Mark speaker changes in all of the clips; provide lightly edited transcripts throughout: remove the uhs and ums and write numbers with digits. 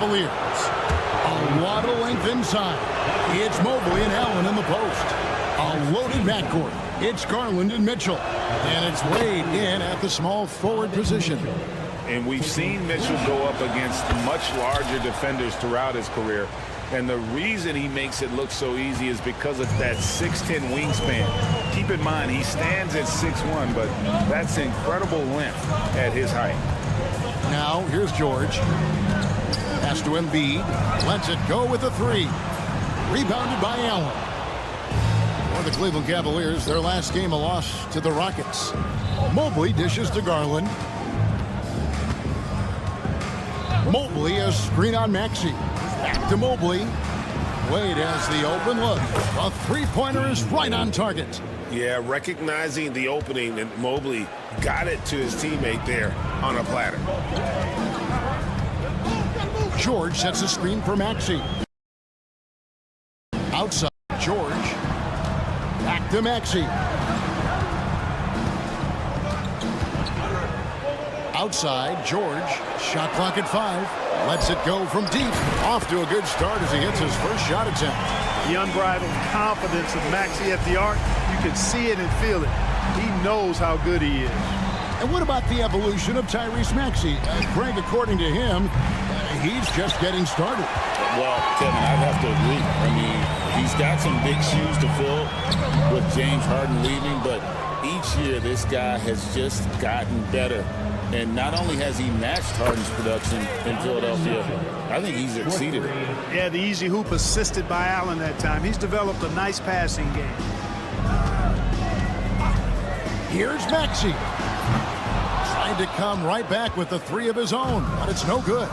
Speaker 1: Cavaliers. A lot of length inside. It's Mobley and Allen in the post. A loaded backcourt. It's Garland and Mitchell. And it's Wade in at the small forward position.
Speaker 2: And we've seen Mitchell go up against much larger defenders throughout his career. And the reason he makes it look so easy is because of that 6'10" wingspan. Keep in mind, he stands at 6'1", but that's incredible length at his height.
Speaker 1: Now, here's George. Pass to Embiid. Lets it go with a three. Rebounded by Allen. For the Cleveland Cavaliers, their last game a loss to the Rockets. Mobley dishes to Garland. Mobley, a screen on Maxey. Back to Mobley. Wade has the open look. A three-pointer is right on target.
Speaker 3: Yeah, recognizing the opening, and Mobley got it to his teammate there on a platter.
Speaker 1: George sets a screen for Maxey. Outside, George. Back to Maxey. Outside, George. Shot clock at 5. Lets it go from deep. Off to a good start as he hits his first shot attempt.
Speaker 4: The unbridled confidence of Maxey at the arc. You can see it and feel it. He knows how good he is.
Speaker 1: And what about the evolution of Tyrese Maxey? Greg, according to him, he's just getting started.
Speaker 2: Well, Kevin, I'd have to agree. I mean, he's got some big shoes to fill with James Harden leaving, but each year this guy has just gotten better. And not only has he matched Harden's production in Philadelphia, I think he's exceeded it.
Speaker 4: Yeah, the easy hoop assisted by Allen that time. He's developed a nice passing game.
Speaker 1: Here's Maxey. Trying to come right back with the three of his own, but it's no good.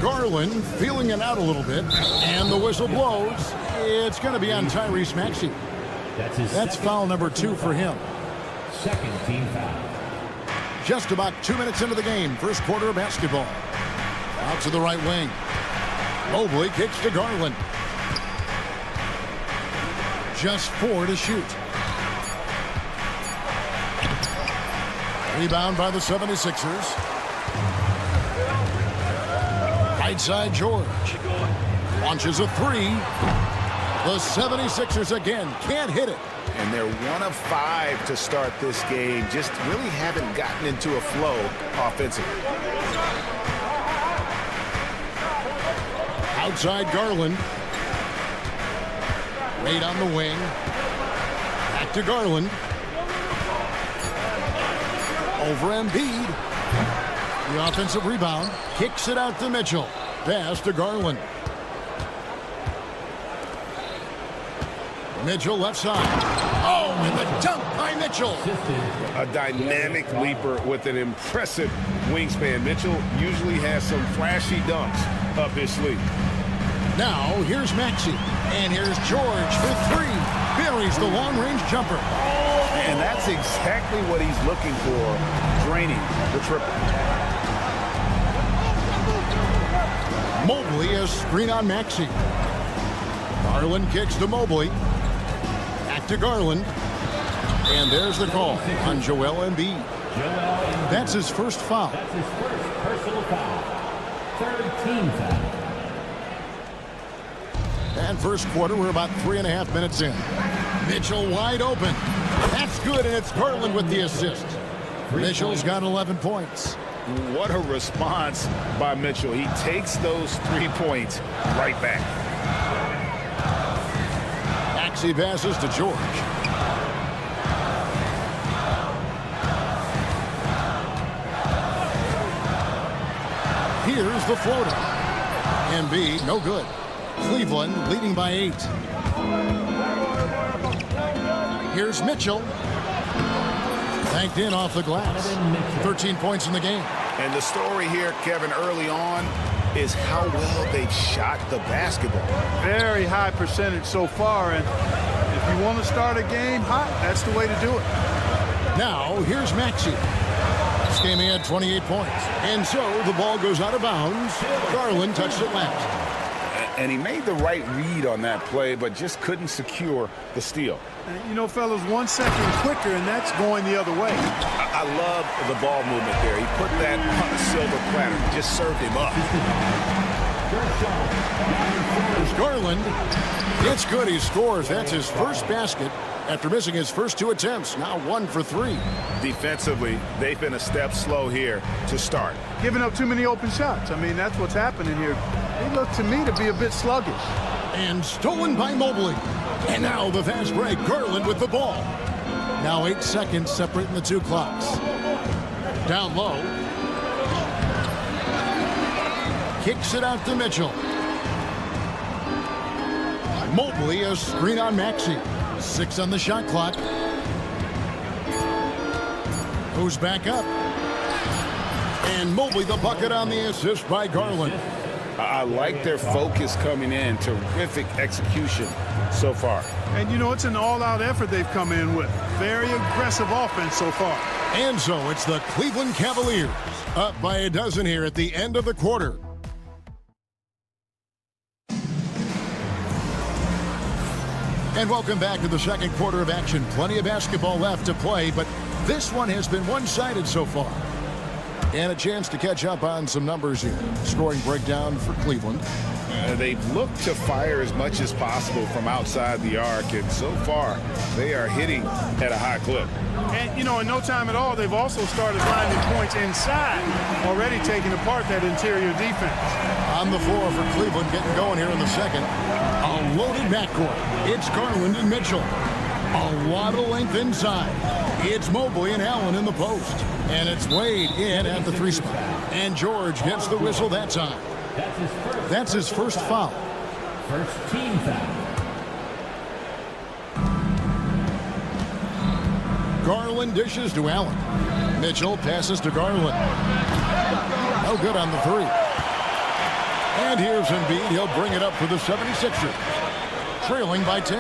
Speaker 1: Garland feeling it out a little bit, and the whistle blows. It's going to be on Tyrese Maxey. That's foul number 2 for him.
Speaker 5: Second team foul.
Speaker 1: Just about 2 minutes into the game, first quarter of basketball. Out to the right wing. Mobley kicks to Garland. Just 4 to shoot. Rebound by the 76ers. Right side, George. Launches a three. The 76ers again can't hit it.
Speaker 2: And they're 1 of 5 to start this game. Just really haven't gotten into a flow offensively.
Speaker 1: Outside Garland. Wade on the wing. Back to Garland. Over Embiid. The offensive rebound. Kicks it out to Mitchell. Pass to Garland. Mitchell left side. Oh, and the dunk by Mitchell.
Speaker 3: A dynamic leaper with an impressive wingspan. Mitchell usually has some flashy dunks up his sleeve.
Speaker 1: Now, here's Maxey. And here's George for 3. Buries the long-range jumper.
Speaker 2: And that's exactly what he's looking for, draining the triple.
Speaker 1: Mobley, a screen on Maxey. Garland kicks to Mobley. Back to Garland. And there's the call on Joel Embiid. That's his first foul.
Speaker 5: That's his first personal foul. Third team foul.
Speaker 1: And first quarter, we're about 3.5 minutes in. Mitchell wide open. That's good, and it's Garland with the assist. Mitchell's got 11 points.
Speaker 2: What a response by Mitchell. He takes those 3 points right back.
Speaker 1: Maxey passes to George. Here's the floater. Embiid, no good. Cleveland leading by 8. Here's Mitchell. Banked in off the glass. 13 points in the game.
Speaker 2: And the story here, Kevin, early on is how well they've shot the basketball.
Speaker 4: Very high percentage so far, and if you want to start a game hot, that's the way to do it.
Speaker 1: Now, here's Maxey. This game he had 28 points. And so the ball goes out of bounds. Garland touched it last.
Speaker 3: And he made the right read on that play, but just couldn't secure the steal.
Speaker 4: And, you know, fellas, 1 second quicker, and that's going the other way.
Speaker 3: I love the ball movement there. He put that on the silver platter. Just served him up.
Speaker 1: There's Garland. It's good. He scores. That's his first basket after missing his first 2 attempts. Now 1 for 3.
Speaker 3: Defensively, they've been a step slow here to start.
Speaker 4: Giving up too many open shots. I mean, that's what's happening here. They look to me to be a bit sluggish.
Speaker 1: And stolen by Mobley. And now the fast break. Garland with the ball. Now 8 seconds separating the 2 clocks. Down low. Kicks it out to Mitchell. Mobley, a screen on Maxey. 6 on the shot clock. Goes back up. And Mobley the bucket on the assist by Garland.
Speaker 3: I like their focus coming in. Terrific execution so far.
Speaker 4: And, you know, it's an all-out effort they've come in with. Very aggressive offense so far.
Speaker 1: And so it's the Cleveland Cavaliers up by a dozen here at the end of the quarter. And welcome back to the second quarter of action. Plenty of basketball left to play, but this one has been one-sided so far. And a chance to catch up on some numbers here. Scoring breakdown for Cleveland.
Speaker 3: They've looked to fire as much as possible from outside the arc, and so far they are hitting at a high clip.
Speaker 4: And, you know, in no time at all, they've also started finding points inside, already taking apart that interior defense.
Speaker 1: On the floor for Cleveland, getting going here in the second. A loaded backcourt. It's Garland and Mitchell. A lot of length inside. It's Mobley and Allen in the post. And it's Wade in at the 3 spot. And George gets the whistle that time. That's his first foul.
Speaker 5: First team foul.
Speaker 1: Garland dishes to Allen. Mitchell passes to Garland. No good on the 3. And here's Embiid. He'll bring it up for the 76ers. Trailing by 10.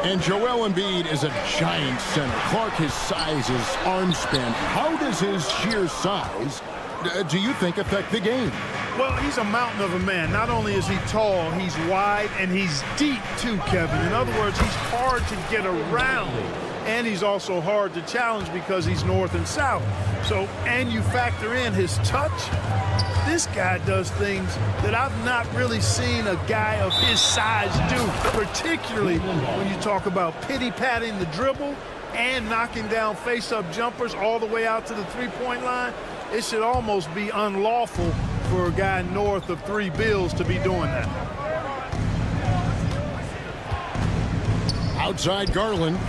Speaker 1: And Joel Embiid is a giant center. Clark, his size, his arm span. How does his sheer size, do you think, affect the game?
Speaker 4: Well, he's a mountain of a man. Not only is he tall, he's wide, and he's deep too, Kevin. In other words, he's hard to get around. And he's also hard to challenge because he's north and south. So, and you factor in his touch, this guy does things that I've not really seen a guy of his size do, particularly when you talk about pity-patting the dribble and knocking down face-up jumpers all the way out to the three-point line. It should almost be unlawful for a guy north of 3 bills to be doing that.
Speaker 1: Outside Garland.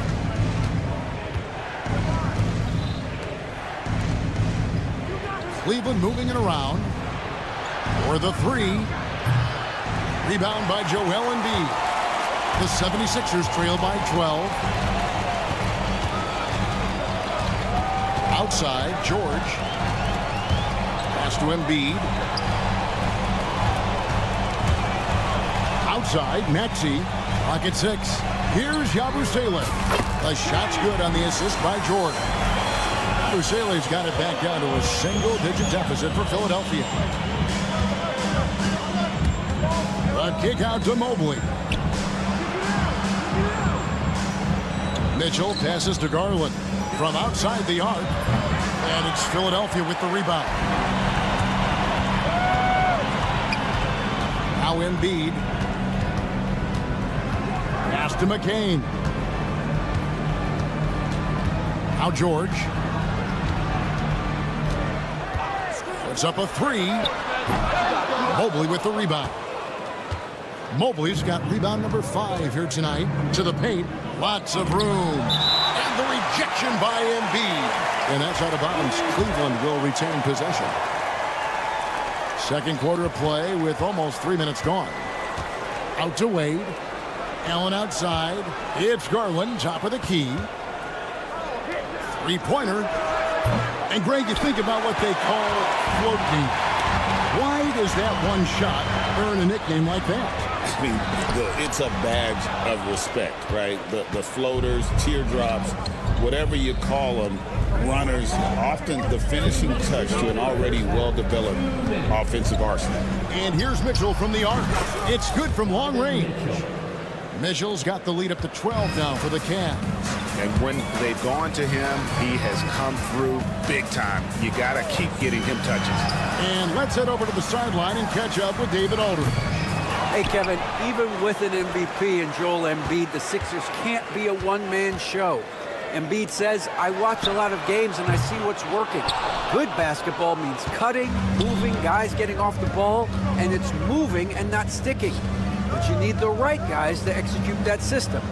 Speaker 1: Cleveland moving it around. For the 3. Rebound by Joel Embiid. The 76ers trail by 12. Outside, George. Pass to Embiid. Outside, Maxey. Clock at 6. Here's Yabusele. The shot's good on the assist by George. Yabusele's got it back down to a single-digit deficit for Philadelphia. The kick out to Mobley. Mitchell passes to Garland from outside the arc. And it's Philadelphia with the rebound. Now Embiid. Pass to McCain. Now George. Puts up a 3. Mobley with the rebound. Mobley's got rebound number 5 here tonight. To the paint. Lots of room. And the rejection by Embiid. And that's out of bounds. Cleveland will retain possession. Second quarter of play with almost 3 minutes gone. Out to Wade. Allen outside. It's Garland, top of the key. Three-pointer. And Greg, you think about what they call floating. Why does that one shot earn a nickname like that?
Speaker 2: I mean, it's a badge of respect, right? The floaters, teardrops, whatever you call them, runners, often the finishing touch to an already well-developed offensive arsenal.
Speaker 1: And here's Mitchell from the arc. It's good from long range. Mitchell's got the lead up to 12 now for the Cavs.
Speaker 3: And when they've gone to him, he has come through big time. You got to keep getting him touches.
Speaker 1: And let's head over to the sideline and catch up with David Aldridge.
Speaker 6: Hey, Kevin, even with an MVP and Joel Embiid, the Sixers can't be a one-man show. Embiid says, I watch a lot of games and I see what's working. Good basketball means cutting, moving, guys getting off the ball, and it's moving and not sticking. But you need the right guys to execute that system.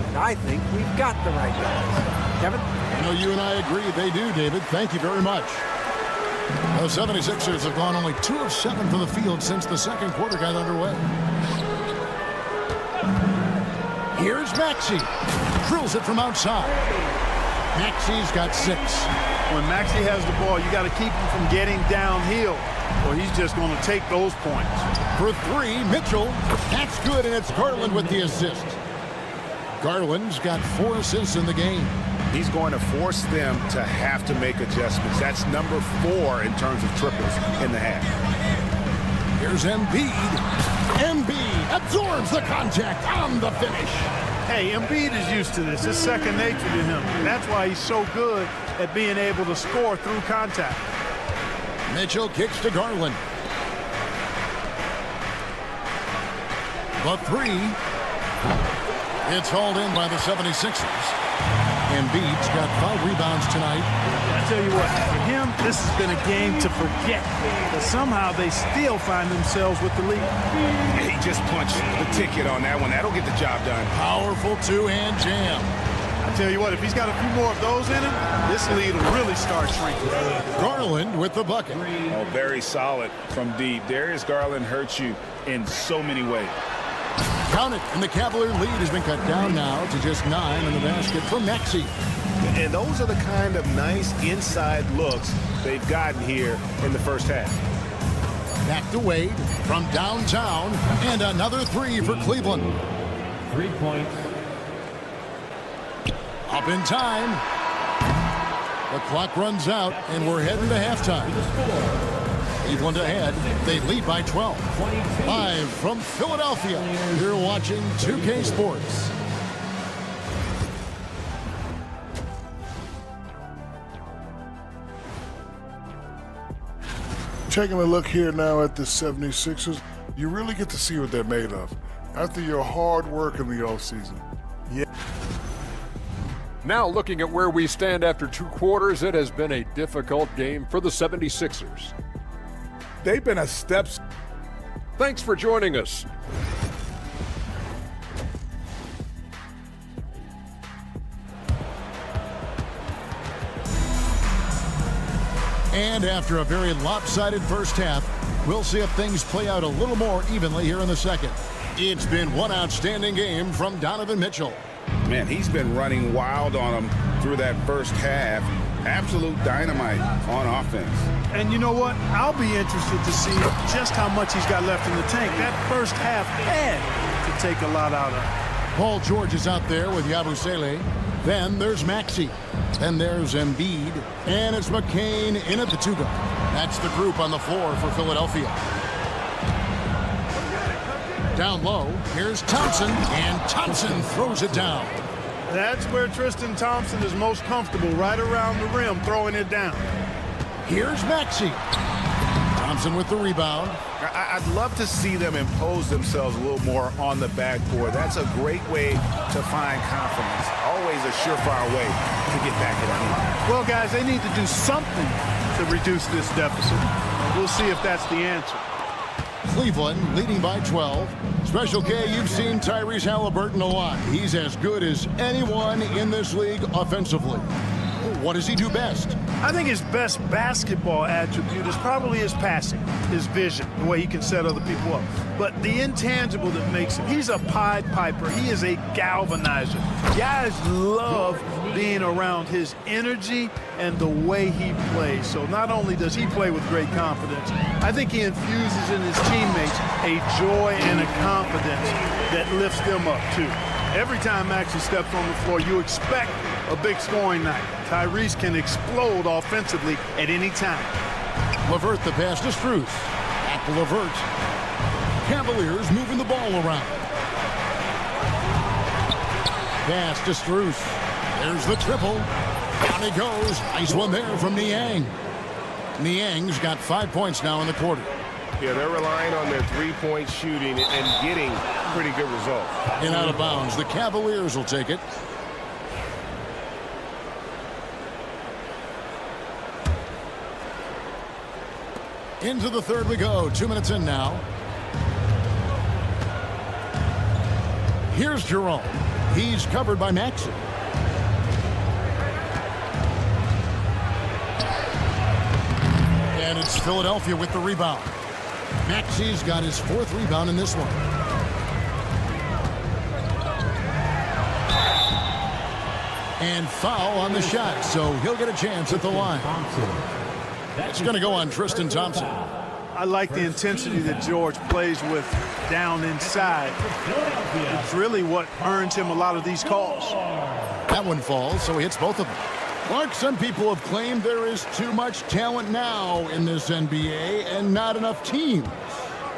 Speaker 6: And I think we've got the right guys. Kevin?
Speaker 1: I know you and I agree they do, David. Thank you very much. The 76ers have gone only 2 of 7 from the field since the second quarter got underway. Here's Maxey. Drills it from outside. Maxey's got 6.
Speaker 4: When Maxey has the ball, you got to keep him from getting downhill, or he's just going to take those points.
Speaker 1: For 3, Mitchell. That's good, and it's Garland with the assist. Garland's got 4 assists in the game.
Speaker 3: He's going to force them to have to make adjustments. That's number 4 in terms of triples in the half.
Speaker 1: Here's Embiid. Embiid absorbs the contact on the finish.
Speaker 4: Hey, Embiid is used to this. It's second nature to him. That's why he's so good at being able to score through contact.
Speaker 1: Mitchell kicks to Garland. The 3. It's hauled in by the 76ers. Embiid's got 5 rebounds tonight.
Speaker 4: I tell you what, for him, this has been a game to forget. But somehow they still find themselves with the lead.
Speaker 3: He just punched the ticket on that one. That'll get the job done.
Speaker 1: Powerful 2-hand jam.
Speaker 4: I tell you what, if he's got a few more of those in him, this lead will really start shrinking.
Speaker 1: Garland with the bucket.
Speaker 3: Oh, very solid from deep. Darius Garland hurts you in so many ways.
Speaker 1: Count it, and the Cavalier lead has been cut down now to just 9 in the basket from Maxey.
Speaker 3: And those are the kind of nice inside looks they've gotten here in the first half.
Speaker 1: Back to Wade from downtown, and another 3 for Cleveland.
Speaker 5: 3 points.
Speaker 1: Up in time. The clock runs out, and we're heading to halftime. Cleveland ahead. They lead by 12. Live from Philadelphia, you're watching 2K Sports.
Speaker 7: Taking a look here now at the 76ers, you really get to see what they're made of after your hard work in the offseason. Yeah.
Speaker 8: Now looking at where we stand after 2 quarters, it has been a difficult game for the 76ers.
Speaker 7: They've been a step.
Speaker 8: Thanks for joining us.
Speaker 1: And after a very lopsided first half, we'll see if things play out a little more evenly here in the second. It's been one outstanding game from Donovan Mitchell.
Speaker 3: Man, he's been running wild on them through that first half. Absolute dynamite on offense.
Speaker 4: And you know what? I'll be interested to see just how much he's got left in the tank. That first half had to take a lot out of him.
Speaker 1: Paul George is out there with Yabusele. Then there's Maxey. Then there's Embiid. And it's McCain in at the 2 guard. That's the group on the floor for Philadelphia. Down low, here's Thompson. And Thompson throws it down.
Speaker 4: That's where Tristan Thompson is most comfortable, right around the rim, throwing it down.
Speaker 1: Here's Maxey. Thompson with the rebound.
Speaker 3: I'd love to see them impose themselves a little more on the backboard. That's a great way to find confidence. Always a surefire way to get back in the game.
Speaker 4: Well, guys, they need to do something to reduce this deficit. We'll see if that's the answer.
Speaker 1: Cleveland leading by 12. Special K, you've seen Tyrese Halliburton a lot. He's as good as anyone in this league offensively. What does he do best?
Speaker 4: I think his best basketball attribute is probably his passing, his vision, the way he can set other people up. But the intangible that makes him, he's a Pied Piper. He is a galvanizer. Guys love being around his energy and the way he plays. So not only does he play with great confidence, I think he infuses in his teammates a joy and a confidence that lifts them up too. Every time Maxey steps on the floor, you expect A big scoring night. Tyrese can explode offensively at any time.
Speaker 1: LeVert the pass to Strus. Back to LeVert. Cavaliers moving the ball around. Pass to Strus. There's the triple. Down he goes. Nice one there from Niang. Niang's got 5 points now in the quarter.
Speaker 3: Yeah, they're relying on their three-point shooting and getting pretty good results.
Speaker 1: In out of bounds. The Cavaliers will take it. Into the third we go. 2 minutes in now. Here's Jerome. He's covered by Maxey. And it's Philadelphia with the rebound. Maxey's got his 4th rebound in this one. And foul on the shot, so he'll get a chance at the line. It's going to go on Tristan Thompson.
Speaker 4: I like the intensity that George plays with down inside. It's really what earns him a lot of these calls.
Speaker 1: That one falls, so he hits both of them. Clark, some people have claimed there is too much talent now in this NBA and not enough teams.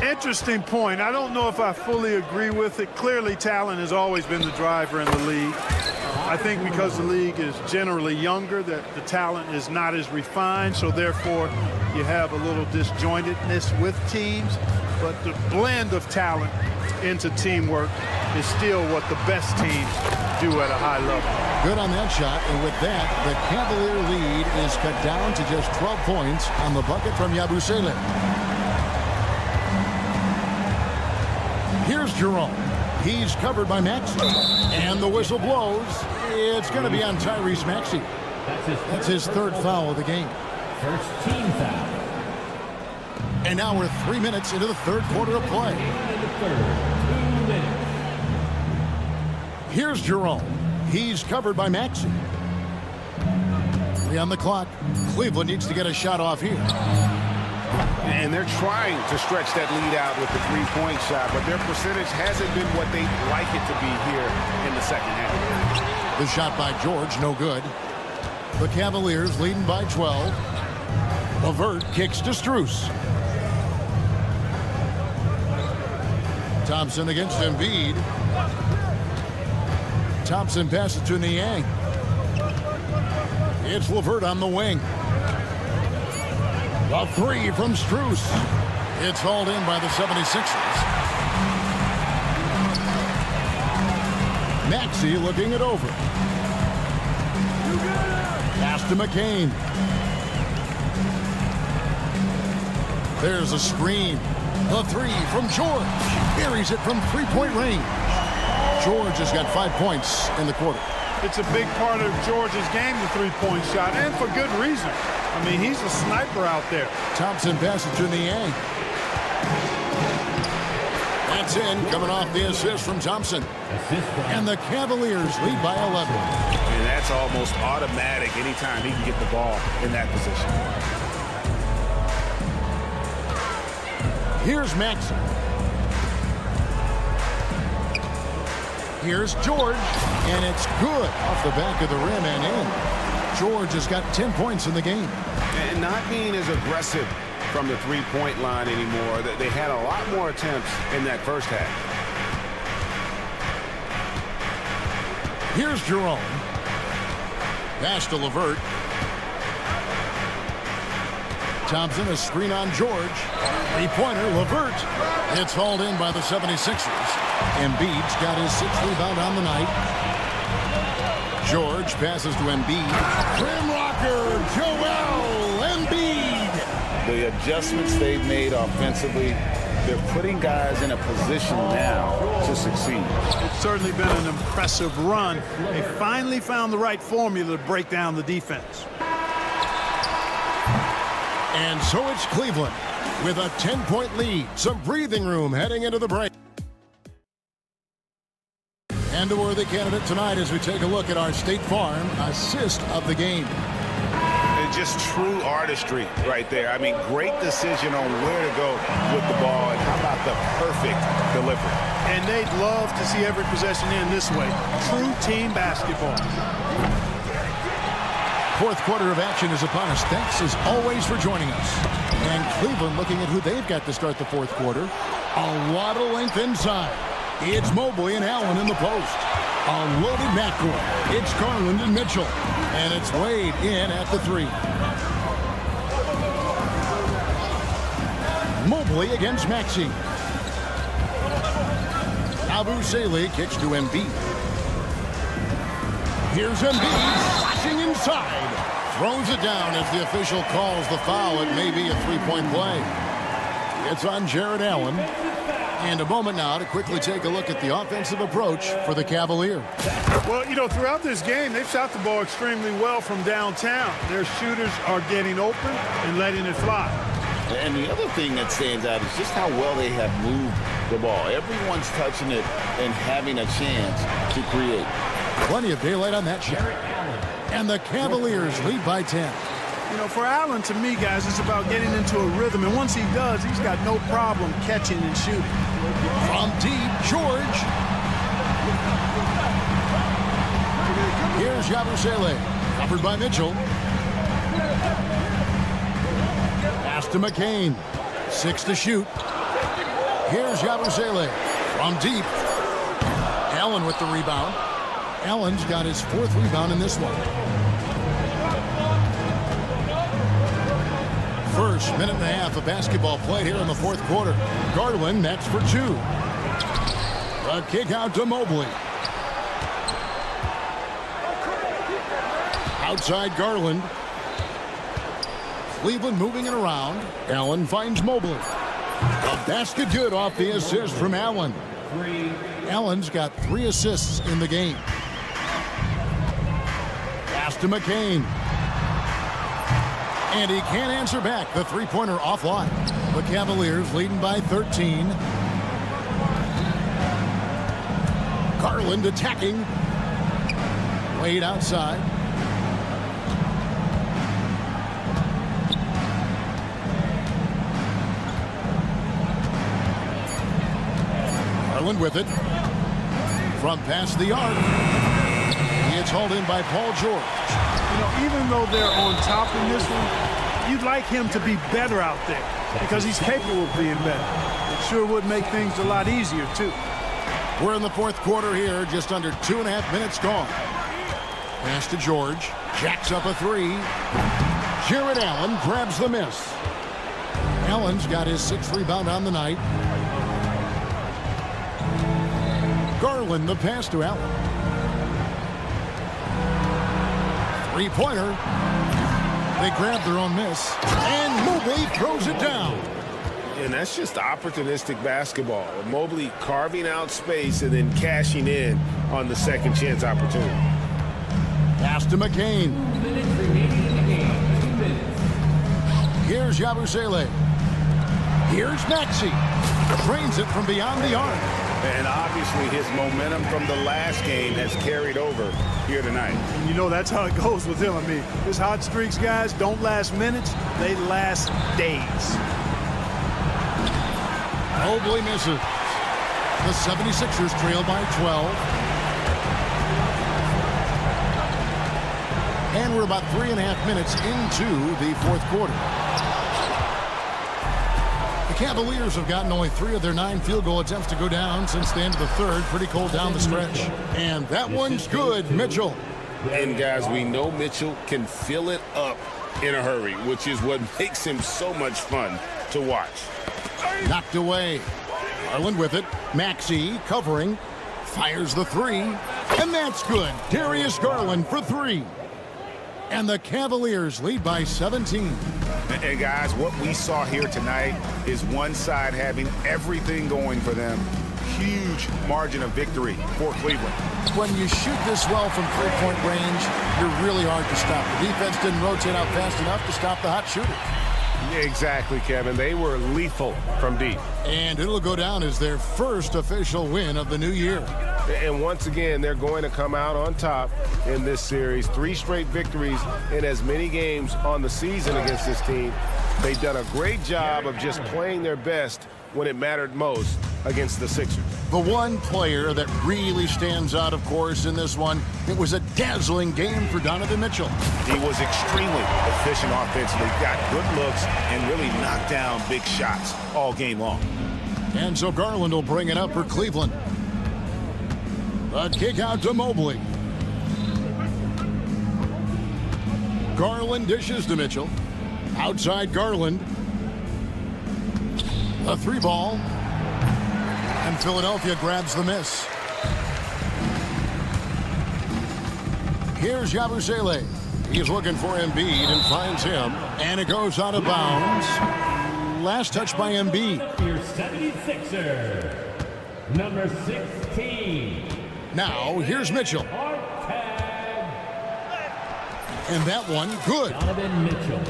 Speaker 4: Interesting point. I don't know if I fully agree with it. Clearly, talent has always been the driver in the league. I think because the league is generally younger, that the talent is not as refined, so therefore you have a little disjointedness with teams. But the blend of talent into teamwork is still what the best teams do at a high level.
Speaker 1: Good on that shot, and with that, the Cavalier lead is cut down to just 12 points on the bucket from Yabusele. Here's Jerome. He's covered by Maxey. And the whistle blows. It's going to be on Tyrese Maxey. That's his 3rd foul of the game.
Speaker 5: First team foul.
Speaker 1: And now we're 3 minutes into the 3rd quarter of play.
Speaker 5: In the third, 2 minutes.
Speaker 1: Here's Jerome. He's covered by Maxey. 3 on the clock. Cleveland needs to get a shot off here.
Speaker 3: And they're trying to stretch that lead out with the three-point shot, but their percentage hasn't been what they'd like it to be here in the second half.
Speaker 1: The shot by George, no good. The Cavaliers leading by 12. LeVert kicks to Strus. Thompson against Embiid. Thompson passes to Niang. It's LeVert on the wing. A 3 from Strus. It's hauled in by the 76ers. Maxey looking it over. Pass to McCain. There's a screen. The 3 from George. Buries it from 3-point range. George has got 5 points in the quarter.
Speaker 4: It's a big part of George's game, the three-point shot, and for good reason. I mean, he's a sniper out there.
Speaker 1: Thompson passes to Niang. That's in, coming off the assist from Thompson. And the Cavaliers lead by 11.
Speaker 3: And that's almost automatic anytime he can get the ball in that position.
Speaker 1: Here's Maxey. Here's George, and it's good off the back of the rim and in. George has got 10 points in the game.
Speaker 3: And not being as aggressive from the three-point line anymore. They had a lot more attempts in that first half.
Speaker 1: Here's Jerome. Pass to LeVert. Thompson, a screen on George. Three-pointer, LeVert. It's hauled in by the 76ers. Embiid's got his 6th rebound on the night. George passes to Embiid. Rim rocker, Joel Embiid.
Speaker 2: The adjustments they've made offensively, they're putting guys in a position now to succeed.
Speaker 4: It's certainly been an impressive run. They finally found the right formula to break down the defense.
Speaker 1: And so it's Cleveland with a 10-point lead. Some breathing room heading into the break. And a worthy candidate tonight as we take a look at our State Farm assist of the game.
Speaker 3: And just true artistry right there. I mean, great decision on where to go with the ball, and how about the perfect delivery.
Speaker 4: And they'd love to see every possession end this way. True team basketball.
Speaker 1: Fourth quarter of action is upon us. Thanks as always for joining us. And Cleveland looking at who they've got to start the fourth quarter. A lot of length inside. It's Mobley and Allen in the post. A loaded backcourt. It's Garland and Mitchell. And it's Wade in at the 3. Mobley against Maxey. Yabusele kicks to Embiid. Here's Embiid slashing inside. Throws it down as the official calls the foul. It may be a three-point play. It's on Jared Allen. And a moment now to quickly take a look at the offensive approach for the Cavaliers.
Speaker 4: Well, you know, throughout this game, they've shot the ball extremely well from downtown. Their shooters are getting open and letting it fly.
Speaker 2: And the other thing that stands out is just how well they have moved the ball. Everyone's touching it and having a chance to create.
Speaker 1: Plenty of daylight on that shot. And the Cavaliers lead by 10.
Speaker 4: You know, for Allen, to me, guys, it's about getting into a rhythm. And once he does, he's got no problem catching and shooting.
Speaker 1: From deep, George. Here's Yabusele. Covered by Mitchell. Pass to McCain. 6 to shoot. Here's Yabusele. From deep. Allen with the rebound. Allen's got his 4th rebound in this one. First minute and a half of basketball played here in the fourth quarter. Garland nets for 2. A kick out to Mobley. Outside Garland. Cleveland moving it around. Allen finds Mobley. A basket good off the assist from Allen. Allen's got 3 assists in the game. Pass to McCain. And he can't answer back. The three-pointer offline. The Cavaliers leading by 13. Garland attacking. Wade outside. Garland with it. From past the arc. It's hauled in by Paul George.
Speaker 4: You know, even though they're on top in this one, you'd like him to be better out there because he's capable of being better. It sure would make things a lot easier, too.
Speaker 1: We're in the fourth quarter here, just under 2.5 minutes gone. Pass to George. Jacks up a 3. Jared Allen grabs the miss. Allen's got his 6th rebound on the night. Garland the pass to Allen. Three-pointer. They grab their own miss. And Mobley throws it down.
Speaker 3: And that's just opportunistic basketball. Mobley carving out space and then cashing in on the second chance opportunity.
Speaker 1: Pass to McCain. Here's Yabusele. Here's Maxey. Trains it from beyond the arc.
Speaker 3: And obviously his momentum from the last game has carried over here tonight.
Speaker 4: And you know that's how it goes with him. I mean, his hot streaks, guys, don't last minutes. They last days.
Speaker 1: Mobley misses. The 76ers trail by 12. And we're about 3.5 minutes into the fourth quarter. The Cavaliers have gotten only 3 of their 9 field goal attempts to go down since the end of the third. Pretty cold down the stretch. And that one's good, Mitchell.
Speaker 2: And guys, we know Mitchell can fill it up in a hurry, which is what makes him so much fun to watch.
Speaker 1: Knocked away. Garland with it. Maxey covering. Fires the 3. And that's good. Darius Garland for 3. And the Cavaliers lead by 17.
Speaker 3: And guys, what we saw here tonight is one side having everything going for them. Huge margin of victory for Cleveland.
Speaker 1: When you shoot this well from three-point range, you're really hard to stop. The defense didn't rotate out fast enough to stop the hot shooter.
Speaker 3: Exactly, Kevin. They were lethal from deep.
Speaker 1: And it'll go down as their first official win of the new year.
Speaker 3: And once again, they're going to come out on top in this series. 3 straight victories in as many games on the season against this team. They've done a great job of just playing their best when it mattered most against the Sixers.
Speaker 1: The one player that really stands out, of course, in this one, it was a dazzling game for Donovan Mitchell.
Speaker 3: He was extremely efficient offensively, got good looks, and really knocked down big shots all game long.
Speaker 1: And so Garland will bring it up for Cleveland. The kick out to Mobley. Garland dishes to Mitchell. Outside Garland. A 3-ball. And Philadelphia grabs the miss. Here's Yabusele. He's looking for Embiid and finds him. And it goes out of bounds. Last touch by Embiid.
Speaker 5: Your 76er, number 16.
Speaker 1: Now, here's Mitchell. And that one, good.
Speaker 5: Donovan Mitchell.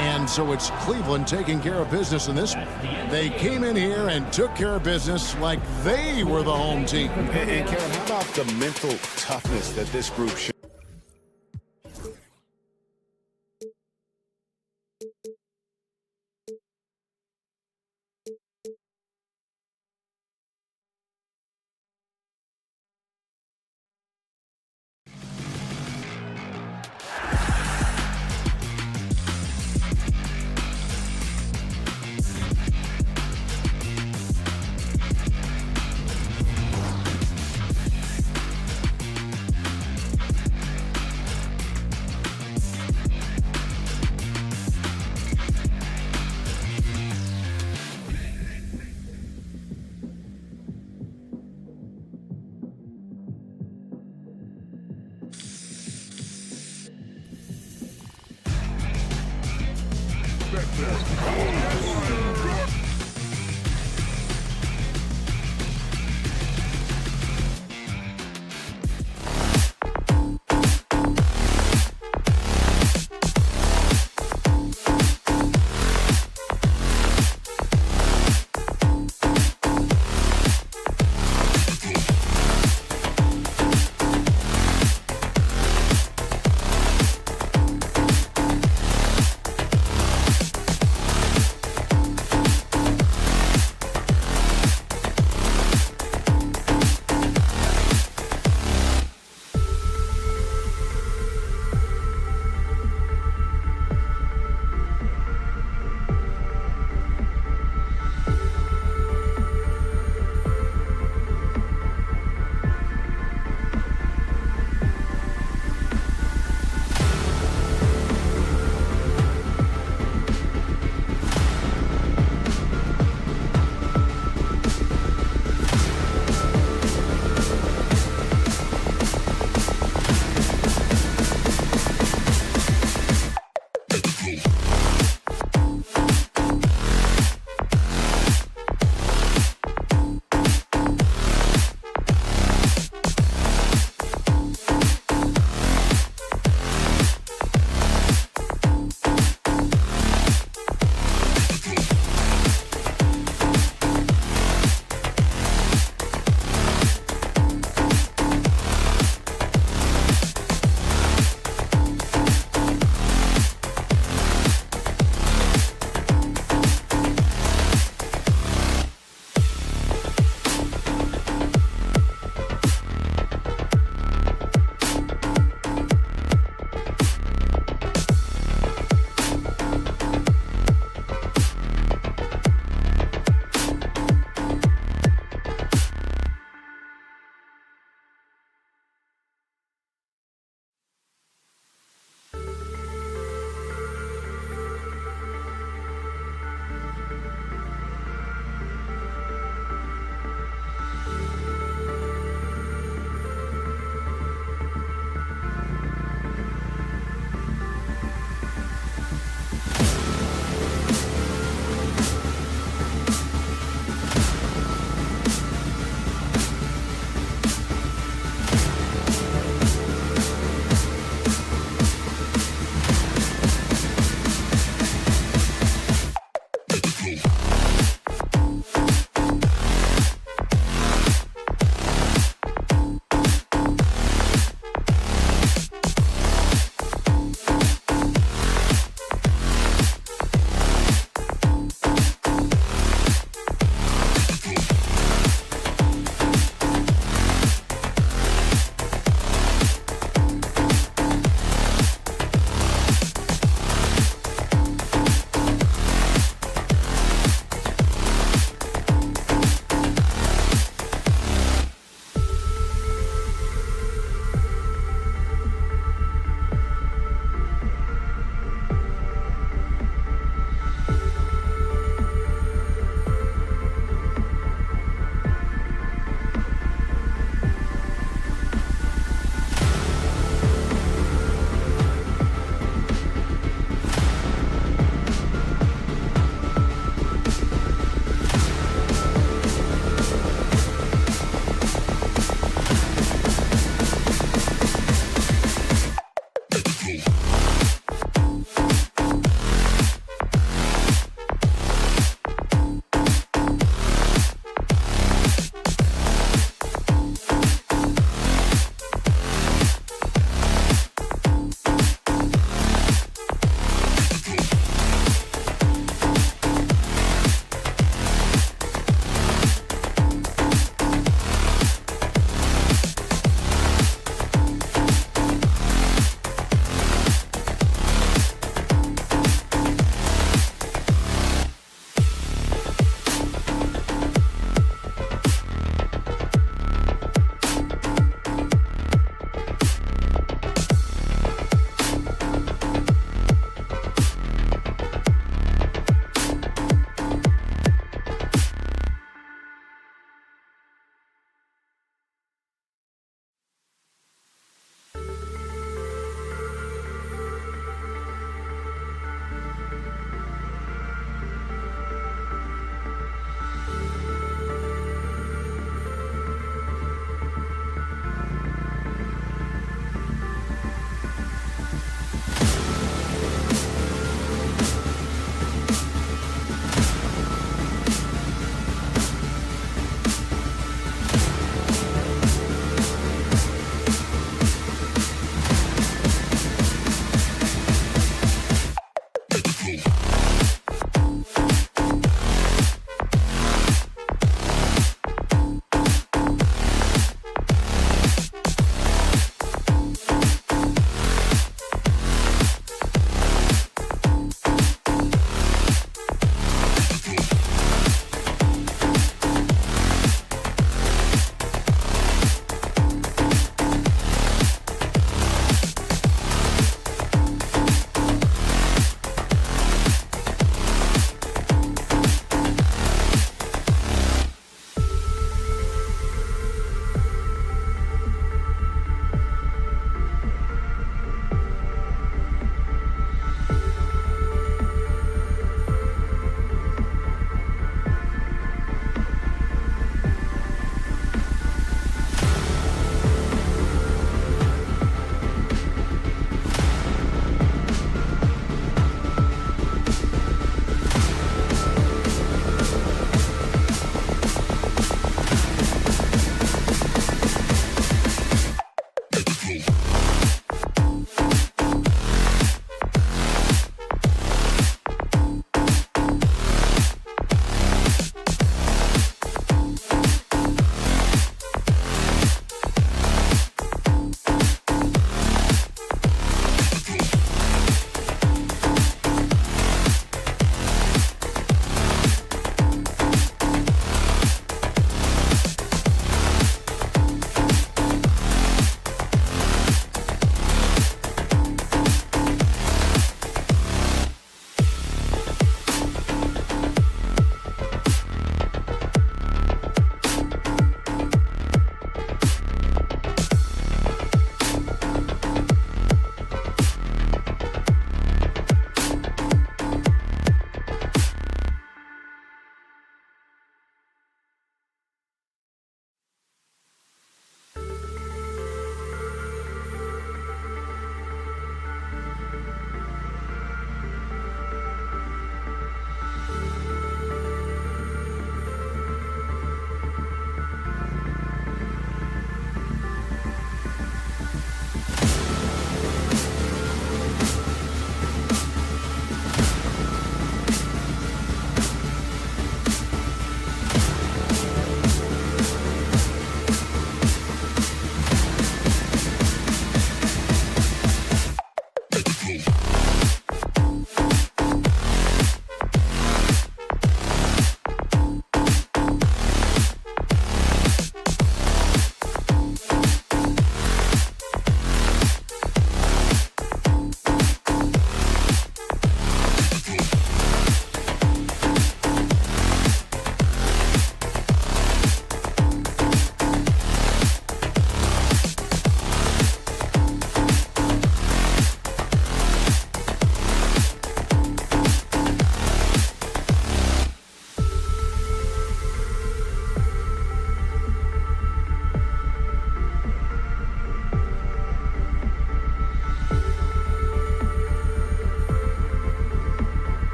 Speaker 1: And so it's Cleveland taking care of business in this one. They came in here and took care of business like they were the home team.
Speaker 3: And Kevin, how about the mental toughness that this group showed?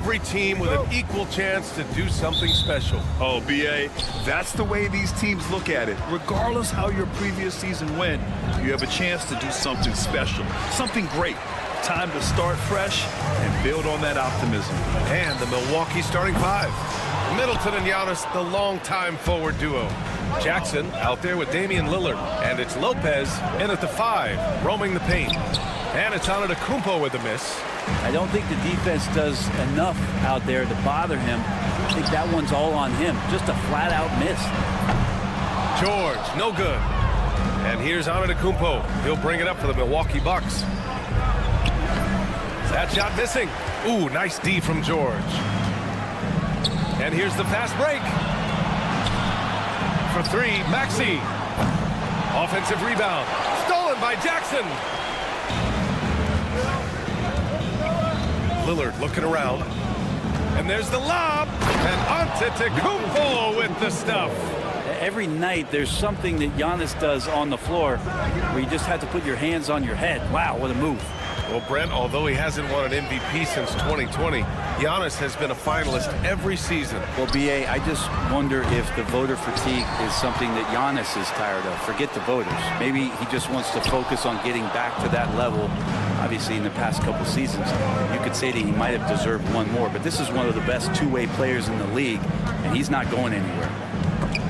Speaker 9: every team with an equal chance to do something special.
Speaker 10: Oh, B.A., that's the way these teams look at it. Regardless how your previous season went, you have a chance to do something special, something great. Time to start fresh and build on that optimism.
Speaker 9: And the Milwaukee starting five. Middleton and Giannis, the longtime forward duo. Jackson out there with Damian Lillard. And it's Lopez in at the 5, roaming the paint. And it's Antetokounmpo with a miss.
Speaker 6: I don't think the defense does enough out there to bother him. I think that one's all on him. Just a flat-out miss.
Speaker 9: George, no good. And here's Antetokounmpo. He'll bring it up for the Milwaukee Bucks. That shot missing. Ooh, nice D from George. And here's the fast break. For 3, Maxey. Offensive rebound. Stolen by Jackson. Lillard looking around. And there's the lob. And Antetokounmpo with the stuff.
Speaker 6: Every night there's something that Giannis does on the floor where you just have to put your hands on your head. Wow, what a move.
Speaker 9: Well, Brent, although he hasn't won an MVP since 2020, Giannis has been a finalist every season.
Speaker 6: Well, B.A., I just wonder if the voter fatigue is something that Giannis is tired of. Forget the voters. Maybe he just wants to focus on getting back to that level. Obviously, in the past couple seasons, you could say that he might have deserved one more, but this is one of the best two-way players in the league, and he's not going anywhere.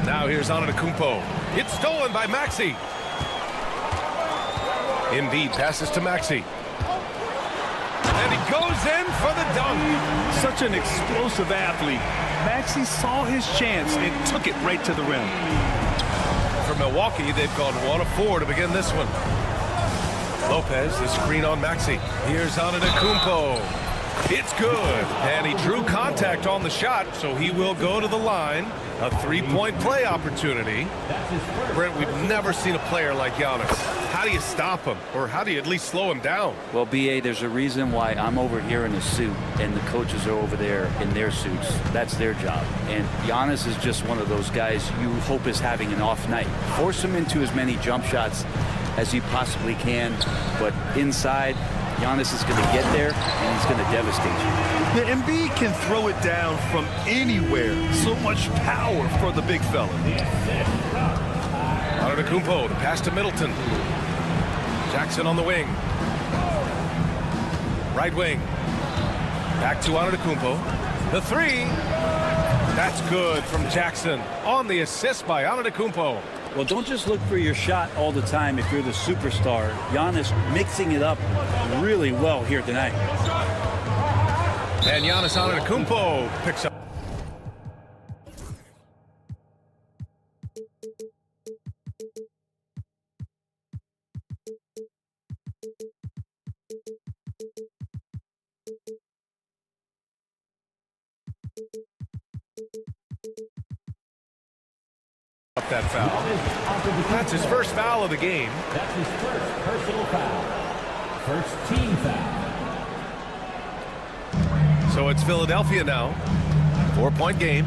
Speaker 9: Now here's Antetokounmpo. It's stolen by Maxey. Embiid passes to Maxey. And he goes in for the dunk.
Speaker 10: Such an explosive athlete. Maxey saw his chance and took it right to the rim.
Speaker 9: For Milwaukee, they've gone 1 of 4 to begin this one. Lopez, the screen on Maxey. Here's Antetokounmpo. It's good. And he drew contact on the shot, so he will go to the line. A 3-point play opportunity. Brent, we've never seen a player like Giannis. How do you stop him? Or how do you at least slow him down?
Speaker 6: Well, B.A., there's a reason why I'm over here in a suit and the coaches are over there in their suits. That's their job. And Giannis is just one of those guys you hope is having an off night. Force him into as many jump shots as you possibly can. But inside, Giannis is going to get there, and he's going to devastate you.
Speaker 10: The Embiid can throw it down from anywhere. So much power for the big fella.
Speaker 9: Antetokounmpo, the pass to Middleton. Jackson on the wing. Right wing. Back to Antetokounmpo. The 3. That's good from Jackson on the assist by Antetokounmpo.
Speaker 6: Well, don't just look for your shot all the time if you're the superstar. Giannis mixing it up really well here tonight.
Speaker 9: And Giannis Antetokounmpo picks up. Up that foul. That's his first foul of the game.
Speaker 5: That's his first personal foul. First team foul.
Speaker 9: So it's Philadelphia now. 4-point game.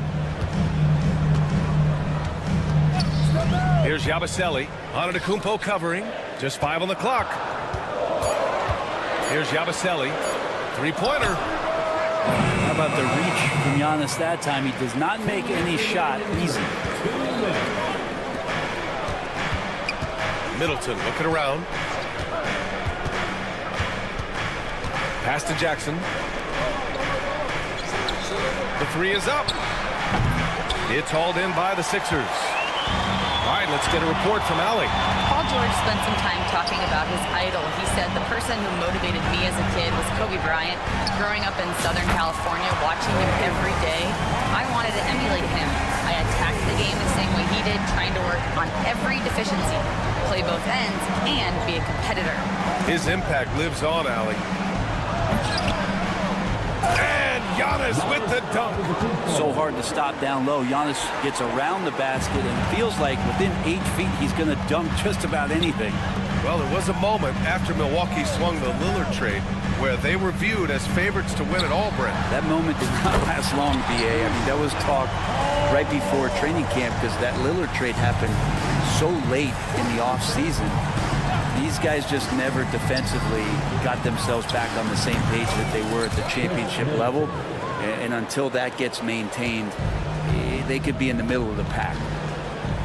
Speaker 9: Here's Yabusele. Antetokounmpo covering. Just 5 on the clock. Here's Yabusele. 3-pointer.
Speaker 6: How about the reach from Giannis that time? He does not make any shot easy.
Speaker 9: Middleton looking around. Pass to Jackson. The 3 is up. It's hauled in by the Sixers. All right, let's get a report from Allie.
Speaker 11: Paul George spent some time talking about his idol. He said, the person who motivated me as a kid was Kobe Bryant. Growing up in Southern California, watching him every day, I wanted to emulate him. I attacked the game the same way he did, trying to work on every deficiency, play both ends, and be a competitor.
Speaker 9: His impact lives on, Allie. And Giannis with the dunk.
Speaker 6: So hard to stop down low. Giannis gets around the basket and feels like within 8 feet he's going to dunk just about anything.
Speaker 9: Well, there was a moment after Milwaukee swung the Lillard trade where they were viewed as favorites to win it all, Brent.
Speaker 6: That moment did not last long, B.A. I mean, that was talk right before training camp because that Lillard trade happened so late in the offseason. These guys just never defensively got themselves back on the same page that they were at the championship level. And until that gets maintained, they could be in the middle of the pack.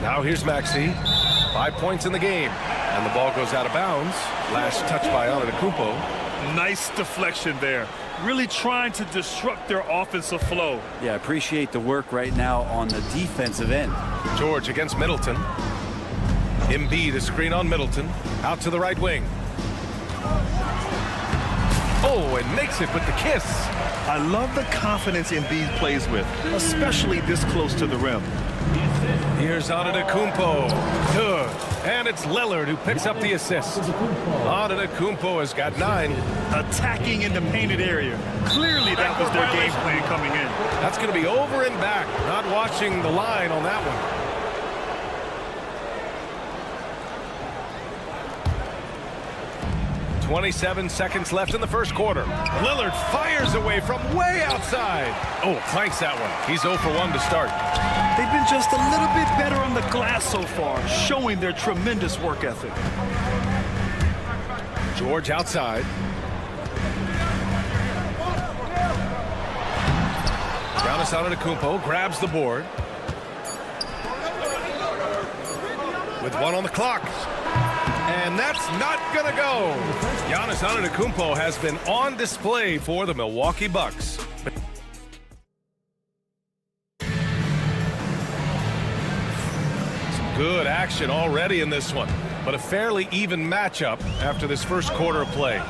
Speaker 9: Now here's Maxey. 5 points in the game. And the ball goes out of bounds. Last touch by Antetokounmpo.
Speaker 4: Nice deflection there. Really trying to disrupt their offensive flow.
Speaker 6: Yeah, I appreciate the work right now on the defensive end.
Speaker 9: George against Middleton. Embiid, a screen on Middleton. Out to the right wing. Oh, and makes it with the kiss.
Speaker 10: I love the confidence Embiid plays with, especially this close to the rim.
Speaker 9: Here's Antetokounmpo. Good. And it's Lillard who picks up the assist. Antetokounmpo has got 9.
Speaker 4: Attacking in the painted area. Clearly that was their game plan coming in.
Speaker 9: That's going to be over and back. Not watching the line on that one. 27 seconds left in the first quarter. Lillard fires away from way outside. Oh, clanks that one. He's 0 for 1 to start.
Speaker 10: They've been just a little bit better on the glass so far, showing their tremendous work ethic.
Speaker 9: George outside. Giannis Antetokounmpo grabs the board. With 1 on the clock. And that's not going to go. Giannis Antetokounmpo has been on display for the Milwaukee Bucks. Some good action already in this one, but a fairly even matchup after this first quarter of play.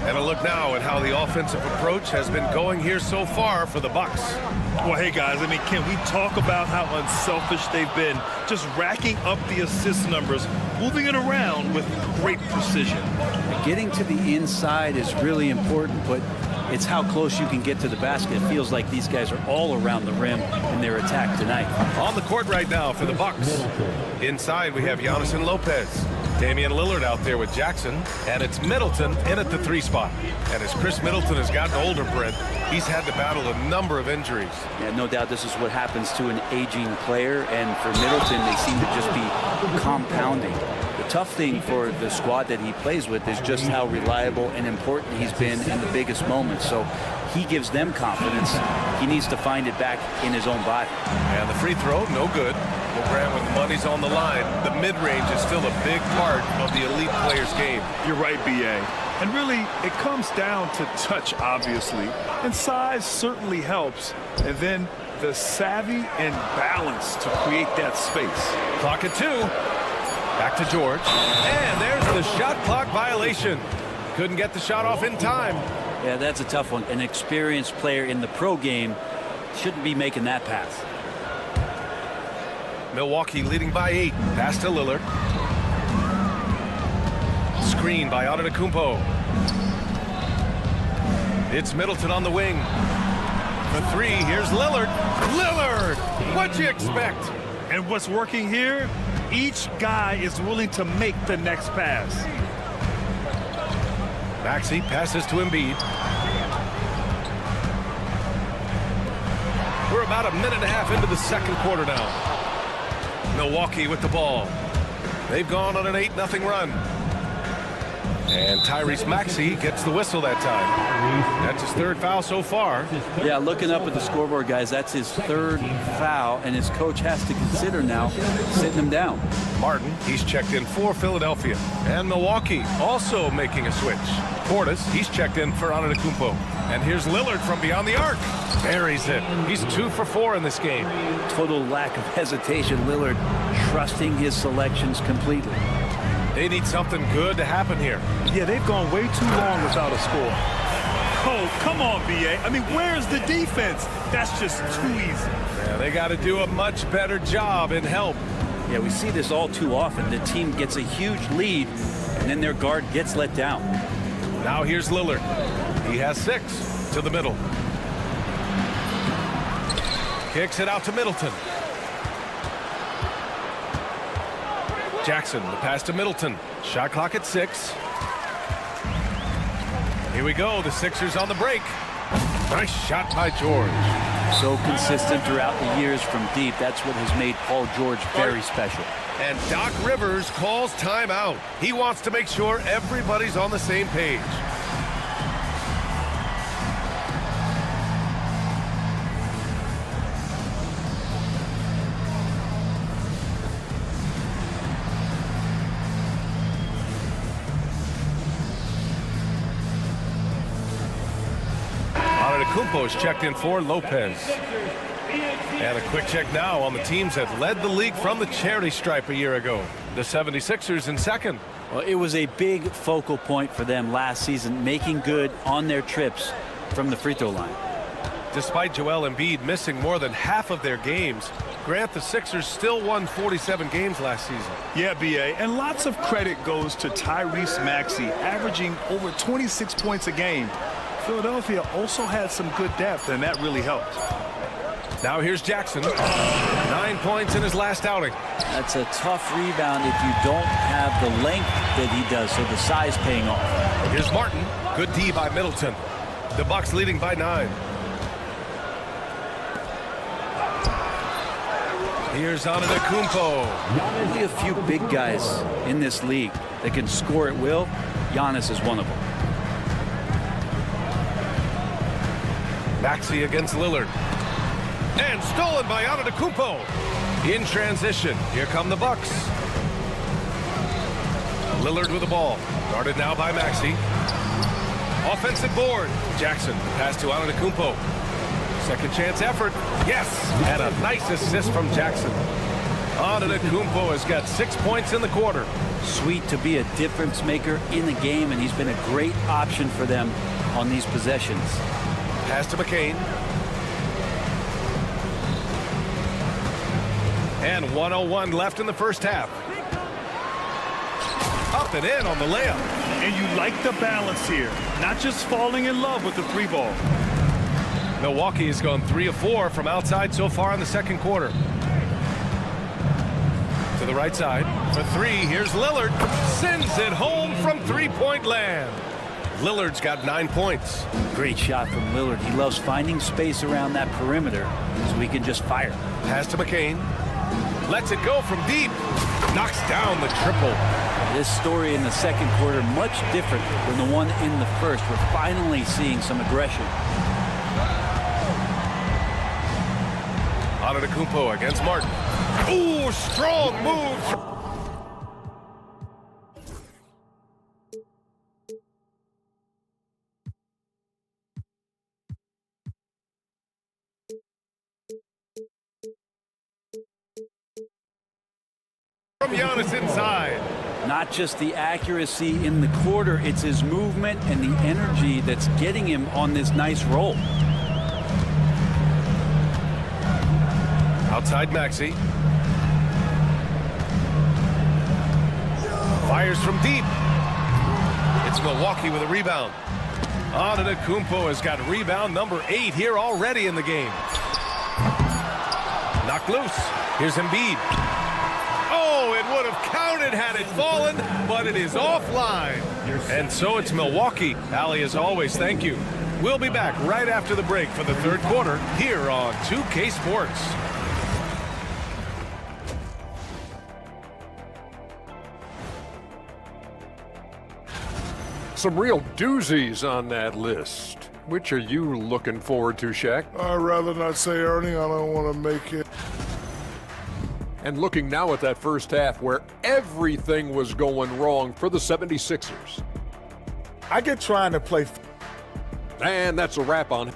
Speaker 9: And a look now at how the offensive approach has been going here so far for the Bucks.
Speaker 4: Well, hey, guys, I mean, can we talk about how unselfish they've been? Just racking up the assist numbers, moving it around with great precision.
Speaker 6: Getting to the inside is really important, but it's how close you can get to the basket. It feels like these guys are all around the rim in their attack tonight.
Speaker 9: On the court right now for the Bucks. Inside, we have Giannis and Lopez. Damian Lillard out there with Jackson, and it's Middleton in at the 3 spot. And as Chris Middleton has gotten older, Brent, he's had to battle a number of injuries.
Speaker 6: Yeah, no doubt this is what happens to an aging player, and for Middleton, they seem to just be compounding. The tough thing for the squad that he plays with is just how reliable and important he's been in the biggest moments. So he gives them confidence. He needs to find it back in his own body.
Speaker 9: And the free throw, no good. Grant, when the money's on the line, the mid-range is still a big part of the elite player's game.
Speaker 4: You're right, B.A. And really, it comes down to touch, obviously. And size certainly helps. And then the savvy and balance to create that space.
Speaker 9: Clock at 2. Back to George. And there's the shot clock violation. Couldn't get the shot off in time.
Speaker 6: Yeah, that's a tough one. An experienced player in the pro game shouldn't be making that pass.
Speaker 9: Milwaukee leading by 8. Pass to Lillard. Screen by Antetokounmpo. It's Middleton on the wing. For 3, here's Lillard. Lillard! What'd you expect?
Speaker 4: And what's working here? Each guy is willing to make the next pass.
Speaker 9: Maxey passes to Embiid. We're about a minute and a half into the second quarter now. Milwaukee with the ball. They've gone on an 8-0 run. And Tyrese Maxey gets the whistle that time. That's his 3rd foul so far.
Speaker 6: Yeah, looking up at the scoreboard, guys, that's his 3rd foul, and his coach has to consider now sitting him down.
Speaker 9: Martin, he's checked in for Philadelphia. And Milwaukee also making a switch. Portis, he's checked in for Antetokounmpo. And here's Lillard from beyond the arc. Buries it. He's 2 for 4 in this game.
Speaker 6: Total lack of hesitation. Lillard trusting his selections completely.
Speaker 9: They need something good to happen here.
Speaker 4: Yeah, they've gone way too long without a score. Oh, come on, B.A. I mean, where's the defense? That's just too easy.
Speaker 9: Yeah, they got to do a much better job in help.
Speaker 6: Yeah, we see this all too often. The team gets a huge lead, and then their guard gets let down.
Speaker 9: Now here's Lillard. He has 6 to the middle. Kicks it out to Middleton. Jackson, the pass to Middleton. Shot clock at 6. Here we go. The Sixers on the break. Nice shot by George.
Speaker 6: So consistent throughout the years from deep. That's what has made Paul George very special.
Speaker 9: And Doc Rivers calls timeout. He wants to make sure everybody's on the same page. Antetokounmpo's checked in for Lopez. And a quick check now on the teams that led the league from the charity stripe a year ago. The 76ers in second.
Speaker 12: Well, it was a big focal point for them last season, making good on their trips from the free throw line.
Speaker 9: Despite Joel Embiid missing more than half of their games, Grant, the Sixers still won 47 games last season.
Speaker 10: Yeah, B.A., and lots of credit goes to Tyrese Maxey, averaging over 26 points a game. Philadelphia also had some good depth, and that really helped.
Speaker 9: Now here's Jackson. 9 points in his last outing.
Speaker 12: That's a tough rebound if you don't have the length that he does, so the size paying off.
Speaker 9: Here's Martin. Good D by Middleton. The Bucks leading by 9. Here's Antetokounmpo.
Speaker 12: Only a few big guys in this league that can score at will. Giannis is one of them.
Speaker 9: Maxey against Lillard. And stolen by Antetokounmpo. In transition, here come the Bucks. Lillard with the ball. Guarded now by Maxey. Offensive board. Jackson, pass to Antetokounmpo. Second chance effort. Yes, and a nice assist from Jackson. Antetokounmpo has got 6 points in the quarter.
Speaker 12: Sweet to be a difference maker in the game, and he's been a great option for them on these possessions.
Speaker 9: Pass to McCain. And 1:01 left in the first half. Up and in on the layup.
Speaker 10: And you like the balance here, not just falling in love with the three ball.
Speaker 9: Milwaukee has gone 3 of 4 from outside so far in the second quarter. To the right side for 3. Here's Lillard. Sends it home from three-point land. Lillard's got 9 points.
Speaker 12: Great shot from Lillard. He loves finding space around that perimeter so he can just fire.
Speaker 9: Pass to McCain. Lets it go from deep. Knocks down the triple.
Speaker 12: This story in the second quarter much different than the one in the first. We're finally seeing some aggression.
Speaker 9: Antetokounmpo against Martin. Ooh, strong move. From Giannis inside.
Speaker 12: Not just the accuracy in the quarter, it's his movement and the energy that's getting him on this nice roll.
Speaker 9: Outside Maxey. Fires from deep. It's Milwaukee with a rebound. Antetokounmpo has got rebound number 8 here already in the game. Knocked loose. Here's Embiid. Oh, it would have counted had it fallen, but it is offline. And so it's Milwaukee. Allie, as always, thank you. We'll be back right after the break for the third quarter here on 2K Sports.
Speaker 8: Some real doozies on that list. Which are you looking forward to, Shaq?
Speaker 7: I'd rather not say, Ernie. I don't want to make it.
Speaker 8: And looking now at that first half where everything was going wrong for the 76ers.
Speaker 3: I get trying to play.
Speaker 8: And that's a wrap on it.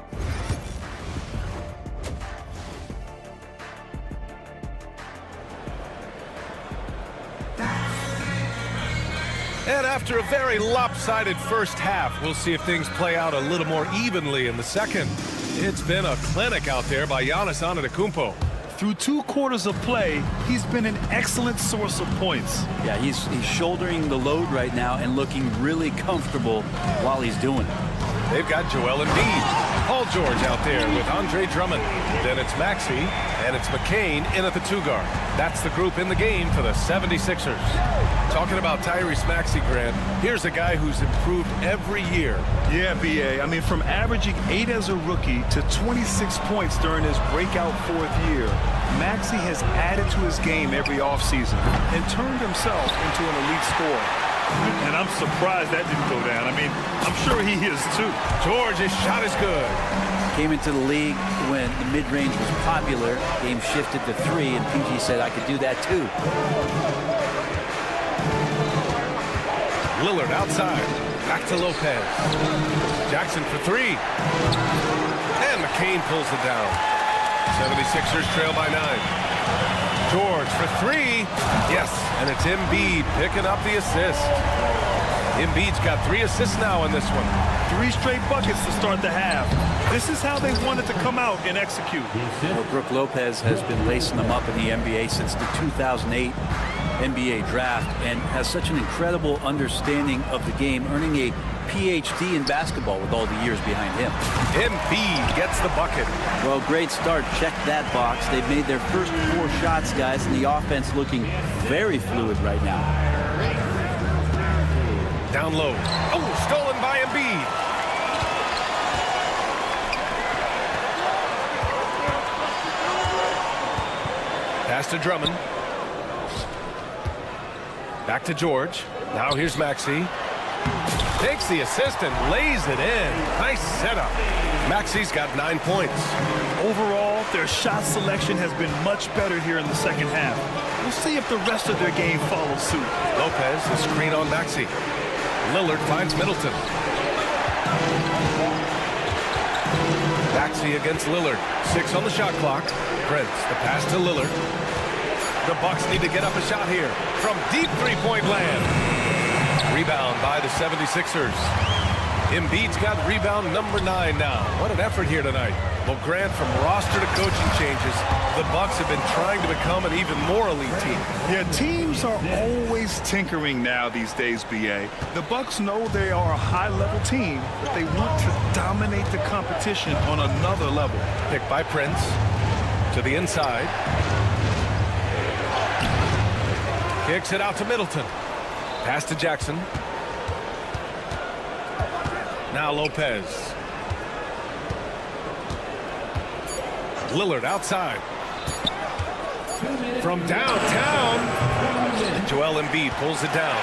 Speaker 9: And after a very lopsided first half, we'll see if things play out a little more evenly in the second. It's been a clinic out there by Giannis Antetokounmpo.
Speaker 10: Through 2 quarters of play, he's been an excellent source of points.
Speaker 12: Yeah, he's shouldering the load right now and looking really comfortable while he's doing it.
Speaker 9: They've got Joel Embiid. Paul George out there with Andre Drummond. Then it's Maxey, and it's McCain in at the 2 guard. That's the group in the game for the 76ers. Talking about Tyrese Maxey, Grant, here's a guy who's improved every year.
Speaker 10: Yeah, B.A. I mean, from averaging 8 as a rookie to 26 points during his breakout 4th year, Maxey has added to his game every offseason and turned himself into an elite scorer. And I'm surprised that didn't go down. I mean, I'm sure he is too.
Speaker 9: George's shot is good.
Speaker 12: Came into the league when the mid-range was popular. Game shifted to 3, and PG said, I could do that too.
Speaker 9: Lillard outside. Back to Lopez. Jackson for 3. And McCain pulls it down. 76ers trail by 9. George for 3. Yes, and it's Embiid picking up the assist. Embiid's got 3 assists now in this one.
Speaker 10: 3 straight buckets to start the half. This is how they wanted to come out and execute.
Speaker 12: Well, Brook Lopez has been lacing them up in the NBA since the 2008 NBA draft and has such an incredible understanding of the game, earning a PhD in basketball with all the years behind him.
Speaker 9: Embiid gets the bucket.
Speaker 12: Well, great start. Check that box. They've made their first 4 shots, guys, and the offense looking very fluid right now.
Speaker 9: Down low. Oh, stolen by Embiid. Pass to Drummond. Back to George. Now here's Maxey. Takes the assist and lays it in. Nice setup. Maxey's got 9 points.
Speaker 10: Overall, their shot selection has been much better here in the second half. We'll see if the rest of their game follows suit.
Speaker 9: Lopez, the screen on Maxey. Lillard finds Middleton. Maxey against Lillard. 6 on the shot clock. Prince, the pass to Lillard. The Bucks need to get up a shot here from deep three-point land. Rebound by the 76ers. Embiid's got rebound number 9 now. What an effort here tonight. Well, Grant, from roster to coaching changes, the Bucks have been trying to become an even more elite team.
Speaker 10: Yeah, teams are always tinkering now these days, BA. The Bucks know they are a high-level team, but they want to dominate the competition on another level.
Speaker 9: Picked by Prince to the inside. Kicks it out to Middleton. Pass to Jackson. Now Lopez. Lillard outside. From downtown, Joel Embiid pulls it down.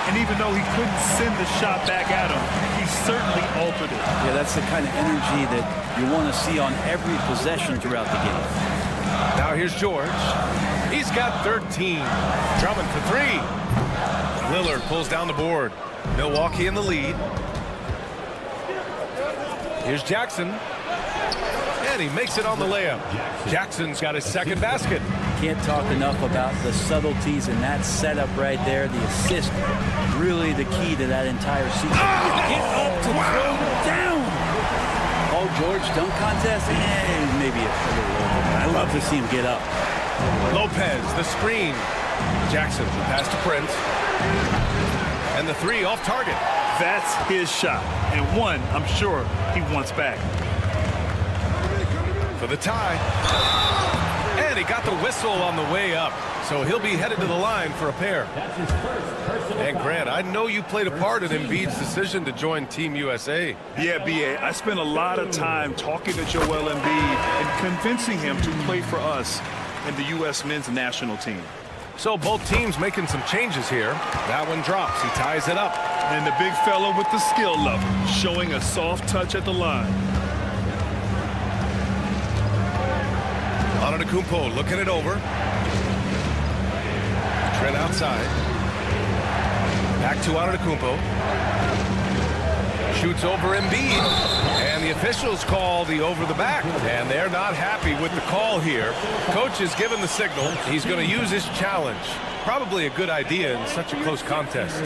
Speaker 10: And even though he couldn't send the shot back at him, he certainly altered it.
Speaker 12: Yeah, that's the kind of energy that you want to see on every possession throughout the game.
Speaker 9: Now here's George. He's got 13. Drummond for 3. Lillard pulls down the board. Milwaukee in the lead. Here's Jackson. And he makes it on the layup. Jackson's got his second basket.
Speaker 12: Can't talk enough about the subtleties in that setup right there. The assist, really the key to that entire season. Get up to throw down. Paul George dunk contest? Maybe a little over, but I love to see him get up.
Speaker 9: Lopez, the screen. Jackson, the pass to Prince. And the 3 off target.
Speaker 10: That's his shot. And one, I'm sure, he wants back.
Speaker 9: For the tie. And he got the whistle on the way up. So he'll be headed to the line for a pair. And Grant, I know you played a part in Embiid's decision to join Team USA.
Speaker 10: Yeah, BA, I spent a lot of time talking to Joel Embiid and convincing him to play for us and the U.S. men's national team.
Speaker 9: So both teams making some changes here. That one drops. He ties it up.
Speaker 10: And the big fella with the skill level, showing a soft touch at the line.
Speaker 9: Antetokounmpo looking it over. Trent outside. Back to Antetokounmpo. Shoots over Embiid. And the officials call the over the back. And they're not happy with the call here. Coach has given the signal. He's going to use his challenge. Probably a good idea in such a close contest.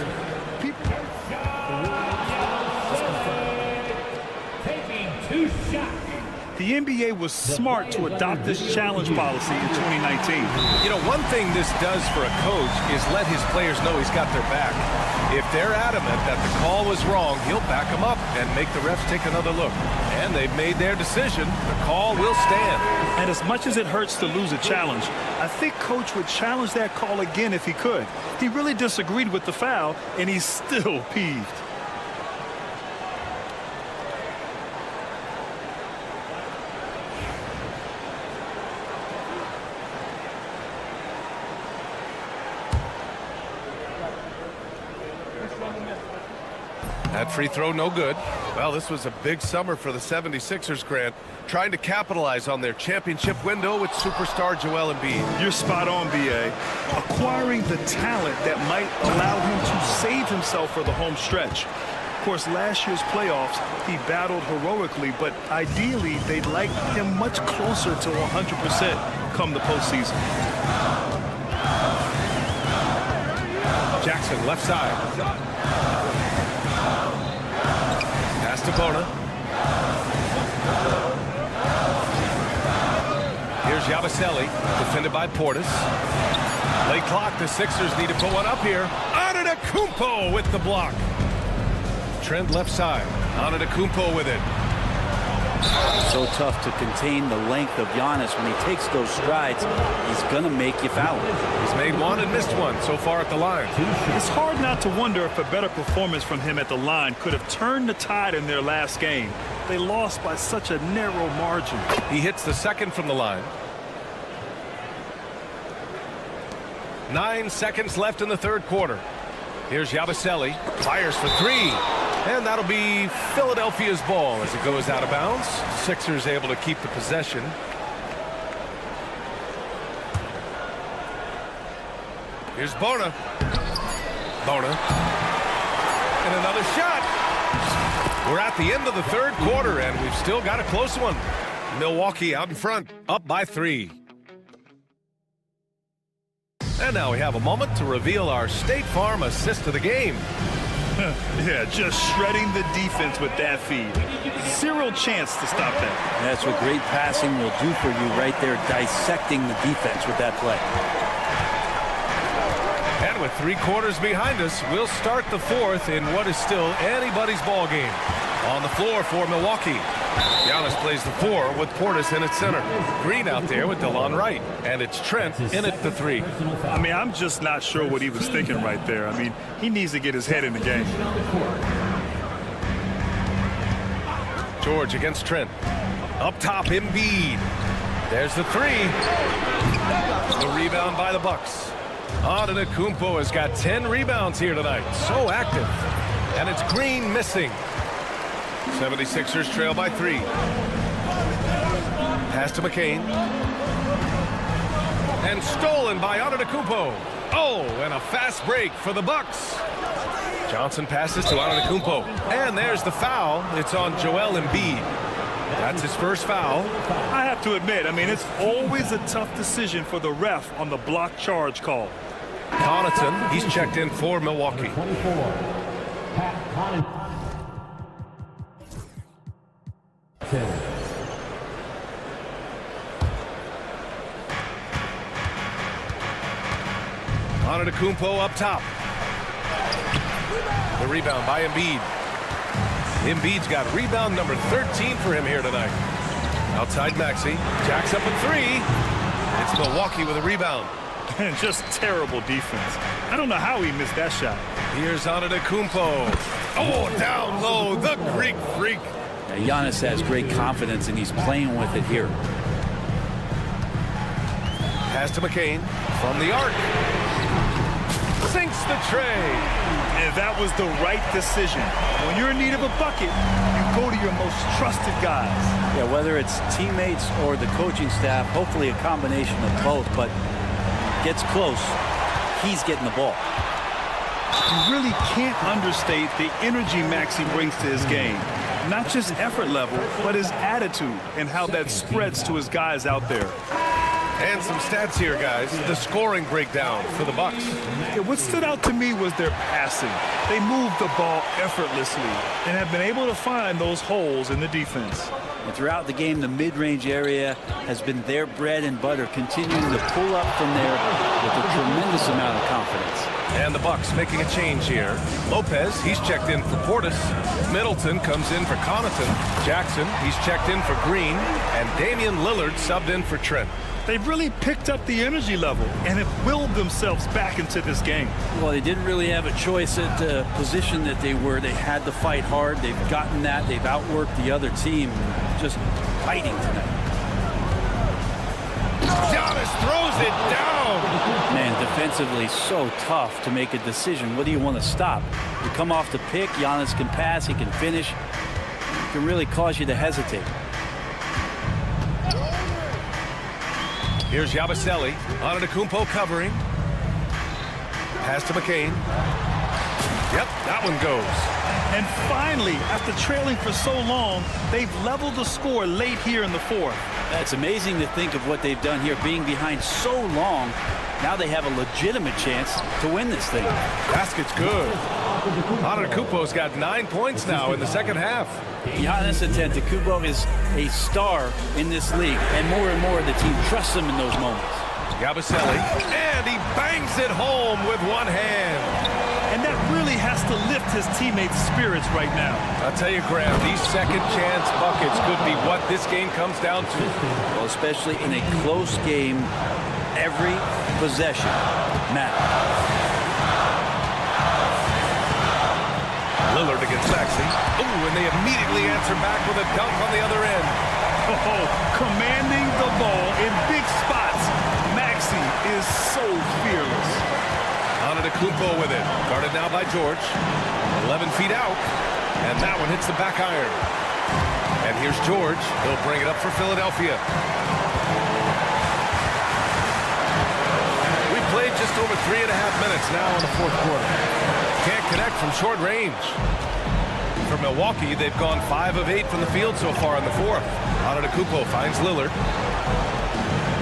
Speaker 5: Taking 2 shots.
Speaker 10: The NBA was smart to adopt this challenge policy in 2019.
Speaker 9: You know, one thing this does for a coach is let his players know he's got their back. If they're adamant that the call was wrong, he'll back them up and make the refs take another look. And they've made their decision. The call will stand.
Speaker 10: And as much as it hurts to lose a challenge, I think Coach would challenge that call again if he could. He really disagreed with the foul, and he's still peeved.
Speaker 9: That free throw no good. Well, this was a big summer for the 76ers, Grant, trying to capitalize on their championship window with superstar Joel Embiid.
Speaker 10: You're spot on, BA. Acquiring the talent that might allow him to save himself for the home stretch. course, last year's playoffs, he battled heroically, but ideally, they'd like him much closer to 100% come the postseason.
Speaker 9: Jackson, left side. Pass to Bona. Here's Yabusele, defended by Portis. Late clock, the Sixers need to put one up here. Antetokounmpo with the block. Trent left side. Antetokounmpo with it.
Speaker 12: So tough to contain the length of Giannis. When he takes those strides, he's going to make you foul.
Speaker 9: He's made one and missed one so far at the line.
Speaker 10: It's hard not to wonder if a better performance from him at the line could have turned the tide in their last game. They lost by such a narrow margin.
Speaker 9: He hits the second from the line. 9 seconds left in the third quarter. Here's Yabusele. Fires for three. And that'll be Philadelphia's ball as it goes out of bounds. Sixers able to keep the possession. Here's Bona. Bona. And another shot. We're at the end of the third quarter, and we've still got a close one. Milwaukee out in front, up by 3. And now we have a moment to reveal our State Farm assist of the game.
Speaker 10: Yeah, just shredding the defense with that feed. Zero chance to stop that.
Speaker 12: That's what great passing will do for you right there, dissecting the defense with that play.
Speaker 9: And with 3 quarters behind us, we'll start the fourth in what is still anybody's ball game. On the floor for Milwaukee. Giannis plays the 4 with Portis in at center. Green out there with DeLon Wright. And it's Trent in at the 3.
Speaker 10: I mean, I'm just not sure what he was thinking right there. I mean, he needs to get his head in the game.
Speaker 9: George against Trent. Up top, Embiid. There's the 3. The rebound by the Bucks. Antetokounmpo has got 10 rebounds here tonight. So active. And it's Green missing. 76ers trail by 3. Pass to McCain. And stolen by Antetokounmpo. Oh, and a fast break for the Bucks. Johnson passes to Antetokounmpo. And there's the foul. It's on Joel Embiid. That's his first foul.
Speaker 10: I have to admit, I mean, it's always a tough decision for the ref on the block charge call.
Speaker 9: Connaughton, he's checked in for Milwaukee.
Speaker 5: 24. Pat Connaughton.
Speaker 9: Antetokounmpo up top. The rebound by Embiid. Embiid's got rebound number 13 for him here tonight. Outside Maxey. Jacks up at 3. It's Milwaukee with a rebound.
Speaker 10: And just terrible defense. I don't know how he missed that shot.
Speaker 9: Here's Antetokounmpo. Oh, down low. The Greek freak.
Speaker 12: Giannis has great confidence, and he's playing with it here.
Speaker 9: Pass to McCain from the arc. Sinks the tray.
Speaker 10: And that was the right decision. When you're in need of a bucket, you go to your most trusted guys.
Speaker 12: Yeah, whether it's teammates or the coaching staff, hopefully a combination of both, but gets close, he's getting the ball.
Speaker 10: You really can't understate the energy Maxey brings to his game. Not just effort level, but his attitude and how that spreads to his guys out there.
Speaker 9: And some stats here, guys. The scoring breakdown for the Bucks.
Speaker 10: Yeah, what stood out to me was their passing. They moved the ball effortlessly and have been able to find those holes in the defense.
Speaker 12: And throughout the game, the mid-range area has been their bread and butter, continuing to pull up from there with a tremendous amount of confidence.
Speaker 9: And the Bucks making a change here. Lopez, he's checked in for Portis. Middleton comes in for Connaughton. Jackson, he's checked in for Green. And Damian Lillard subbed in for Trent.
Speaker 10: They've really picked up the energy level and have willed themselves back into this game.
Speaker 12: Well, they didn't really have a choice at the position that they were. They had to fight hard. They've gotten that. They've outworked the other team. Just fighting tonight.
Speaker 9: Giannis throws it down.
Speaker 12: Man, defensively so tough to make a decision. What do you want to stop? You come off the pick, Giannis can pass, he can finish. It can really cause you to hesitate.
Speaker 9: Here's Yabusele. Antetokounmpo covering. Pass to McCain. Yep, that one goes.
Speaker 10: And finally, after trailing for so long, they've leveled the score late here in the fourth.
Speaker 12: It's amazing to think of what they've done here, being behind so long. Now they have a legitimate chance to win this thing.
Speaker 9: Basket's good. Antetokounmpo's got 9 points now in the second half.
Speaker 12: Giannis Antetokounmpo is a star in this league, and more the team trusts him in those moments.
Speaker 9: Yabusele, and he bangs it home with one hand.
Speaker 10: And that really has to lift his teammates' spirits right now.
Speaker 9: I'll tell you, Graham, these second chance buckets could be what this game comes down to.
Speaker 12: Well, especially in a close game, every possession matters.
Speaker 9: Lillard against Maxey. Ooh, and they immediately answer back with a dunk on the other end.
Speaker 10: Oh, commanding the ball in big spots. Maxey is so fearless.
Speaker 9: Antetokounmpo with it. Guarded now by George. 11 feet out. And that one hits the back iron. And here's George. He'll bring it up for Philadelphia. We played just over 3.5 minutes now in the fourth quarter. Can't connect from short range. For Milwaukee, they've gone 5 of 8 from the field so far in the fourth. Antetokounmpo finds Lillard.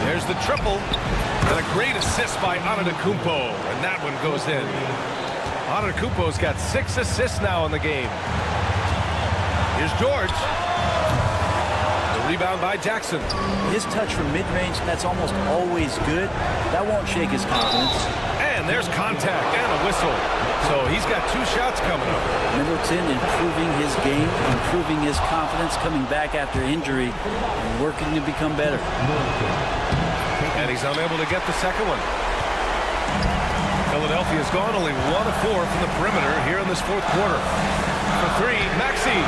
Speaker 9: There's the triple. And a great assist by Antetokounmpo. And that one goes in. Antetokounmpo's got 6 assists now in the game. Here's George. The rebound by Jackson.
Speaker 12: His touch from mid-range, that's almost always good. That won't shake his confidence.
Speaker 9: And there's contact and a whistle. So he's got 2 shots coming up.
Speaker 12: Middleton improving his game, improving his confidence, coming back after injury, and working to become better.
Speaker 9: And he's unable to get the second one. Philadelphia's gone only 1 of 4 from the perimeter here in this fourth quarter. For 3, Maxey.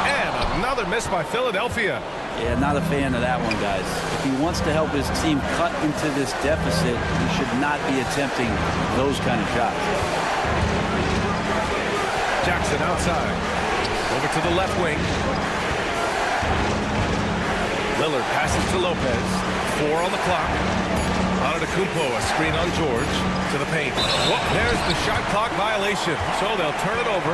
Speaker 9: And another miss by Philadelphia.
Speaker 12: Yeah, not a fan of that one, guys. If he wants to help his team cut into this deficit, he should not be attempting those kind of shots.
Speaker 9: Jackson outside. Over to the left wing. Lillard passes to Lopez. 4 on the clock. Antetokounmpo, a screen on George. To the paint. Whoa, there's the shot clock violation. So they'll turn it over.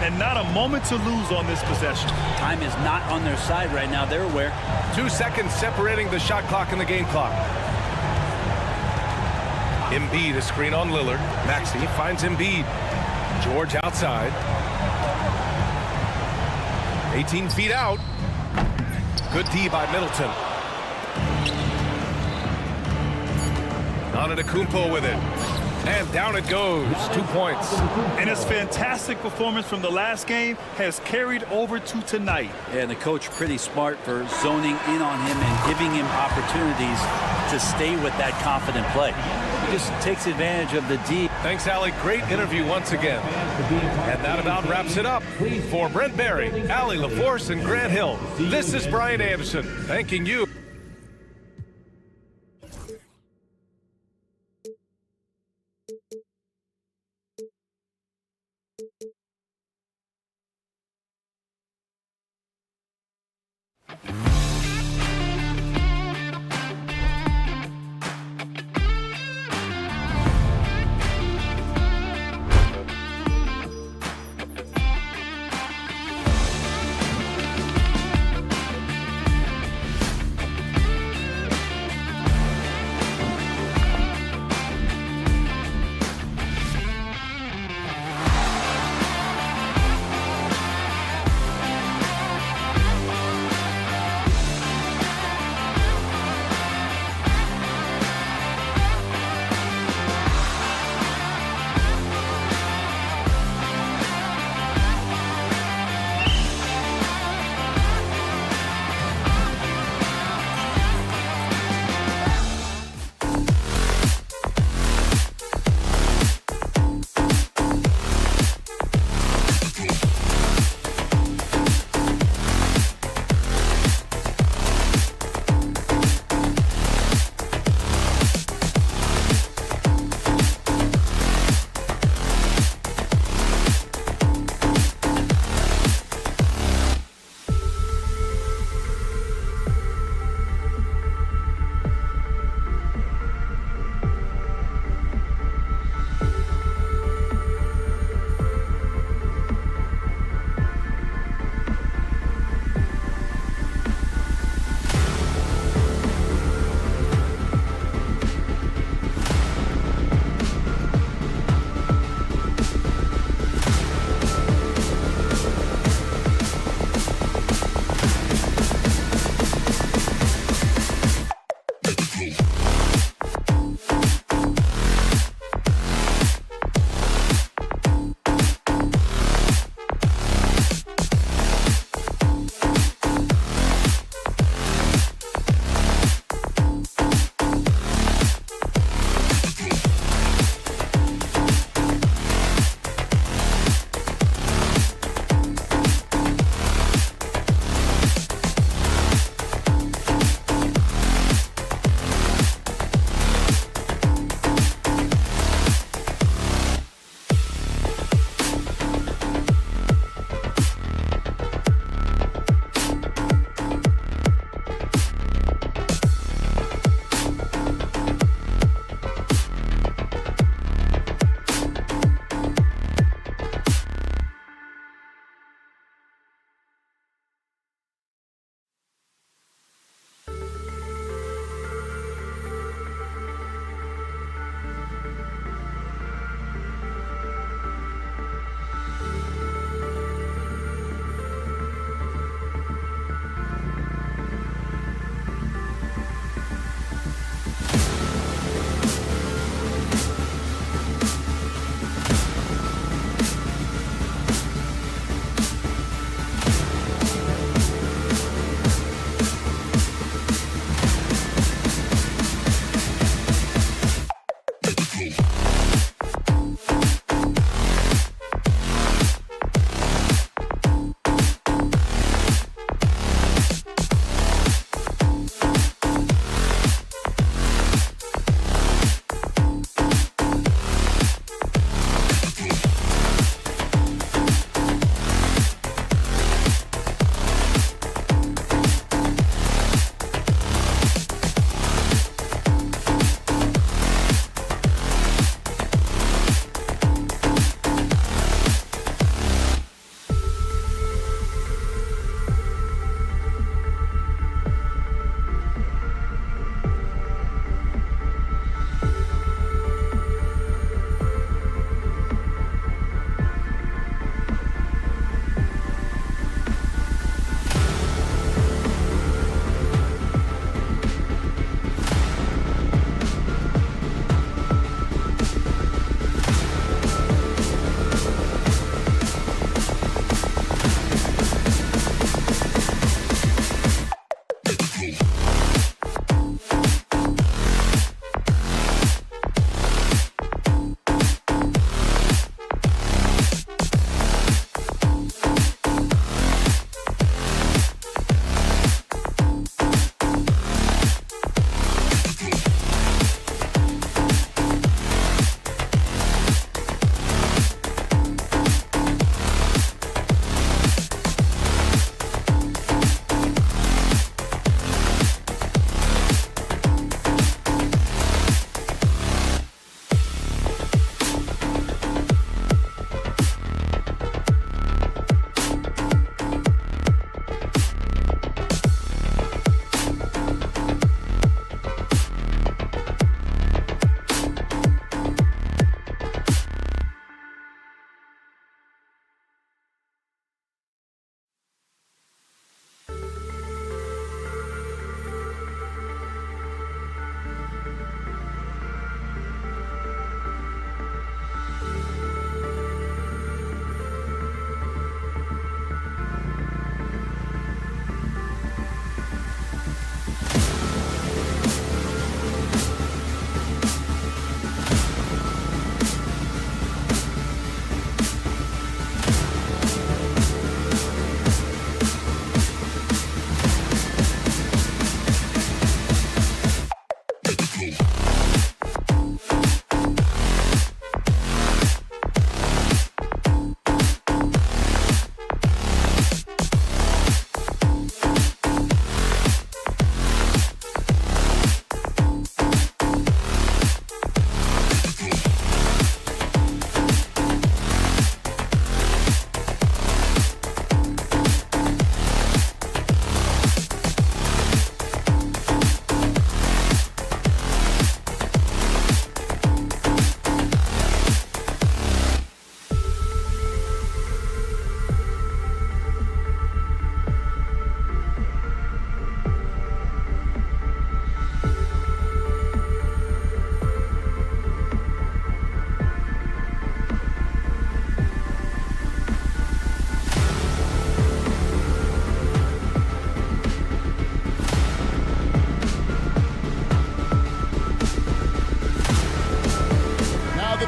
Speaker 10: And not a moment to lose on this possession.
Speaker 12: Time is not on their side right now. They're aware.
Speaker 9: 2 seconds separating the shot clock and the game clock. Embiid, a screen on Lillard. Maxey finds Embiid. George outside. 18 feet out. Good D by Middleton. Antetokounmpo with it. And down it goes. 2 points.
Speaker 10: And his fantastic performance from the last game has carried over to tonight.
Speaker 12: And the coach pretty smart for zoning in on him and giving him opportunities to stay with that confident play. He just takes advantage of the D.
Speaker 9: Thanks, Allie. Great interview once again. And that about wraps it up. For Brent Barry, Allie LaForce, and Grant Hill, this is Brian Anderson thanking you.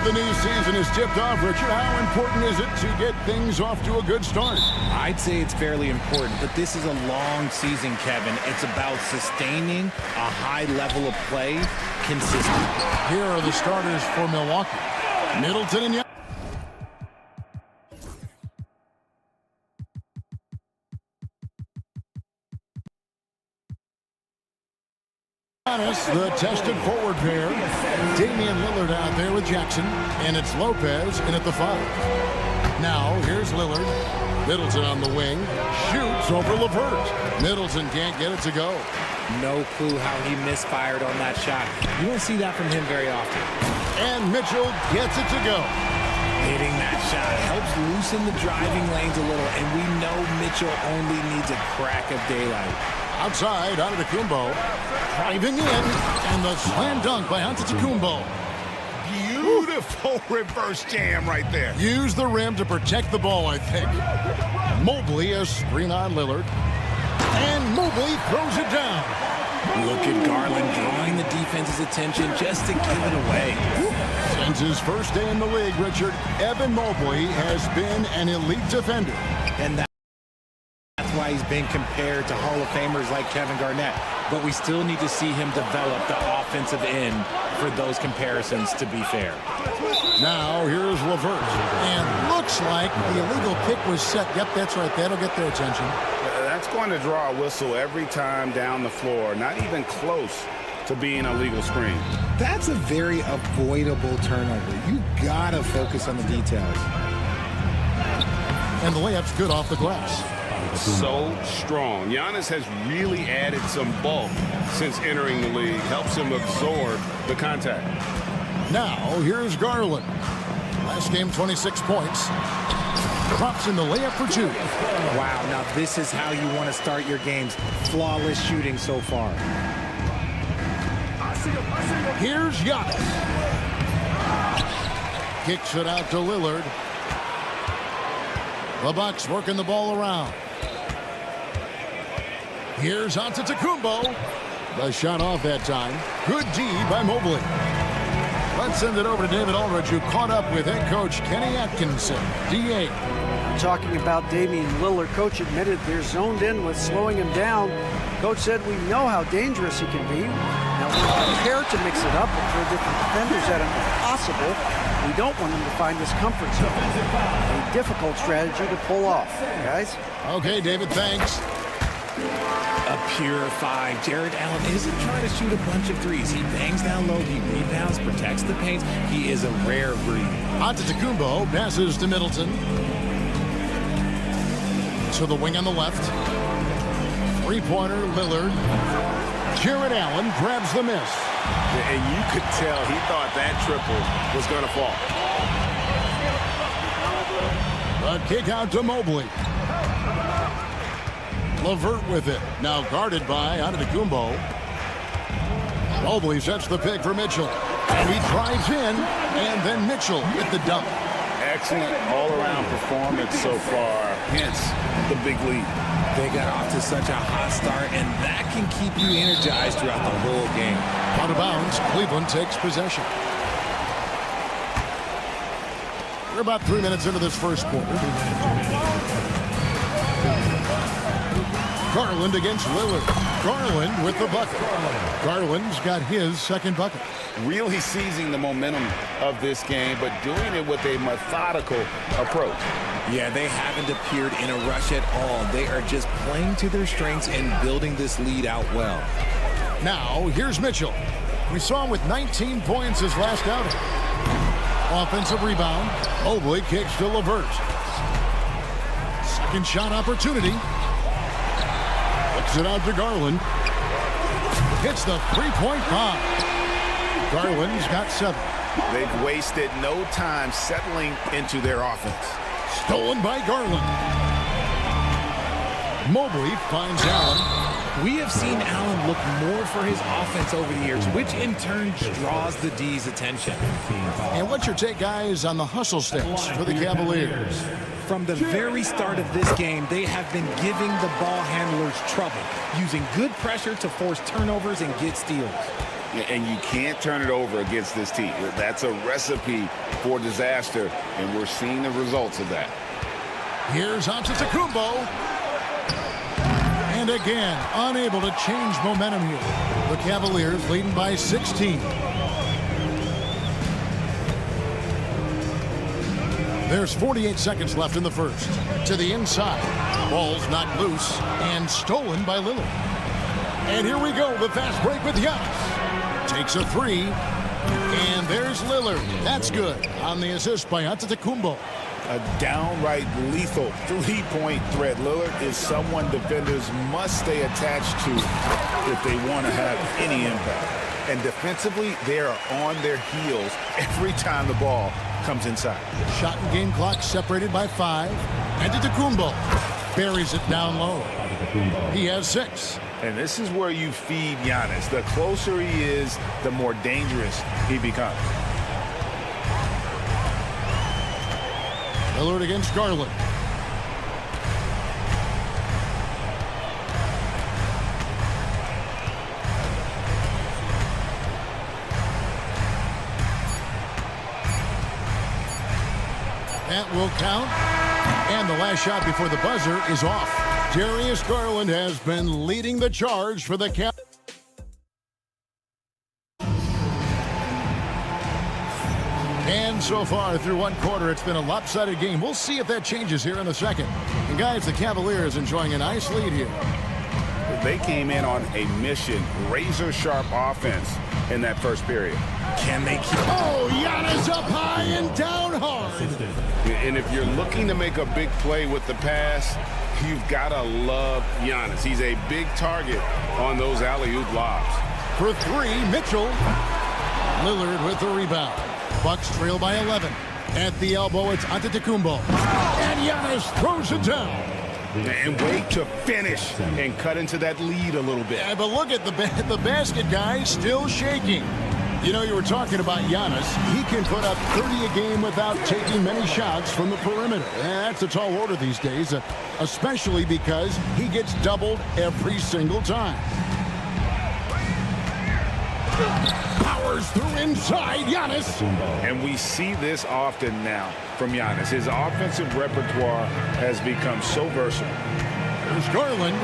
Speaker 1: the new season is tipped off, Richard, how important is it to get things off to a good start?
Speaker 13: I'd say it's fairly important, but this is a long season, Kevin. It's about sustaining a high level of play consistently.
Speaker 1: Here are the starters for Milwaukee. Middleton and Young. The tested forward pair. Damian Lillard out there with Jackson, and it's Lopez in at the 5. Now, here's Lillard. Middleton on the wing. Shoots over LeVert. Middleton can't get it to go.
Speaker 13: No clue how he misfired on that shot. You don't see that from him very often.
Speaker 1: And Mitchell gets it to go.
Speaker 13: Hitting that shot helps loosen the driving lanes a little, and we know Mitchell only needs a crack of daylight.
Speaker 1: Outside, Antetokounmpo. Driving in, and the slam dunk by Antetokounmpo.
Speaker 3: Beautiful reverse jam right there.
Speaker 1: Use the rim to protect the ball, I think. Mobley a screen on Lillard. And Mobley throws it down.
Speaker 13: Look at Garland drawing the defense's attention just to give it away.
Speaker 1: Since his first day in the league, Richard, Evan Mobley has been an elite defender.
Speaker 13: And that's why he's been compared to Hall of Famers like Kevin Garnett. But we still need to see him develop the offensive end for those comparisons to be fair.
Speaker 1: Now, here's LeVert. And looks like the illegal pick was set. Yep, that's right. That'll get their attention.
Speaker 3: That's going to draw a whistle every time down the floor. Not even close to being a legal screen.
Speaker 14: That's a very avoidable turnover. You got to focus on the details.
Speaker 1: And the layup's good off the glass.
Speaker 3: So strong. Giannis has really added some bulk since entering the league. Helps him absorb the contact.
Speaker 1: Now, here's Garland. Last game, 26 points. Drops in the layup for 2.
Speaker 13: Wow, now this is how you want to start your games. Flawless shooting so far.
Speaker 1: Here's Giannis. Kicks it out to Lillard. The Bucks working the ball around. Here's Antetokounmpo. The shot off that time. Good D by Mobley. Let's send it over to David Aldridge, who caught up with head coach Kenny Atkinson, D8.
Speaker 6: Talking about Damian Lillard, coach admitted they're zoned in with slowing him down. Coach said we know how dangerous he can be. Now we're prepared to mix it up and throw different defenders at him if possible. We don't want him to find his comfort zone. A difficult strategy to pull off, guys.
Speaker 1: Okay, David, thanks.
Speaker 13: A pure 5. Jared Allen isn't trying to shoot a bunch of threes. He bangs down low, he rebounds, protects the paint. He is a rare breed.
Speaker 1: Antetokounmpo passes to Middleton. To the wing on the left. Three-pointer, Lillard. Jared Allen grabs the miss.
Speaker 3: And you could tell he thought that triple was going to fall.
Speaker 1: A kick out to Mobley. LeVert with it. Now guarded by Antetokounmpo. Mobley sets the pick for Mitchell. And he drives in, and then Mitchell with the dunk.
Speaker 3: Excellent all-around performance so far. Hence the big lead.
Speaker 13: They got off to such a hot start, and that can keep you energized throughout the whole game.
Speaker 1: Out of bounds, Cleveland takes possession. We're about 3 minutes into this first quarter. Garland against Lillard. Garland with the bucket. Garland's got his second bucket.
Speaker 3: Really seizing the momentum of this game, but doing it with a methodical approach.
Speaker 13: Yeah, they haven't appeared in a rush at all. They are just playing to their strengths and building this lead out well.
Speaker 1: Now, here's Mitchell. We saw him with 19 points his last outing. Offensive rebound. Mobley kicks to LeVert. Second shot opportunity. Kicks it out to Garland. Hits the three-point bomb. Garland's got 7.
Speaker 3: They've wasted no time settling into their offense.
Speaker 1: Stolen by Garland. Mobley finds Allen.
Speaker 13: We have seen Allen look more for his offense over the years, which in turn draws the D's attention.
Speaker 1: And what's your take, guys, on the hustle stats for the Cavaliers?
Speaker 13: From the very start of this game, they have been giving the ball handlers trouble, using good pressure to force turnovers and get steals.
Speaker 3: And you can't turn it over against this team. That's a recipe for disaster, and we're seeing the results of that.
Speaker 1: Here's Antetokounmpo. And again, unable to change momentum here. The Cavaliers leading by 16. There's 48 seconds left in the first. To the inside. Ball's knocked loose and stolen by Lillard. And here we go, the fast break with Giannis. Takes a three. And there's Lillard. That's good on the assist by Antetokounmpo.
Speaker 3: A downright lethal three-point threat. Lillard is someone defenders must stay attached to if they want to have any impact. And defensively, they are on their heels every time the ball comes inside.
Speaker 1: Shot and game clock separated by 5. Antetokounmpo buries it down low. He has 6.
Speaker 3: And this is where you feed Giannis. The closer he is, the more dangerous he becomes.
Speaker 1: Lillard against Garland. That will count. And the last shot before the buzzer is off. Darius Garland has been leading the charge for the Cavaliers. And so far through one quarter, it's been a lopsided game. We'll see if that changes here in the second. And guys, the Cavaliers enjoying a nice lead here.
Speaker 3: They came in on a mission, razor-sharp offense in that first period.
Speaker 1: Can they keep? Oh, Giannis up high and down hard.
Speaker 3: And if you're looking to make a big play with the pass, you've got to love Giannis. He's a big target on those alley-oop lobs.
Speaker 1: For 3, Mitchell. Lillard with the rebound. Bucks trail by 11. At the elbow, it's Antetokounmpo. And Giannis throws it down.
Speaker 3: And wait to finish and cut into that lead a little bit.
Speaker 1: Yeah, but look at the basket guy still shaking. You know, you were talking about Giannis. He can put up 30 a game without taking many shots from the perimeter. And that's a tall order these days, especially because he gets doubled every single time. Powers through inside, Giannis.
Speaker 3: And we see this often now from Giannis. His offensive repertoire has become so versatile.
Speaker 1: There's Garland.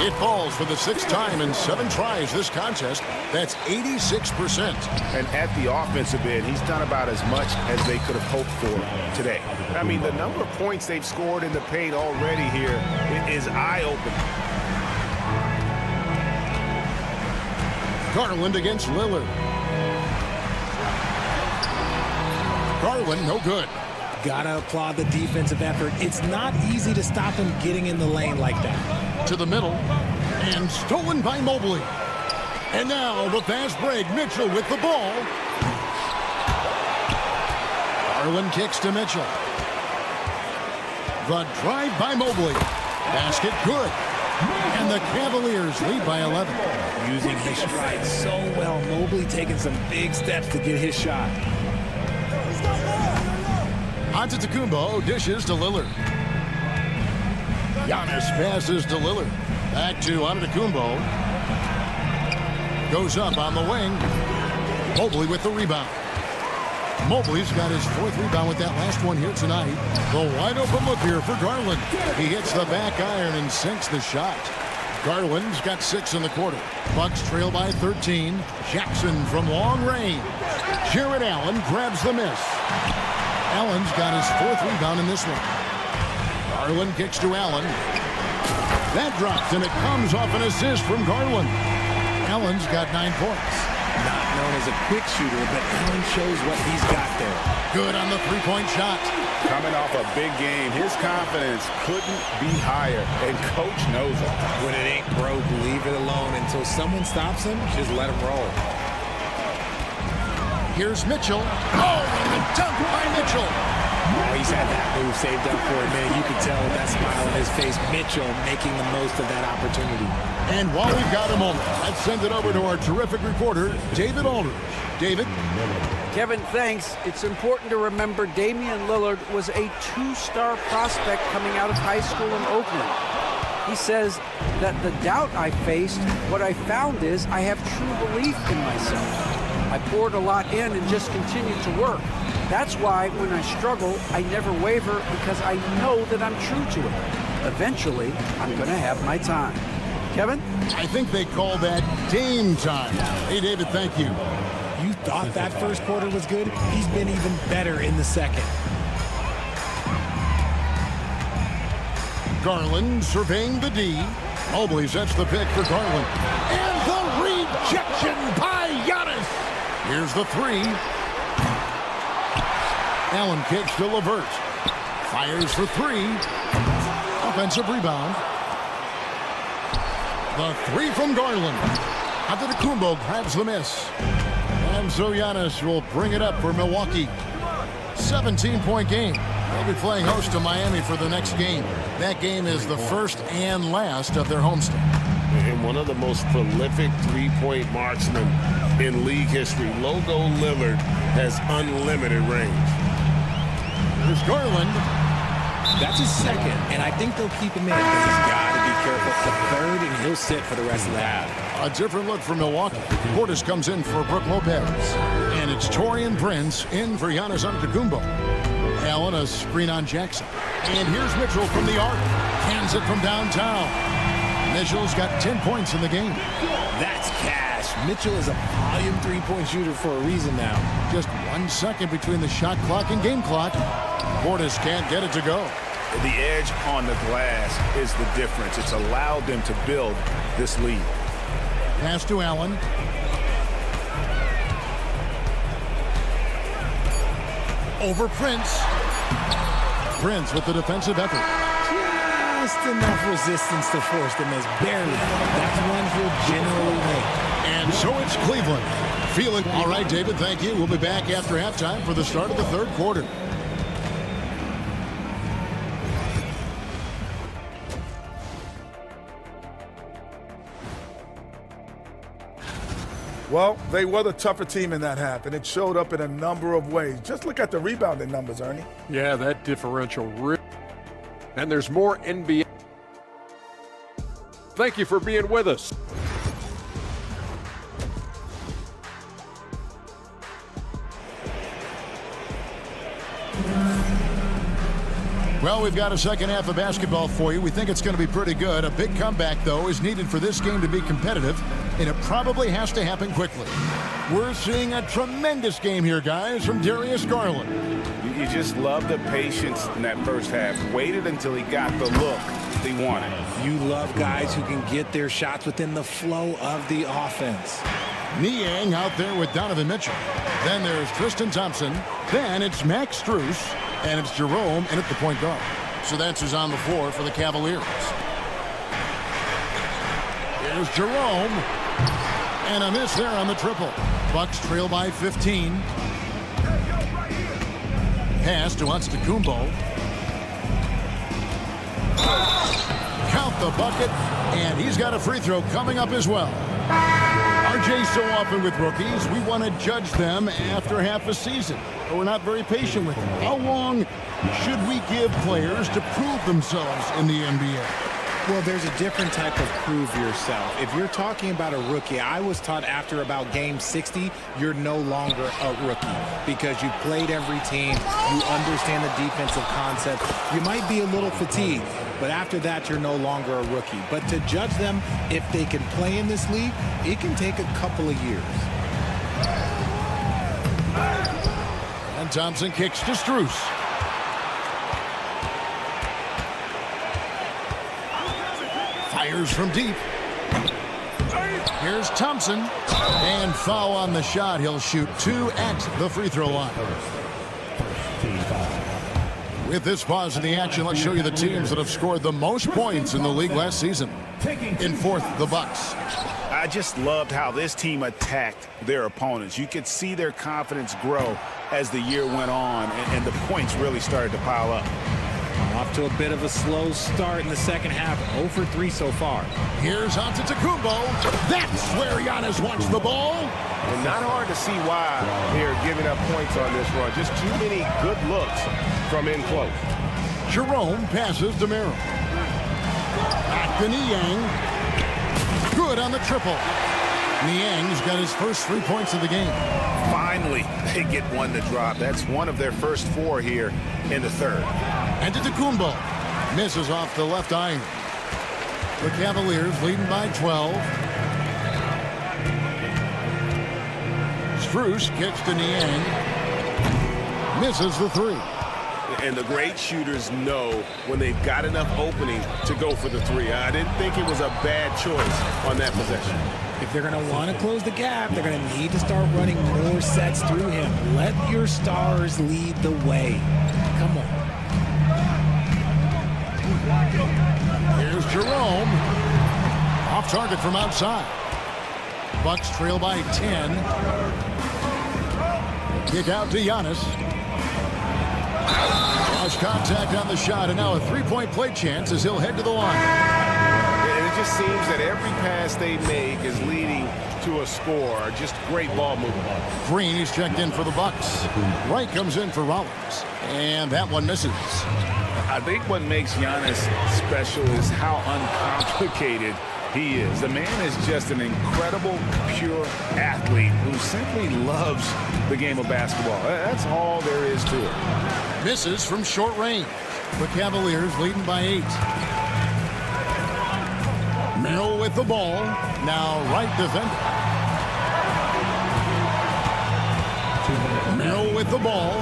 Speaker 1: It falls for the 6th time in 7 tries this contest. That's 86%.
Speaker 3: And at the offensive end, he's done about as much as they could have hoped for today. I mean, the number of points they've scored in the paint already here is eye-opening.
Speaker 1: Garland against Lillard. Garland, no good.
Speaker 14: Gotta applaud the defensive effort. It's not easy to stop him getting in the lane like that.
Speaker 1: To the middle, and stolen by Mobley. And now the fast break. Mitchell with the ball. Garland kicks to Mitchell. The drive by Mobley. Basket good. And the Cavaliers lead by 11.
Speaker 14: Using his stride so well. Mobley taking some big steps to get his shot.
Speaker 1: Antetokounmpo dishes to Lillard. Giannis passes to Lillard. Back to Antetokounmpo. Goes up on the wing. Mobley with the rebound. Mobley's got his 4th rebound with that last one here tonight. The wide open look here for Garland. He hits the back iron and sinks the shot. Garland's got 6 in the quarter. Bucks trail by 13. Jackson from long range. Jarrett Allen grabs the miss. Allen's got his 4th rebound in this one. Garland kicks to Allen. That drops, and it comes off an assist from Garland. Allen's got 9 points.
Speaker 14: Not known as a quick shooter, but Allen shows what he's got there.
Speaker 1: Good on the 3-point shot.
Speaker 3: Coming off a big game, his confidence couldn't be higher, and coach knows it.
Speaker 14: When it ain't broke, leave it alone until someone stops him. Just let him roll.
Speaker 1: Here's Mitchell. Oh, and the dunk by Mitchell.
Speaker 14: Oh, he's had that move saved up for a minute. You can tell with that smile on his face, Mitchell making the most of that opportunity.
Speaker 1: And while we've got a moment, let's send it over to our terrific reporter, David Aldridge. David?
Speaker 6: Kevin, thanks. It's important to remember Damian Lillard was a 2-star prospect coming out of high school in Oakland. He says that the doubt I faced, what I found is I have true belief in myself. I poured a lot in and just continued to work. That's why when I struggle, I never waver because I know that I'm true to it. Eventually, I'm going to have my time. Kevin?
Speaker 1: I think they call that game time. Hey, David, thank you.
Speaker 14: You thought that first quarter was good? He's been even better in the second.
Speaker 1: Garland surveying the D. Mobley sets the pick for Garland. And the rejection by Giannis. Here's the three. Allen kicks to LeVert. Fires for three. Offensive rebound. The three from Garland. Antetokounmpo grabs the miss. And so Giannis will bring it up for Milwaukee. 17-point game. They'll be playing host to Miami for the next game. That game is the first and last of their homestand.
Speaker 2: And one of the most prolific three-point marksmen in league history, Logo Lillard, has unlimited range.
Speaker 1: Here's Garland.
Speaker 14: That's his second, and I think they'll keep him in because he's got to be careful. The third, and he'll sit for the rest of the half.
Speaker 1: A different look for Milwaukee. Portis comes in for Brook Lopez. And it's Taurean Prince in for Giannis Antetokounmpo. Allen a screen on Jackson. And here's Mitchell from the arc. Hands it from downtown. Mitchell's got 10 points in the game.
Speaker 14: That's cash. Mitchell is a volume three-point shooter for a reason now.
Speaker 1: Just 1 second between the shot clock and game clock. Portis can't get it to go.
Speaker 3: The edge on the glass is the difference. It's allowed them to build this lead.
Speaker 1: Pass to Allen. Over Prince. Prince with the defensive effort.
Speaker 14: Just enough resistance to force the miss. Barely. That's one he'll generally make.
Speaker 1: And so it's Cleveland. Feel it. All right, David, thank you. We'll be back after halftime for the start of the third quarter.
Speaker 15: Well, they were the tougher team in that half, and it showed up in a number of ways. Just look at the rebounding numbers, Ernie.
Speaker 8: Yeah, that differential. And there's more NBA. Thank you for being with us.
Speaker 1: Well, we've got a second half of basketball for you. We think it's going to be pretty good. A big comeback, though, is needed for this game to be competitive, and it probably has to happen quickly. We're seeing a tremendous game here, guys, from Darius Garland.
Speaker 3: You just love the patience in that first half. Waited until he got the look he wanted.
Speaker 14: You love guys who can get their shots within the flow of the offense.
Speaker 1: Niang out there with Donovan Mitchell. Then there's Tristan Thompson. Then it's Max Strus. And it's Jerome in at the point guard. So that's who's on the floor for the Cavaliers. Here's Jerome. And a miss there on the triple. Bucks trail by 15. Pass to Antetokounmpo. Count the bucket. And he's got a free throw coming up as well. RJ, so often with rookies, we want to judge them after half a season. But we're not very patient with them. How long should we give players to prove themselves in the NBA?
Speaker 14: Well, there's a different type of prove yourself. If you're talking about a rookie, I was taught after about game 60, you're no longer a rookie because you've played every team, you understand the defensive concept, you might be a little fatigued, but after that, you're no longer a rookie. But to judge them, if they can play in this league, it can take a couple of years.
Speaker 1: And Thompson kicks to Strus. Fires from deep. Here's Thompson. And foul on the shot. He'll shoot 2 at the free throw line. With this pause in the action, let's show you the teams that have scored the most points in the league last season. In fourth, the Bucks.
Speaker 3: I just loved how this team attacked their opponents. You could see their confidence grow as the year went on, and the points really started to pile up.
Speaker 14: Off to a bit of a slow start in the second half. 0 for 3 so far.
Speaker 1: Here's Antetokounmpo. That's where Giannis wants the ball.
Speaker 16: And not hard to see why they're giving up points on this run. Just too many good looks from in close.
Speaker 1: Jerome passes to Merrill. Knocked to Niang. Good on the triple. Niang's got his first 3 points of the game.
Speaker 3: Finally, they get one to drop. That's one of their first 4 here in the third.
Speaker 1: And Antetokounmpo misses off the left iron. The Cavaliers leading by 12. Strus kicks to Niang. Misses the 3.
Speaker 16: And the great shooters know when they've got enough opening to go for the 3. I didn't think it was a bad choice on that possession.
Speaker 14: If they're going to want to close the gap, they're going to need to start running more sets through him. Let your stars lead the way. Come on.
Speaker 1: Here's Jerome. Off target from outside. Bucks trail by 10. Kick out to Giannis. Lost contact on the shot, and now a 3-point play chance as he'll head to the line.
Speaker 16: And it just seems that every pass they make is leading to a score. Just great ball movement.
Speaker 1: Green is checked in for the Bucks. Wright comes in for Rollins, and that one misses.
Speaker 3: I think what makes Giannis special is how uncomplicated he is. The man is just an incredible, pure athlete who simply loves the game of basketball. That's all there is to it.
Speaker 1: Misses from short range. The Cavaliers leading by 8. Mill with the ball. Now right defender. Mill with the ball.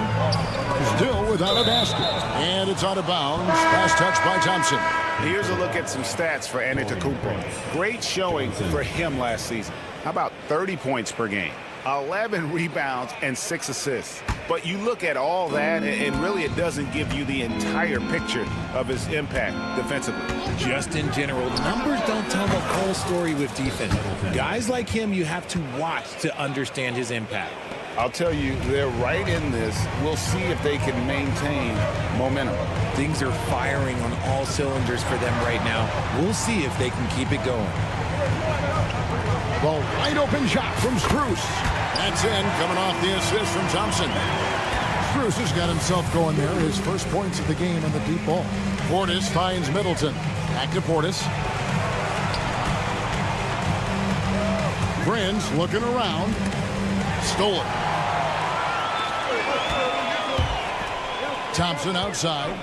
Speaker 1: Still without a basket. And it's out of bounds. Last touch by Thompson.
Speaker 3: Here's a look at some stats for Antetokounmpo. Great showing for him last season. How about 30 points per game? 11 rebounds and 6 assists. But you look at all that, and really it doesn't give you the entire picture of his impact defensively.
Speaker 14: Just in general, numbers don't tell the whole story with defense. Guys like him, you have to watch to understand his impact.
Speaker 3: I'll tell you, they're right in this. We'll see if they can maintain momentum.
Speaker 14: Things are firing on all cylinders for them right now. We'll see if they can keep it going.
Speaker 1: The wide open shot from Strus. That's in, coming off the assist from Thompson. Strus has got himself going there. His first points of the game on the deep ball. Portis finds Middleton. Back to Portis. Prince looking around. Stolen. Thompson outside.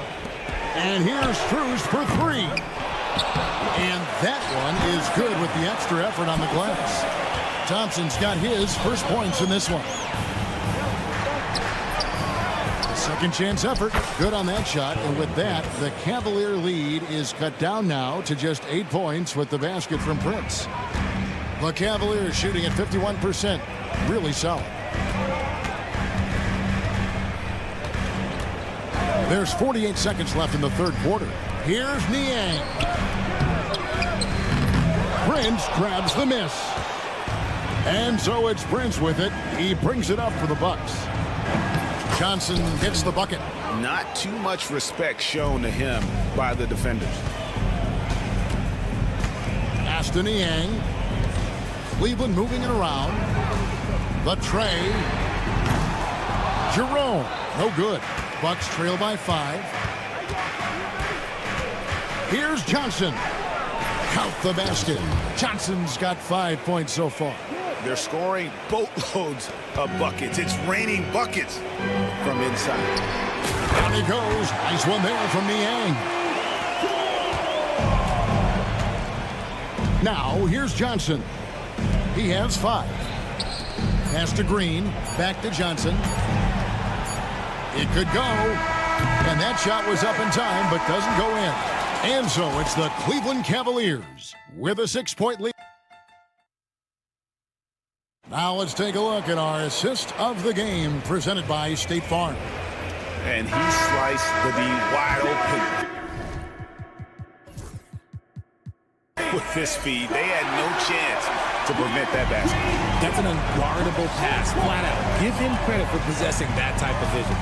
Speaker 1: And here's Strus for 3. And that one is good with the extra effort on the glass. Thompson's got his first points in this one. Second chance effort. Good on that shot. And with that, the Cavalier lead is cut down now to just 8 points with the basket from Prince. The Cavaliers shooting at 51%. Really solid. There's 48 seconds left in the third quarter. Here's Niang. Prince grabs the miss. And so it's Prince with it. He brings it up for the Bucks. Johnson gets the bucket.
Speaker 3: Not too much respect shown to him by the defenders.
Speaker 1: Pass to Niang. Cleveland moving it around. The tray. Jerome. No good. Bucks trail by 5. Here's Johnson. Count the basket. Johnson's got 5 points so far.
Speaker 3: They're scoring boatloads of buckets. It's raining buckets from inside.
Speaker 1: Down he goes. Nice one there from Niang. Now, here's Johnson. He has 5. Pass to Green. Back to Johnson. It could go. And that shot was up in time, but doesn't go in. And so it's the Cleveland Cavaliers with a 6-point lead. Now let's take a look at our assist of the game presented by State Farm.
Speaker 3: And he sliced the D wide open. With this speed, they had no chance to prevent that basket.
Speaker 14: That's an unguardable pass, flat out. Give him credit for possessing that type of vision.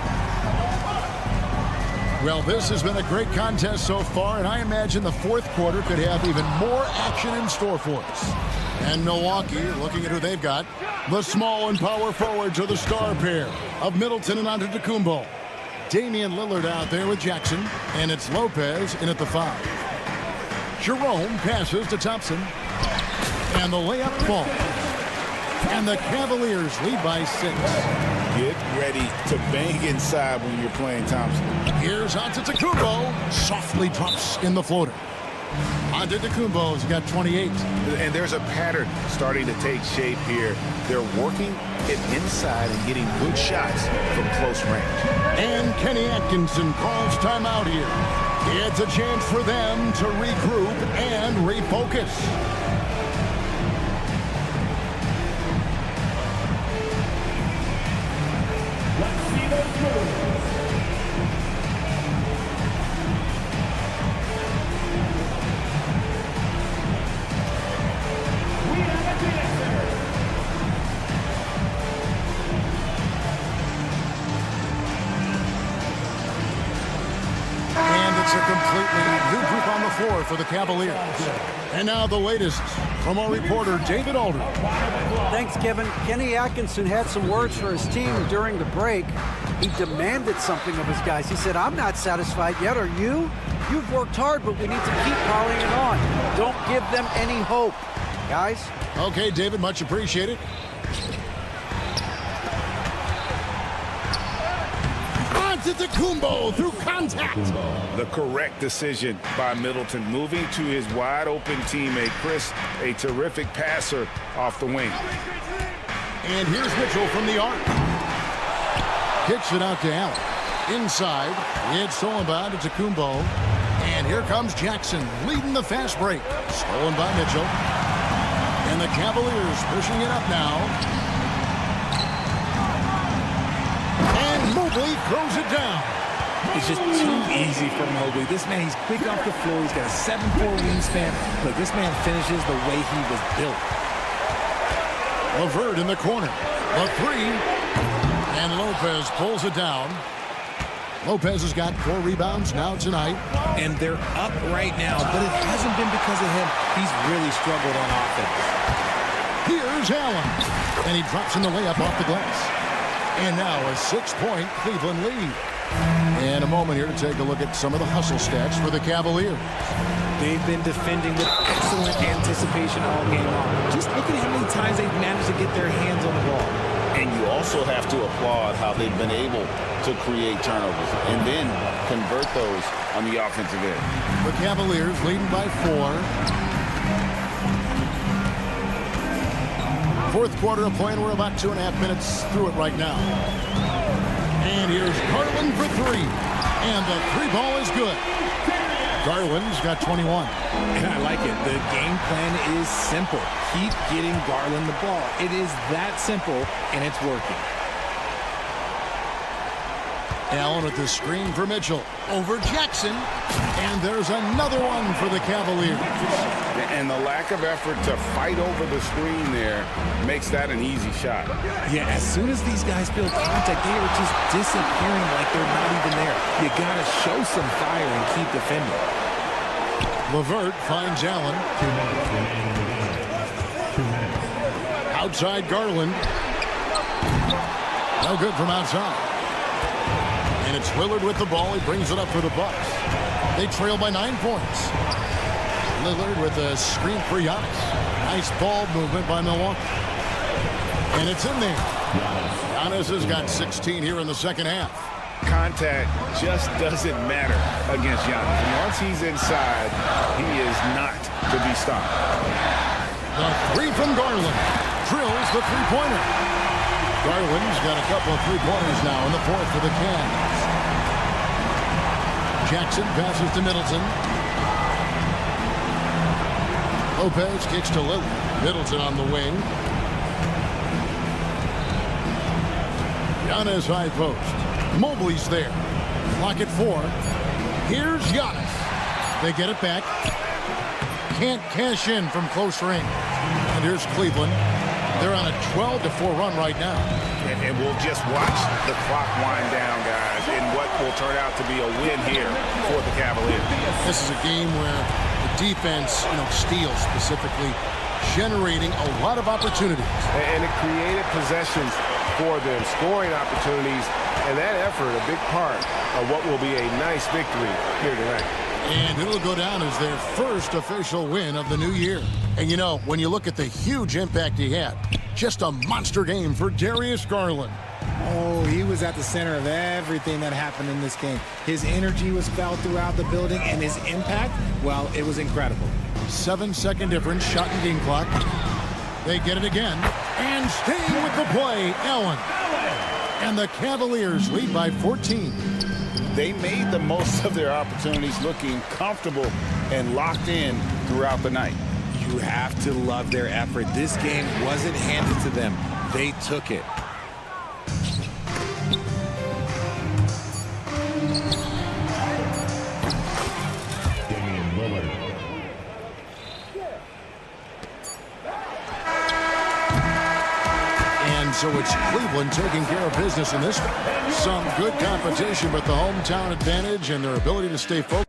Speaker 1: Well, this has been a great contest so far, and I imagine the fourth quarter could have even more action in store for us. And Milwaukee, looking at who they've got, the small and power forwards are the star pair of Middleton and Antetokounmpo. Damian Lillard out there with Jackson, and it's Lopez in at the 5. Jerome passes to Thompson. And the layup ball. And the Cavaliers lead by 6.
Speaker 3: Get ready to bang inside when you're playing Thompson.
Speaker 1: Here's Antetokounmpo. Softly drops in the floater. Antetokounmpo's got 28.
Speaker 3: And there's a pattern starting to take shape here. They're working it inside and getting good shots from close range.
Speaker 1: And Kenny Atkinson calls timeout here. It's a chance for them to regroup and refocus.
Speaker 5: Let's see those moves. We have a dancer.
Speaker 1: And it's a completely new group on the floor for the Cavaliers. And now the latest from our reporter, David Aldridge.
Speaker 6: Thanks, Kevin. Kenny Atkinson had some words for his team during the break. He demanded something of his guys. He said, I'm not satisfied yet. Are you? You've worked hard, but we need to keep piling it on. Don't give them any hope, guys.
Speaker 1: Okay, David, much appreciated. Antetokounmpo through contact.
Speaker 3: The correct decision by Middleton, moving to his wide-open teammate, Chris, a terrific passer off the wing.
Speaker 1: And here's Mitchell from the arc. Kicks it out to Allen. Inside, it's stolen by Antetokounmpo. And here comes Jackson, leading the fast break. Stolen by Mitchell. And the Cavaliers pushing it up now. Mobley throws it down.
Speaker 14: It's just too easy for Mobley. This man, he's quick off the floor. He's got a 7'4" wingspan. Look, this man finishes the way he was built.
Speaker 1: LeVert in the corner. The 3. And Lopez pulls it down. Lopez has got 4 rebounds now tonight.
Speaker 14: And they're up right now, but it hasn't been because of him. He's really struggled on offense.
Speaker 1: Here's Allen. And he drops in the layup off the glass. And now a 6-point Cleveland lead. And a moment here to take a look at some of the hustle stats for the Cavaliers.
Speaker 14: They've been defending with excellent anticipation all game long. Just look at how many times they've managed to get their hands on the ball.
Speaker 2: And you also have to applaud how they've been able to create turnovers and then convert those on the offensive end.
Speaker 1: The Cavaliers leading by 4. Fourth quarter of play, and we're about 2.5 minutes through it right now. And here's Garland for 3. And the 3 ball is good. Garland's got 21.
Speaker 14: And I like it. The game plan is simple. Keep getting Garland the ball. It is that simple, and it's working.
Speaker 1: Allen with the screen for Mitchell. Over Jackson. And there's another one for the Cavaliers.
Speaker 3: And the lack of effort to fight over the screen there makes that an easy shot.
Speaker 14: Yeah, as soon as these guys feel contact, they are just disappearing like they're not even there. You got to show some fire and keep defending.
Speaker 1: LeVert finds Allen.
Speaker 5: 2 minutes.
Speaker 1: Outside Garland. No good from outside. And it's Lillard with the ball. He brings it up for the Bucks. They trail by 9 points. Lillard with a screen for Giannis. Nice ball movement by Milwaukee. And it's in there. Giannis has got 16 here in the second half.
Speaker 3: Contact just doesn't matter against Giannis. And once he's inside, he is not to be stopped.
Speaker 1: The 3 from Garland. Drills the three-pointer. Garland's got a couple of three-pointers now in the fourth for the Cavs. Jackson passes to Middleton. Lopez kicks to Lillard. Middleton on the wing. Giannis high post. Mobley's there. Clock at 4. Here's Giannis. They get it back. Can't cash in from close range. And here's Cleveland. They're on a 12-4 run right now.
Speaker 3: And we'll just watch the clock wind down, guys, in what will turn out to be a win here for the Cavaliers.
Speaker 1: This is a game where the defense, steals specifically, generating a lot of opportunities.
Speaker 3: And it created possessions
Speaker 16: for them, scoring opportunities, and that effort a big part of what will be a nice victory here tonight.
Speaker 1: And it'll go down as their first official win of the new year. And you know, when you look at the huge impact he had, just a monster game for Darius Garland.
Speaker 14: Oh, he was at the center of everything that happened in this game. His energy was felt throughout the building, and his impact, well, it was incredible.
Speaker 1: 7-second difference, shot and game clock. They get it again, and staying with the play, Allen. And the Cavaliers lead by 14.
Speaker 2: They made the most of their opportunities, looking comfortable and locked in throughout the night.
Speaker 14: You have to love their effort. This game wasn't handed to them. They took it.
Speaker 1: So it's Cleveland taking care of business in this one. Some good competition, but the hometown advantage and their ability to stay focused.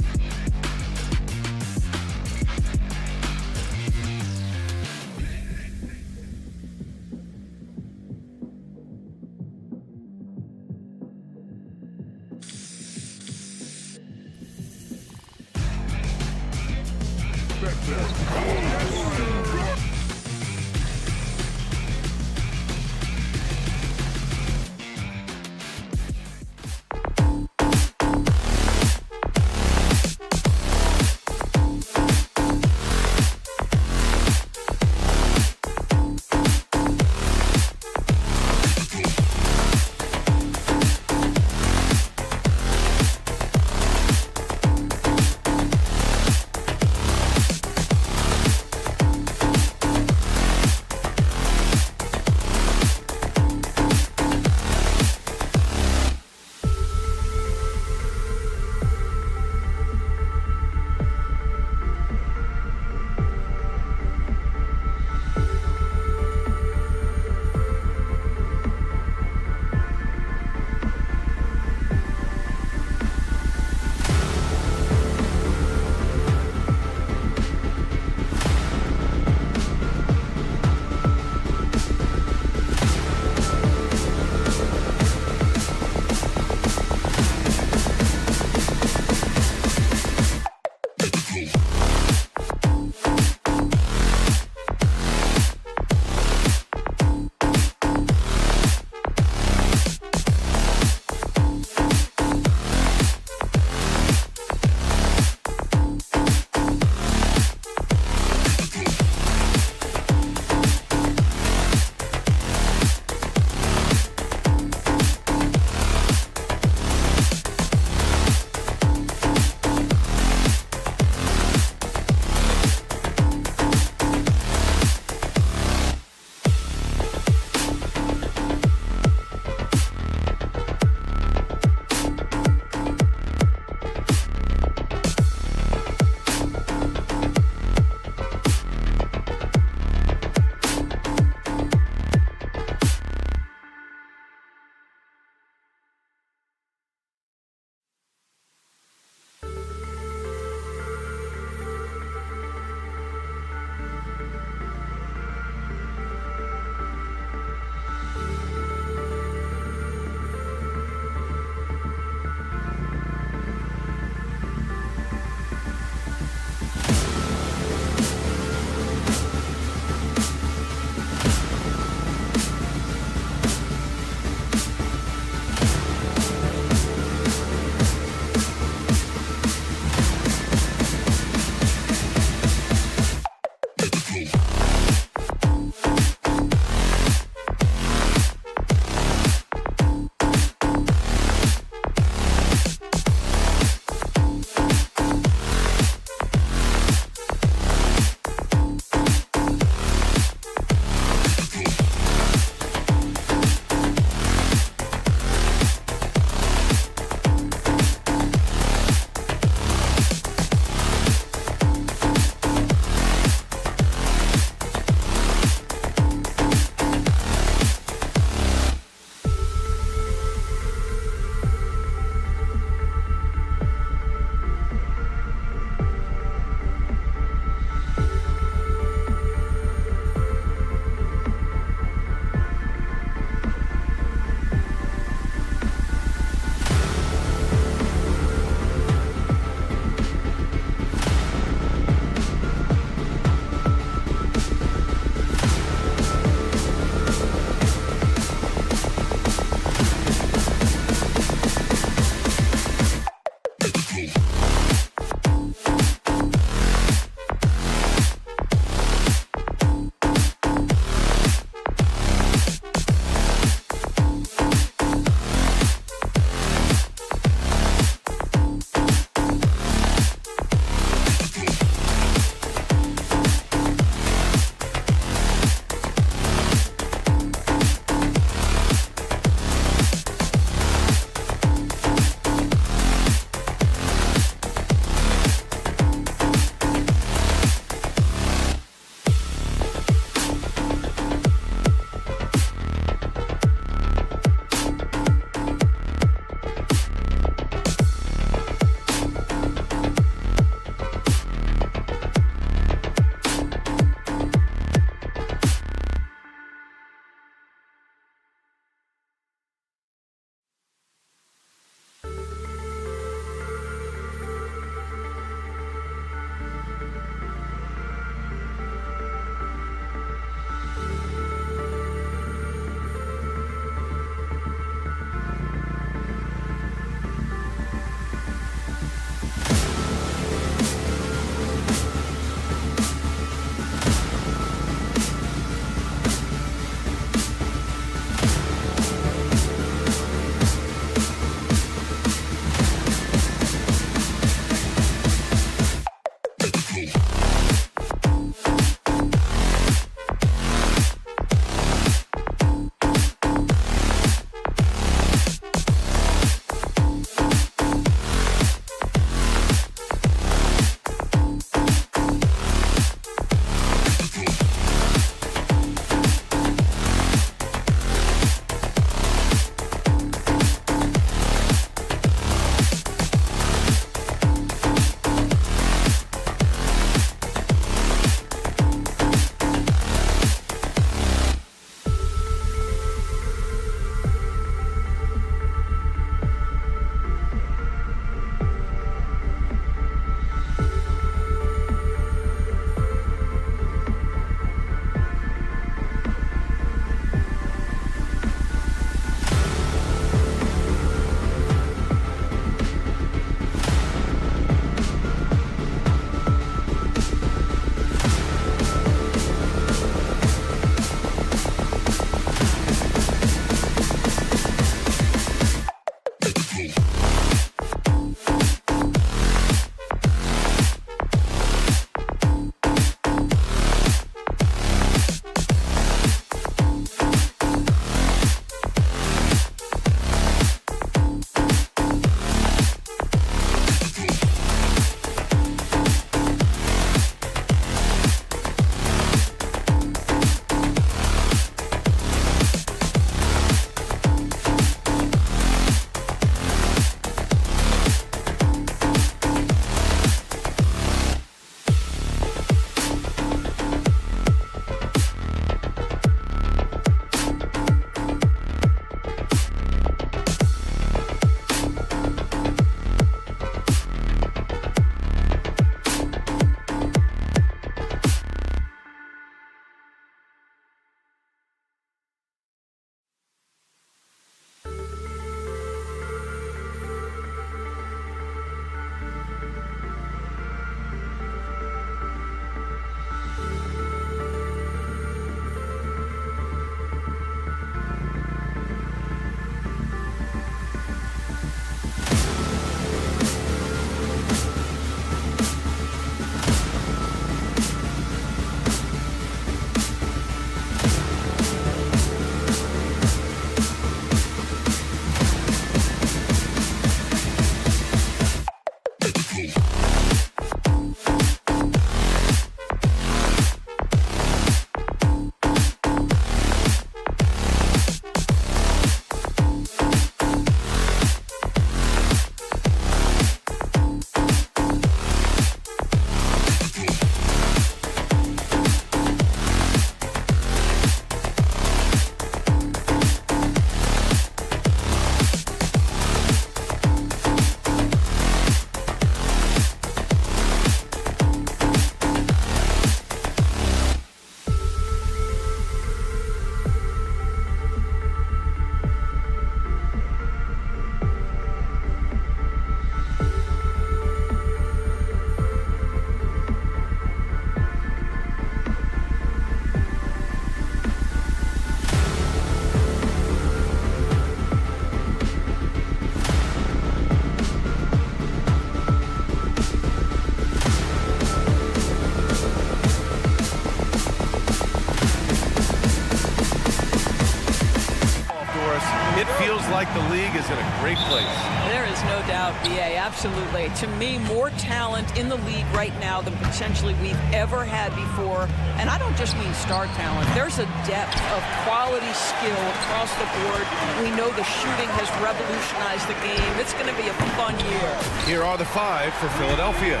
Speaker 9: feels like the league is in a great place.
Speaker 17: There is no doubt, B.A., absolutely. To me, more talent in the league right now than potentially we've ever had before. And I don't just mean star talent. There's a depth of quality skill across the board. We know the shooting has revolutionized the game. It's going to be a fun year.
Speaker 9: Here are the 5 for Philadelphia.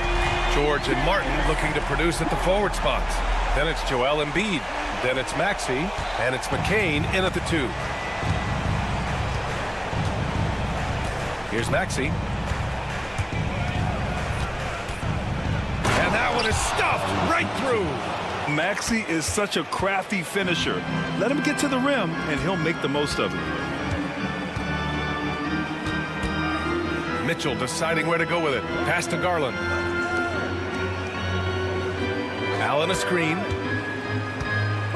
Speaker 9: George and Martin looking to produce at the forward spots. Then it's Joel Embiid. Then it's Maxey. And it's McCain in at the 2. Here's Maxey. And that one is stuffed right through.
Speaker 10: Maxey is such a crafty finisher. Let him get to the rim, and he'll make the most of it.
Speaker 9: Mitchell deciding where to go with it. Pass to Garland. Allen a screen.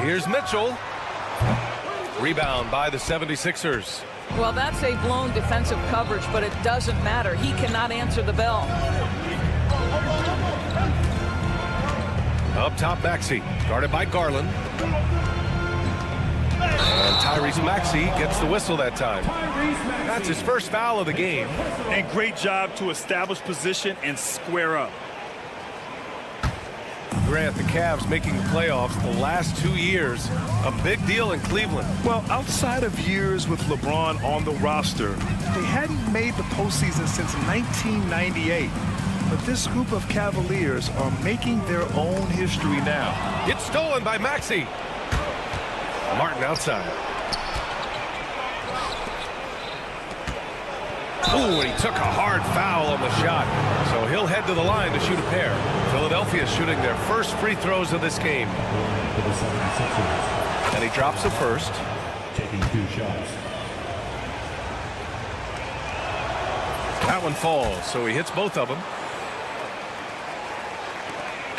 Speaker 9: Here's Mitchell. Rebound by the 76ers.
Speaker 17: Well, that's a blown defensive coverage, but it doesn't matter. He cannot answer the bell.
Speaker 9: Up top, Maxey, guarded by Garland. And Tyrese Maxey gets the whistle that time. That's his first foul of the game.
Speaker 10: And great job to establish position and square up.
Speaker 9: Grant, the Cavs making the playoffs the last 2 years. A big deal in Cleveland.
Speaker 10: Well, outside of years with LeBron on the roster, they hadn't made the postseason since 1998. But this group of Cavaliers are making their own history now.
Speaker 9: It's stolen by Maxey. Martin outside. Ooh, and he took a hard foul on the shot. So he'll head to the line to shoot a pair. Philadelphia shooting their first free throws of this game. And he drops the first.
Speaker 5: Taking 2 shots.
Speaker 9: That one falls, so he hits both of them.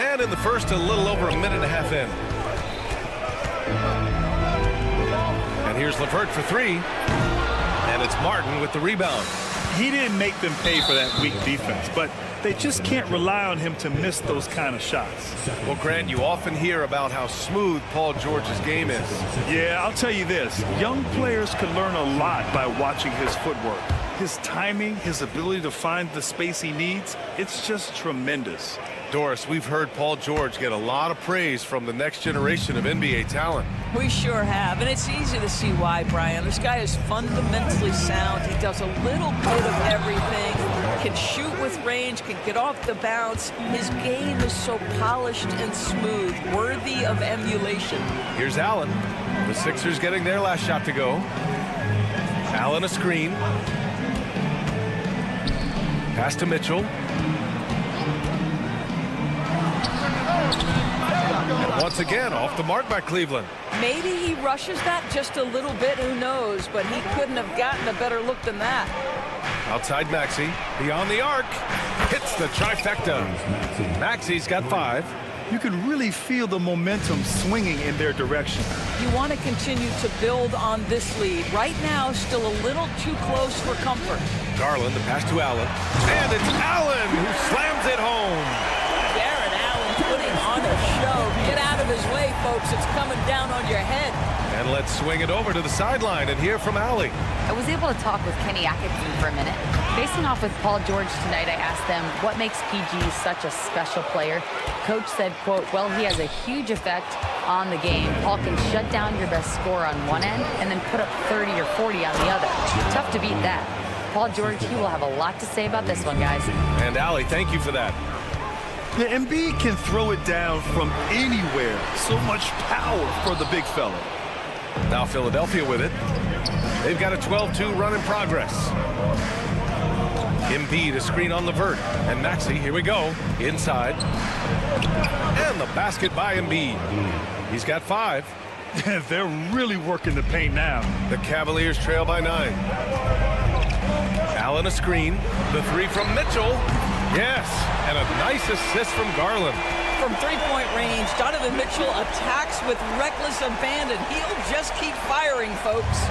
Speaker 9: And in the first, a little over a minute and a half in. And here's LeVert for 3. And it's Martin with the rebound.
Speaker 10: He didn't make them pay for that weak defense, but they just can't rely on him to miss those kind of shots.
Speaker 9: Well, Grant, you often hear about how smooth Paul George's game is.
Speaker 10: Yeah, I'll tell you this. Young players can learn a lot by watching his footwork. His timing, his ability to find the space he needs, it's just tremendous.
Speaker 9: Doris, we've heard Paul George get a lot of praise from the next generation of NBA talent.
Speaker 17: We sure have, and it's easy to see why, Brian. This guy is fundamentally sound. He does a little bit of everything, can shoot with range, can get off the bounce. His game is so polished and smooth, worthy of emulation.
Speaker 9: Here's Allen. The Sixers getting their last shot to go. Allen a screen. Pass to Mitchell. And once again, off the mark by Cleveland.
Speaker 17: Maybe he rushes that just a little bit, who knows, but he couldn't have gotten a better look than that.
Speaker 9: Outside Maxey, beyond the arc, hits the trifecta. Maxey's got 5.
Speaker 10: You can really feel the momentum swinging in their direction.
Speaker 17: You want to continue to build on this lead. Right now, still a little too close for comfort.
Speaker 9: Garland, the pass to Allen. And it's Allen who slams it home.
Speaker 17: Jared Allen putting on a show. Get out of his way, folks. It's coming down on your head.
Speaker 9: And let's swing it over to the sideline and hear from Allie.
Speaker 11: I was able to talk with Kenny Atkinson for a minute. Facing off with Paul George tonight, I asked them what makes PG such a special player. Coach said, quote, well, he has a huge effect on the game. Paul can shut down your best scorer on one end and then put up 30 or 40 on the other. Tough to beat that. Paul George, he will have a lot to say about this one, guys.
Speaker 9: And Allie, thank you for that.
Speaker 10: The Embiid can throw it down from anywhere. So much power for the big fella.
Speaker 9: Now Philadelphia with it. They've got a 12-2 run in progress. Embiid, a screen on LeVert. And Maxey, here we go, inside. And the basket by Embiid. He's got 5.
Speaker 10: They're really working the paint now.
Speaker 9: The Cavaliers trail by 9. Allen a screen. The 3 from Mitchell. Yes, and a nice assist from Garland.
Speaker 17: From three-point range, Donovan Mitchell attacks with reckless abandon. He'll just keep firing, folks.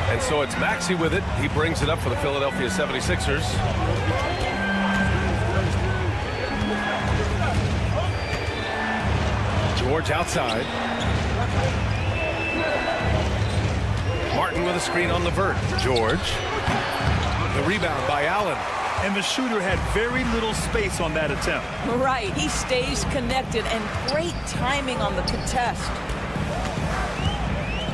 Speaker 9: And so it's Maxey with it. He brings it up for the Philadelphia 76ers. George outside. Martin with with a screen on Levert. George. The rebound by Allen.
Speaker 10: And the shooter had very little space on that attempt.
Speaker 17: Right. He stays connected, and great timing on the contest.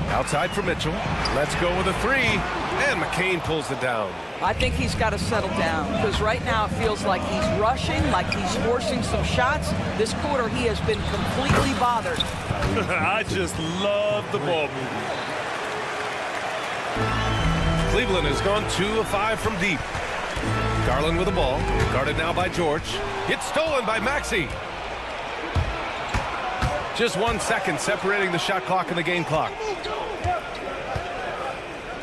Speaker 9: Outside for Mitchell. Let's go with a three. And McCain pulls it down.
Speaker 17: I think he's got to settle down, because right now it feels like he's rushing, like he's forcing some shots. This quarter he has been completely bothered.
Speaker 10: I just love the ball movement.
Speaker 9: Cleveland has gone 2 of 5 from deep. Garland with the ball. Guarded now by George. It's stolen by Maxey. Just 1 second separating the shot clock and the game clock.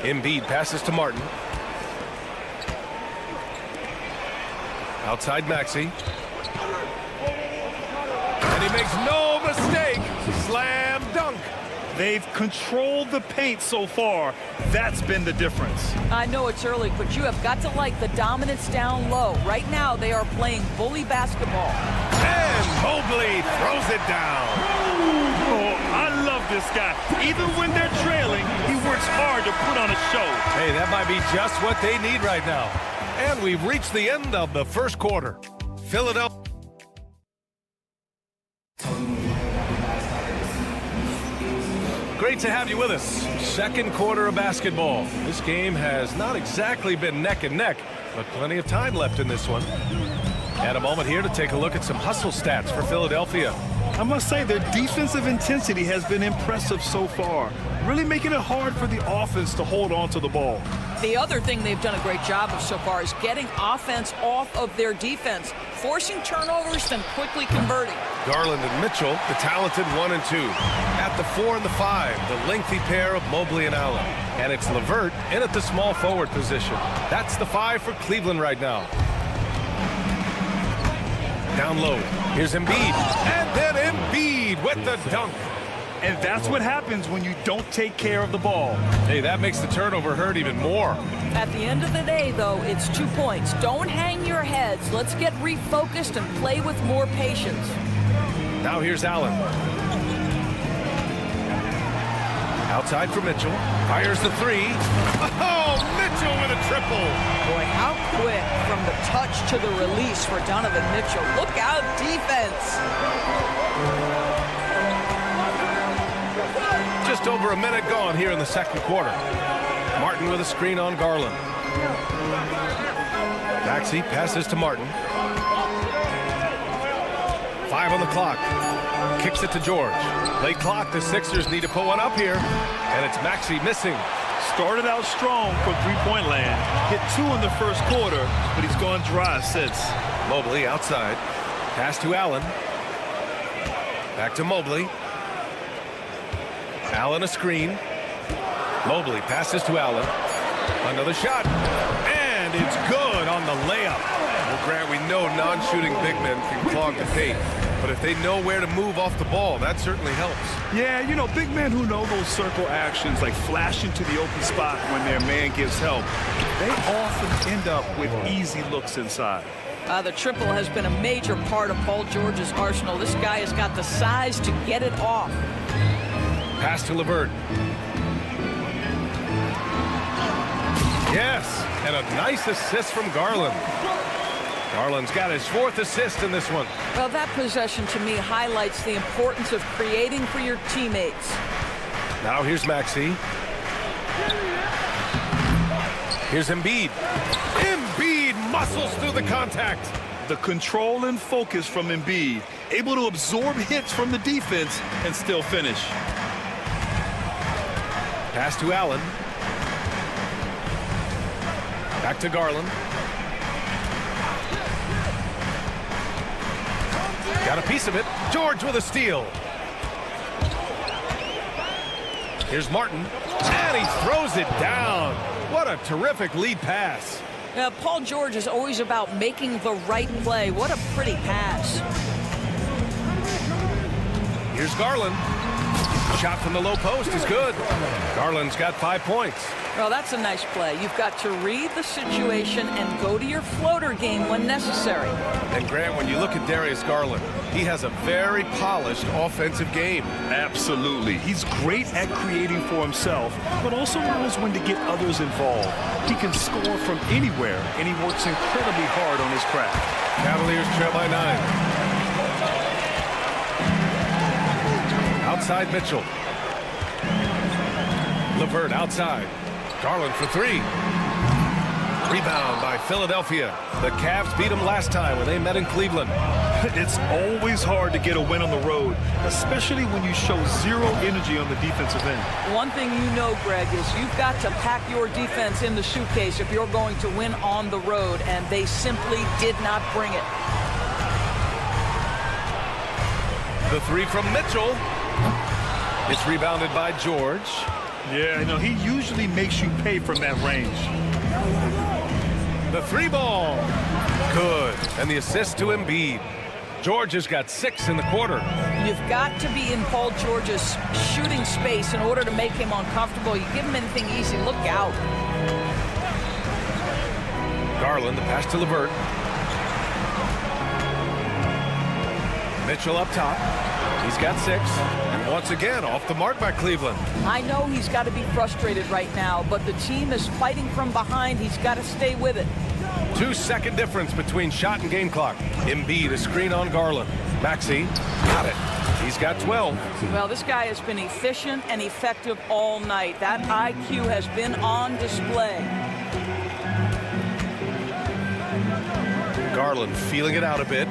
Speaker 9: Embiid passes to Martin. Outside Maxey. And he makes no mistake. Slam dunk.
Speaker 10: They've controlled the paint so far. That's been the difference.
Speaker 17: I know it's early, but you have got to like the dominance down low. Right now they are playing bully basketball.
Speaker 9: And Mobley throws it down.
Speaker 10: Oh, I love this guy. Even when they're trailing, he works hard to put on a show.
Speaker 9: Hey, that might be just what they need right now. And we've reached the end of the first quarter. Philadelphia. Great to have you with us. Second quarter of basketball. This game has not exactly been neck and neck, but plenty of time left in this one. And a moment here to take a look at some hustle stats for Philadelphia.
Speaker 10: I must say their defensive intensity has been impressive so far, really making it hard for the offense to hold on to the ball.
Speaker 17: The other thing they've done a great job of so far is getting offense off of their defense, forcing turnovers, then quickly converting.
Speaker 9: Garland and Mitchell, the talented 1 and 2. At the 4 and the 5, the lengthy pair of Mobley and Allen. And it's Levert in at the small forward position. That's the 5 for Cleveland right now. Down low. Here's Embiid. And then Embiid with the dunk.
Speaker 10: And that's what happens when you don't take care of the ball.
Speaker 9: Hey, that makes the turnover hurt even more.
Speaker 17: At the end of the day, though, it's 2 points. Don't hang your heads. Let's get refocused and play with more patience.
Speaker 9: Now here's Allen. Outside for Mitchell. Fires the 3. Oh, Mitchell with a triple.
Speaker 17: Boy, how quick from the touch to the release for Donovan Mitchell. Look out, defense.
Speaker 9: Just over a minute gone here in the second quarter. Martin with a screen on Garland. Maxey passes to Martin. 5 on the clock. Kicks it to George. Late clock, the Sixers need to put one up here. And it's Maxey missing.
Speaker 10: Started out strong for three-point land. Hit 2 in the first quarter, but he's gone dry since.
Speaker 9: Mobley outside. Pass to Allen. Back to Mobley. Allen a screen. Mobley passes to Allen. Another shot. And it's good on the layup. Well, Grant, we know non-shooting big men can clog the paint. But if they know where to move off the ball, that certainly helps.
Speaker 10: Yeah, you know, big men who know those circle actions, like flashing to the open spot when their man gives help, they often end up with easy looks inside.
Speaker 17: The triple has been a major part of Paul George's arsenal. This guy has got the size to get it off.
Speaker 9: Pass to Levert. Yes, and a nice assist from Garland. Garland's got his 4th assist in this one.
Speaker 17: Well, that possession to me highlights the importance of creating for your teammates.
Speaker 9: Now here's Maxey. Here's Embiid. Embiid muscles through the contact.
Speaker 10: The control and focus from Embiid, able to absorb hits from the defense and still finish.
Speaker 9: Pass to Allen. Back to Garland. Got a piece of it. George with a steal. Here's Martin. And he throws it down. What a terrific lead pass.
Speaker 17: Now, Paul George is always about making the right play. What a pretty pass.
Speaker 9: Here's Garland. Shot from the low post is good. Garland's got 5 points.
Speaker 17: Well, that's a nice play. You've got to read the situation and go to your floater game when necessary.
Speaker 9: And Grant, when you look at Darius Garland, he has a very polished offensive game.
Speaker 10: Absolutely. He's great at creating for himself, but also knows when to get others involved. He can score from anywhere, and he works incredibly hard on his craft.
Speaker 9: Cavaliers trail by 9. Outside Mitchell. LeVert outside. Garland for 3. Rebound by Philadelphia. The Cavs beat them last time when they met in Cleveland.
Speaker 10: It's always hard to get a win on the road, especially when you show zero energy on the defensive end.
Speaker 17: One thing you know, Greg, is you've got to pack your defense in the suitcase if you're going to win on the road, and they simply did not bring it.
Speaker 9: The 3 from Mitchell. It's rebounded by George.
Speaker 10: Yeah, he usually makes you pay from that range.
Speaker 9: The 3 ball. Good. And the assist to Embiid. George has got 6 in the quarter.
Speaker 17: You've got to be in Paul George's shooting space in order to make him uncomfortable. You give him anything easy, look out.
Speaker 9: Garland, the pass to LeVert. Mitchell up top. He's got 6. And once again, off the mark by Cleveland.
Speaker 17: I know he's got to be frustrated right now, but the team is fighting from behind. He's got to stay with it.
Speaker 9: 2-second difference between shot and game clock. Embiid, a screen on Garland. Maxey, got it. He's got 12.
Speaker 17: Well, this guy has been efficient and effective all night. That IQ has been on display.
Speaker 9: Garland feeling it out a bit.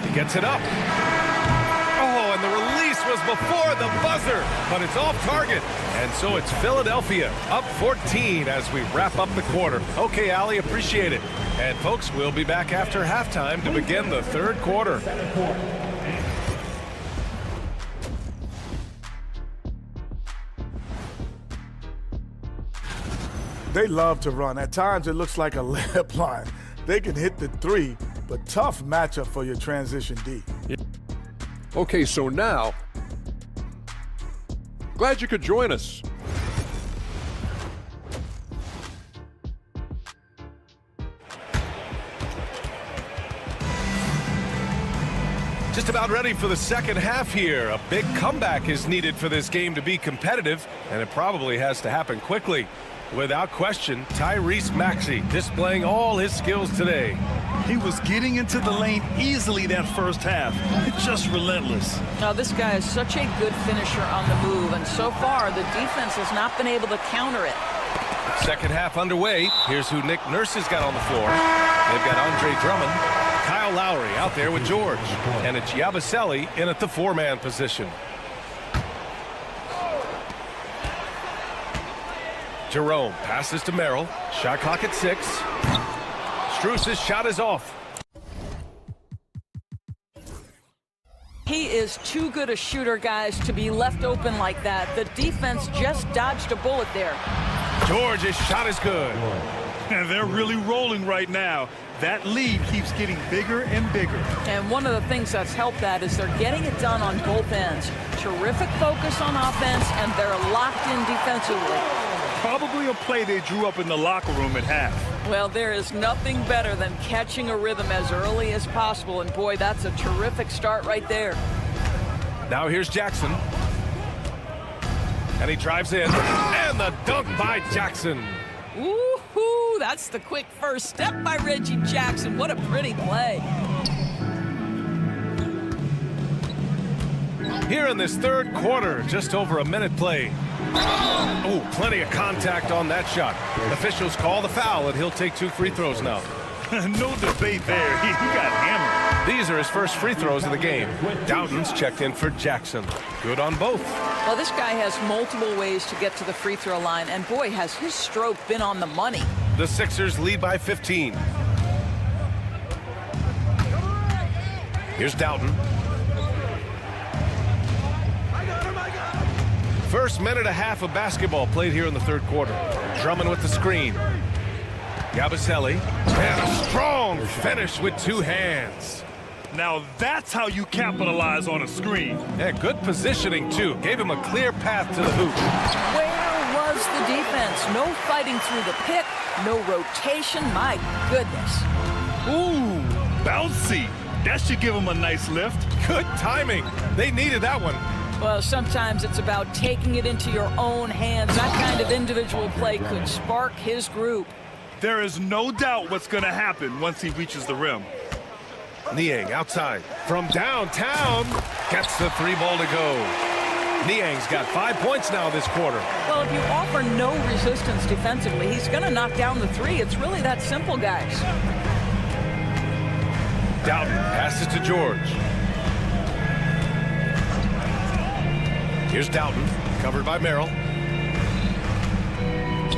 Speaker 9: He gets it up. Oh, and the release was before the buzzer, but it's off target. And so it's Philadelphia up 14 as we wrap up the quarter. Okay, Allie, appreciate it. And folks, we'll be back after halftime to begin the third quarter.
Speaker 15: They love to run. At times, it looks like a layup line. They can hit the 3, but tough matchup for your transition D.
Speaker 8: Okay, so now, glad you could join us.
Speaker 9: Just about ready for the second half here. A big comeback is needed for this game to be competitive, and it probably has to happen quickly. Without question, Tyrese Maxey displaying all his skills today.
Speaker 10: He was getting into the lane easily that first half. Just relentless.
Speaker 17: Now, this guy is such a good finisher on the move, and so far, the defense has not been able to counter it.
Speaker 9: Second half underway. Here's who Nick Nurse has got on the floor. They've got Andre Drummond, Kyle Lowry out there with George, and it's Yabusele in at the 4-man position. Jerome passes to Merrill. Shot clock at 6. Strus's shot is off.
Speaker 17: He is too good a shooter, guys, to be left open like that. The defense just dodged a bullet there.
Speaker 9: George's shot is good.
Speaker 10: And they're really rolling right now. That lead keeps getting bigger and bigger.
Speaker 17: And one of the things that's helped that is they're getting it done on both ends. Terrific focus on offense, and they're locked in defensively.
Speaker 10: Probably a play they drew up in the locker room at half.
Speaker 17: Well, there is nothing better than catching a rhythm as early as possible, and boy, that's a terrific start right there.
Speaker 9: Now here's Jackson. And he drives in, and the dunk by Jackson.
Speaker 17: Woo-hoo, that's the quick first step by Reggie Jackson. What a pretty play.
Speaker 9: Here in this third quarter, just over a minute played. Oh, plenty of contact on that shot. Officials call the foul, and he'll take 2 free throws now.
Speaker 10: No debate there. He got hammered.
Speaker 9: These are his first free throws of the game. Doughton's checked in for Jackson. Good on both.
Speaker 17: Well, this guy has multiple ways to get to the free throw line, and boy, has his stroke been on the money.
Speaker 9: The Sixers lead by 15. Here's Doughton. First minute and a half of basketball played here in the third quarter. Drummond with the screen. Yabusele, and a strong finish with 2 hands.
Speaker 10: Now that's how you capitalize on a screen.
Speaker 9: Yeah, good positioning, too. Gave him a clear path to the hoop.
Speaker 17: Where was the defense? No fighting through the pick, no rotation. My goodness.
Speaker 10: Ooh, bouncy. That should give him a nice lift.
Speaker 9: Good timing. They needed that one.
Speaker 17: Well, sometimes it's about taking it into your own hands. That kind of individual play could spark his group.
Speaker 10: There is no doubt what's going to happen once he reaches the rim.
Speaker 9: Niang outside from downtown. Gets the 3 ball to go. Niang's got 5 points now this quarter.
Speaker 17: Well, if you offer no resistance defensively, he's going to knock down the 3. It's really that simple, guys.
Speaker 9: Doughton passes to George. Here's Doughton, covered by Merrill.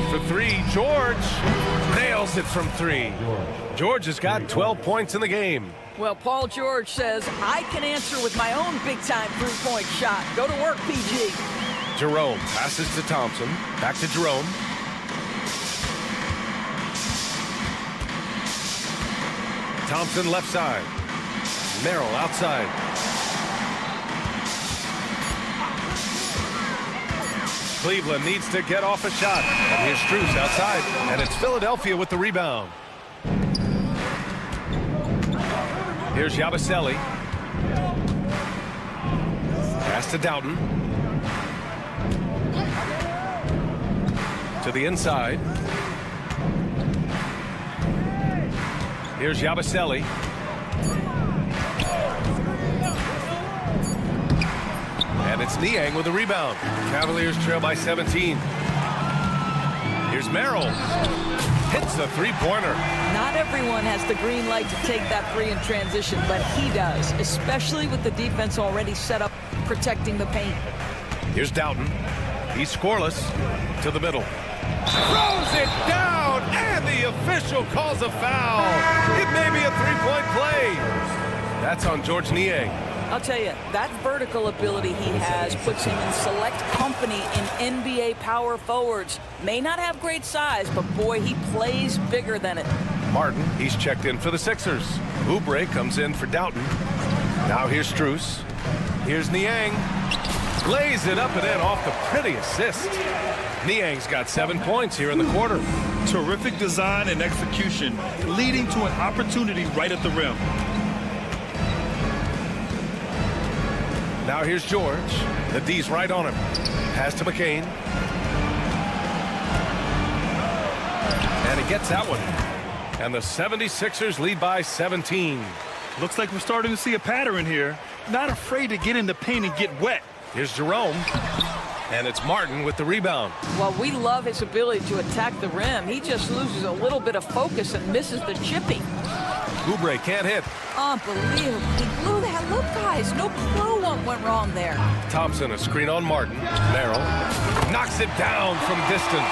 Speaker 9: For 3, George nails it from 3. George has got 12 points in the game.
Speaker 17: Well, Paul George says, I can answer with my own big-time three-point shot. Go to work, PG.
Speaker 9: Jerome passes to Thompson. Back to Jerome. Thompson left side. Merrill outside. Cleveland needs to get off a shot. And here's Strus outside. And it's Philadelphia with the rebound. Here's Yabusele. Pass to Doughton. To the inside. Here's Yabusele. And it's Niang with the rebound. Cavaliers trail by 17. Here's Merrill. Hits the three-pointer.
Speaker 17: Not everyone has the green light to take that 3 in transition, but he does, especially with the defense already set up protecting the paint.
Speaker 9: Here's Doughton. He's scoreless. To the middle. Throws it down, and the official calls a foul. It may be a three-point play. That's on George Niang.
Speaker 17: I'll tell you, that vertical ability he has puts him in select company in NBA power forwards. May not have great size, but boy, he plays bigger than it.
Speaker 9: Martin, he's checked in for the Sixers. Oubre comes in for Doughton. Now here's Strus. Here's Niang. Lays it up and in off the pretty assist. Niang's got 7 points here in the quarter.
Speaker 10: Terrific design and execution, leading to an opportunity right at the rim.
Speaker 9: Now here's George. The D's right on him. Pass to McCain. And he gets that one. And the 76ers lead by 17.
Speaker 10: Looks like we're starting to see a pattern here. Not afraid to get in the paint and get wet.
Speaker 9: Here's Jerome. And it's Martin with the rebound.
Speaker 17: Well, we love his ability to attack the rim. He just loses a little bit of focus and misses the chipping.
Speaker 9: Oubre can't hit.
Speaker 17: Unbelievable. He blew that. Look, guys, no clue what went wrong there.
Speaker 9: Thompson, a screen on Martin. Merrill knocks it down from distance.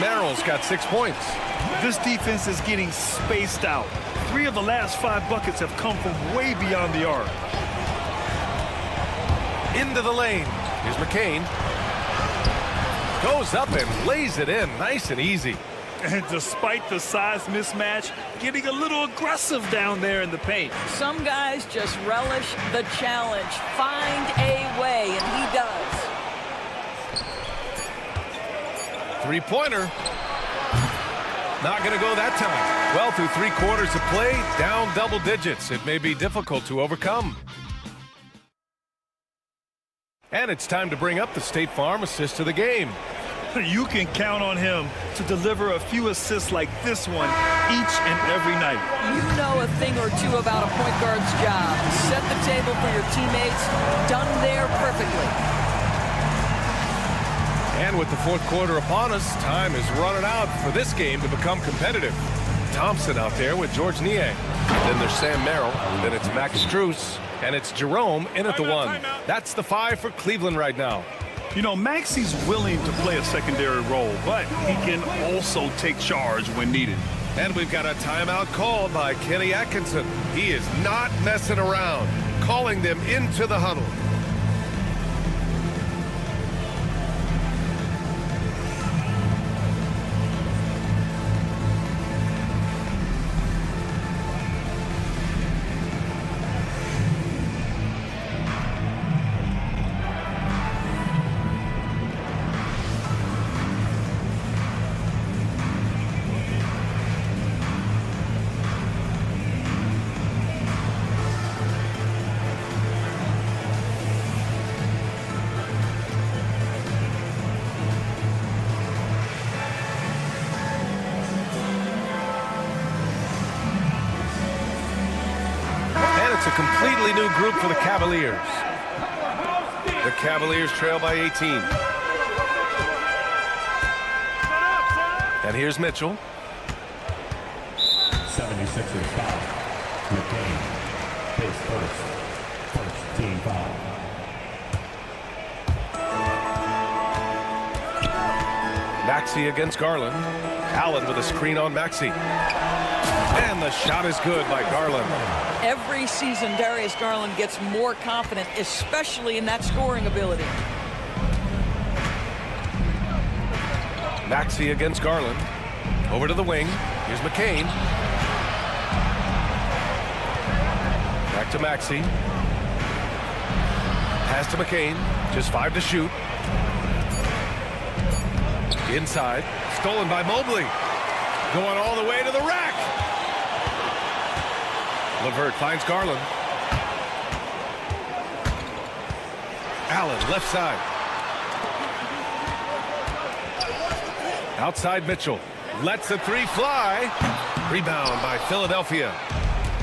Speaker 9: Merrill's got 6 points.
Speaker 10: This defense is getting spaced out. 3 of the last 5 buckets have come from way beyond the arc.
Speaker 9: Into the lane. Here's McCain. Goes up and lays it in. Nice and easy.
Speaker 10: And despite the size mismatch, getting a little aggressive down there in the paint.
Speaker 17: Some guys just relish the challenge. Find a way, and he does.
Speaker 9: Three-pointer. Not going to go that time. Well, through 3 quarters of play, down double digits. It may be difficult to overcome. And it's time to bring up the State Farm assist of the game.
Speaker 10: You can count on him to deliver a few assists like this one each and every night.
Speaker 17: You know a thing or two about a point guard's job. Set the table for your teammates. Done there perfectly.
Speaker 9: And with the 4th quarter upon us, time is running out for this game to become competitive. Thompson out there with George Niang. Then there's Sam Merrill. Then it's Max Strus. And it's Jerome in at the 1. That's the 5 for Cleveland right now.
Speaker 10: You know, Maxey's willing to play a secondary role, but he can also take charge when needed.
Speaker 9: And we've got a timeout called by Kenny Atkinson. He is not messing around, calling them into the huddle. new group for the Cavaliers. The Cavaliers trail by 18. And here's Mitchell.
Speaker 5: 76ers foul. McCain. Face first. First team foul.
Speaker 9: Maxey against Garland. Allen with a screen on Maxey. And the shot is good by Garland.
Speaker 17: Every season, Darius Garland gets more confident, especially in that scoring ability.
Speaker 9: Maxey against Garland. Over to the wing. Here's McCain. Back to Maxey. Pass to McCain. Just 5 to shoot. Inside. Stolen by Mobley. Going all the way to the rack. LeVert finds Garland. Allen left side. Outside Mitchell. Lets the three fly. Rebound by Philadelphia.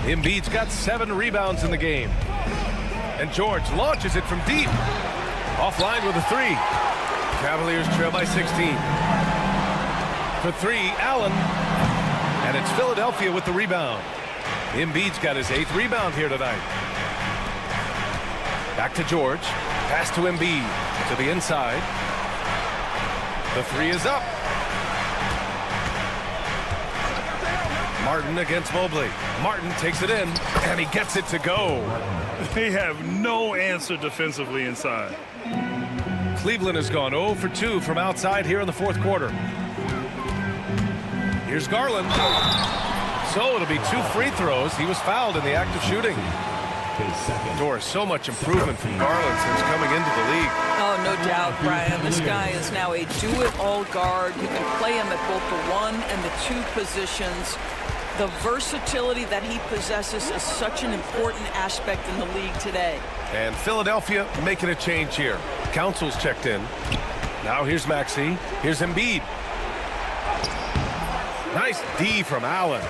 Speaker 9: Embiid's got 7 rebounds in the game. And George launches it from deep. Offline with a 3. Cavaliers trail by 16. For 3, Allen. And it's Philadelphia with the rebound. Embiid's got his 8th rebound here tonight. Back to George. Pass to Embiid. To the inside. The 3 is up. Martin against Mobley. Martin takes it in, and he gets it to go.
Speaker 4: They have no answer defensively inside.
Speaker 9: Cleveland has gone 0 for 2 from outside here in the fourth quarter. Here's Garland. So it'll be 2 free throws. He was fouled in the act of shooting. Doris, so much improvement from Garland since coming into the league.
Speaker 17: Oh, no doubt, Brian. This guy is now a do-it-all guard. You can play him at both the 1 and the 2 positions. The versatility that he possesses is such an important aspect in the league today.
Speaker 9: And Philadelphia making a change here. Council's checked in. Now here's Maxey. Here's Embiid. Nice D from Allen.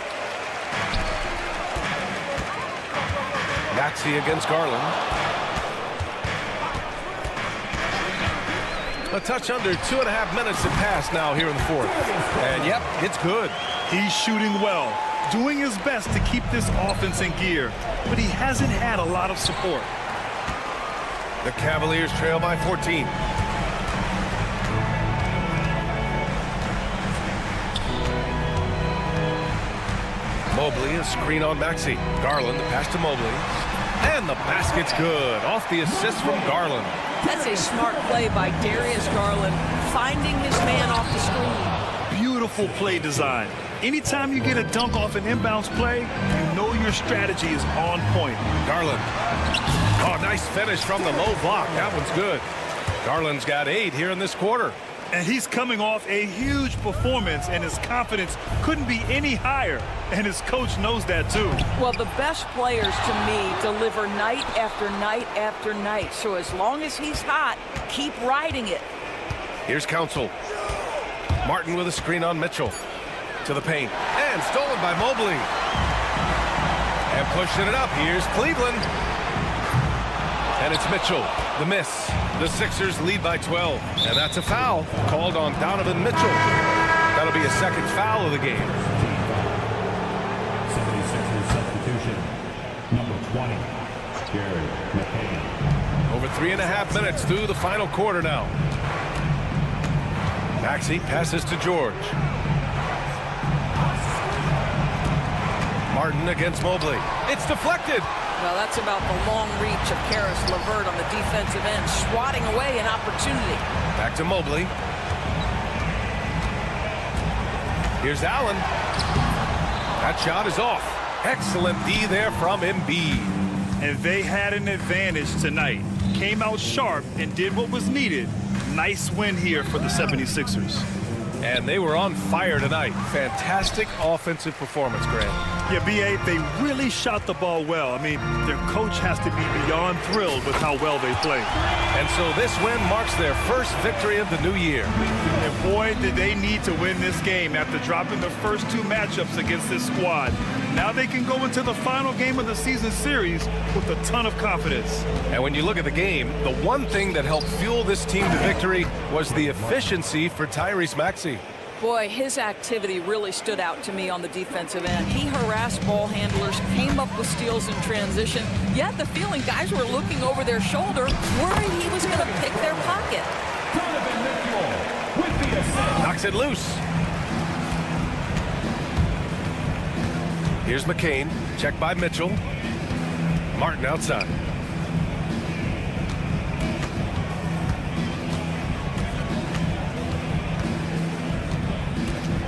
Speaker 9: Maxey against Garland. A touch under 2.5 minutes to pass now here in the fourth. And yep, it's good.
Speaker 4: He's shooting well, doing his best to keep this offense in gear, but he hasn't had a lot of support.
Speaker 9: The Cavaliers trail by 14. Mobley, a screen on Maxey. Garland, the pass to Mobley. And the basket's good. Off the assist from Garland.
Speaker 17: That's a smart play by Darius Garland, finding his man off the screen.
Speaker 4: Beautiful play design. Anytime you get a dunk off an inbounds play, you know your strategy is on point.
Speaker 9: Garland. Oh, nice finish from the low block. That one's good. Garland's got 8 here in this quarter.
Speaker 4: And he's coming off a huge performance, and his confidence couldn't be any higher. And his coach knows that, too.
Speaker 17: Well, the best players, to me, deliver night after night after night. So as long as he's hot, keep riding it.
Speaker 9: Here's Council. Martin with a screen on Mitchell. To the paint. And stolen by Mobley. And pushing it up. Here's Cleveland. And it's Mitchell. The miss. The Sixers lead by 12. And that's a foul called on Donovan Mitchell. That'll be a second foul of the game.
Speaker 5: 76ers substitution. Number 20. Gary McCain.
Speaker 9: Over 3.5 minutes through the final quarter now. Maxey passes to George. Martin against Mobley. It's deflected.
Speaker 17: Well, that's about the long reach of Karis LeVert on the defensive end, swatting away an opportunity.
Speaker 9: Back to Mobley. Here's Allen. That shot is off. Excellent D there from Embiid.
Speaker 4: And they had an advantage tonight. Came out sharp and did what was needed. Nice win here for the 76ers.
Speaker 9: And they were on fire tonight. Fantastic offensive performance, Grant.
Speaker 4: Yeah, B.A., they really shot the ball well. I mean, their coach has to be beyond thrilled with how well they played.
Speaker 9: And so this win marks their first victory of the new year.
Speaker 4: And boy, did they need to win this game after dropping the first 2 matchups against this squad.
Speaker 10: Now they can go into the final game of the season series with a ton of confidence.
Speaker 9: And when you look at the game, the one thing that helped fuel this team to victory was the efficiency for Tyrese Maxey.
Speaker 17: Boy, his activity really stood out to me on the defensive end. He harassed ball handlers, came up with steals in transition. You had the feeling guys were looking over their shoulder, worried he was going to pick their pocket.
Speaker 9: Knocks it loose. Here's McCain, checked by Mitchell. Martin outside.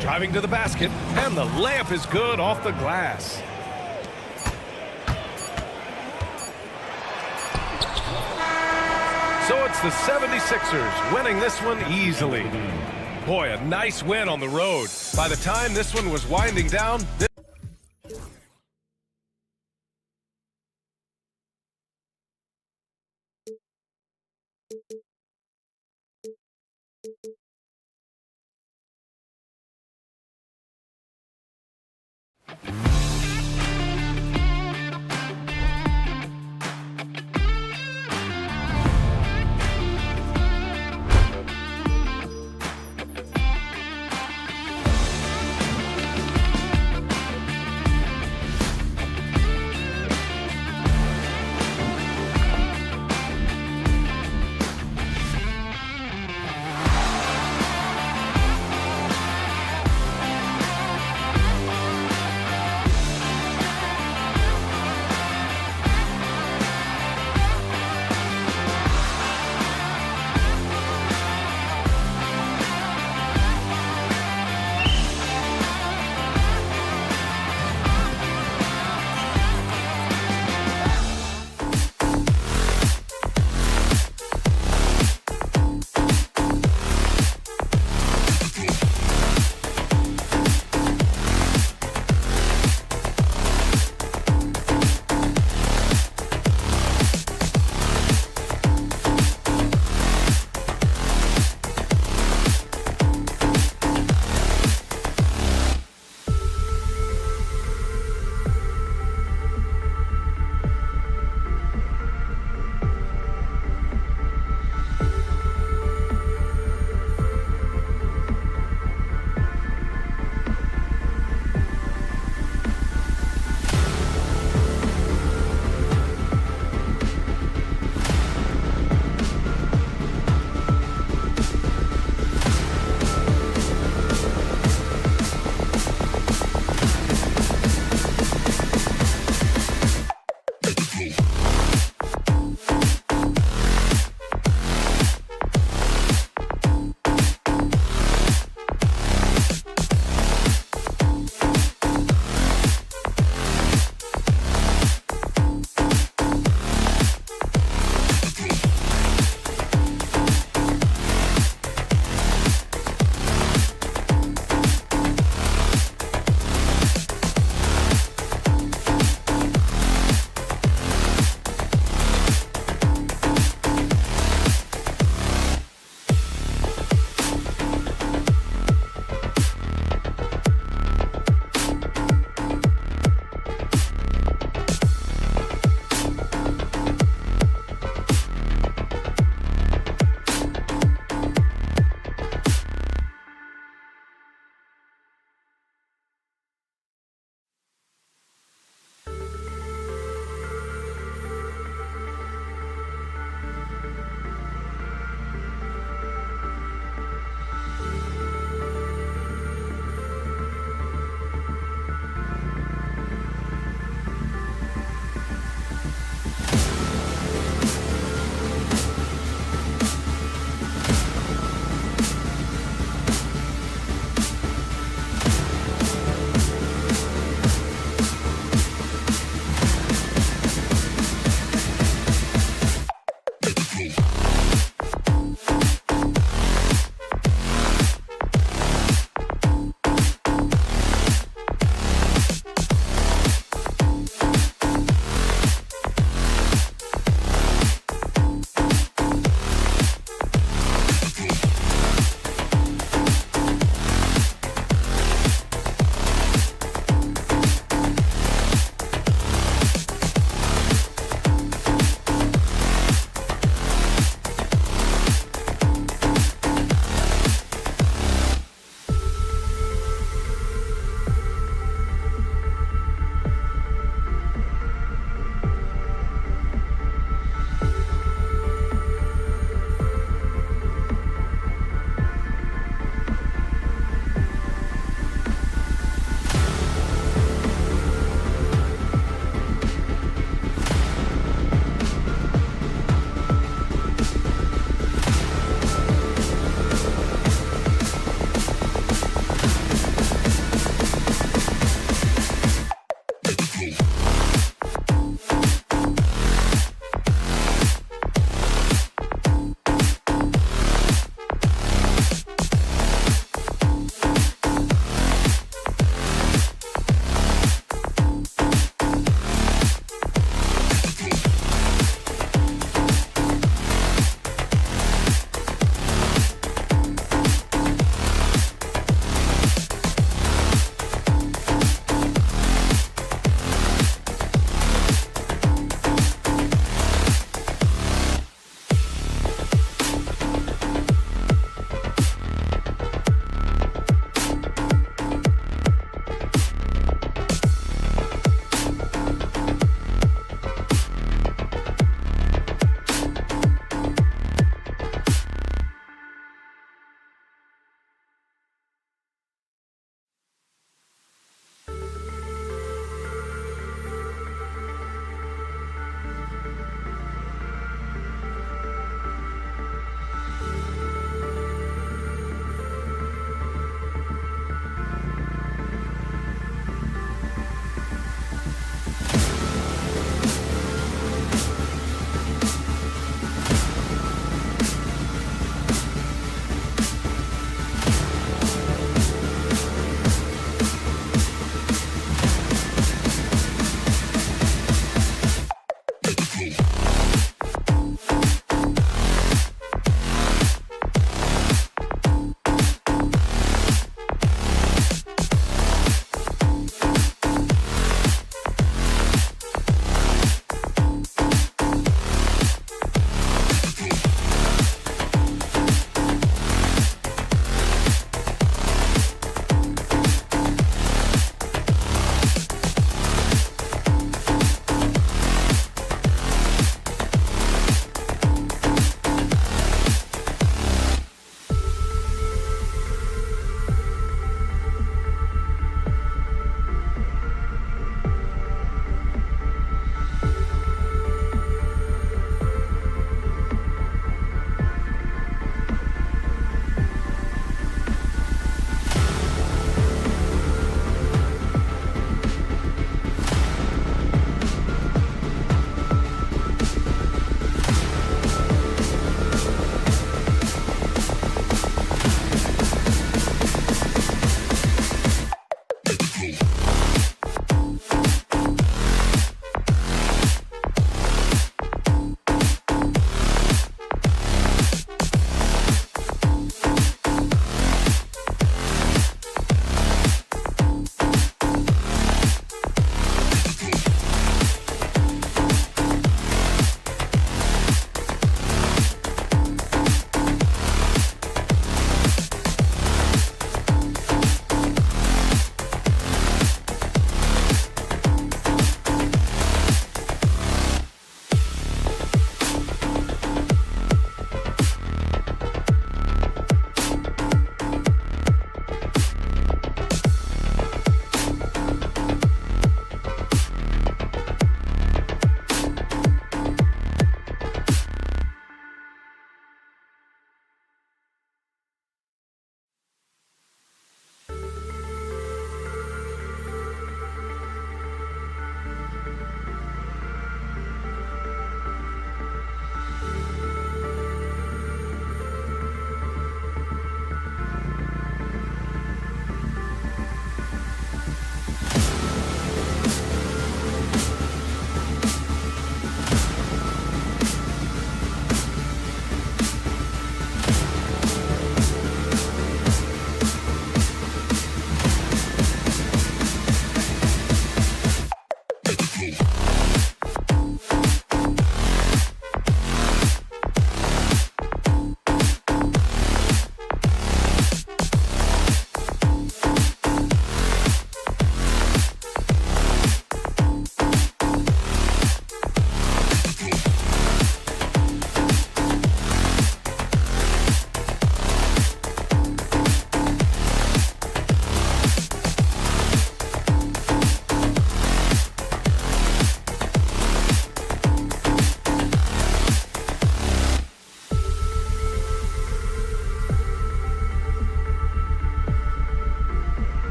Speaker 9: Driving to the basket, and the layup is good off the glass. So it's the 76ers winning this one easily. Boy, a nice win on the road. By the time this one was winding down,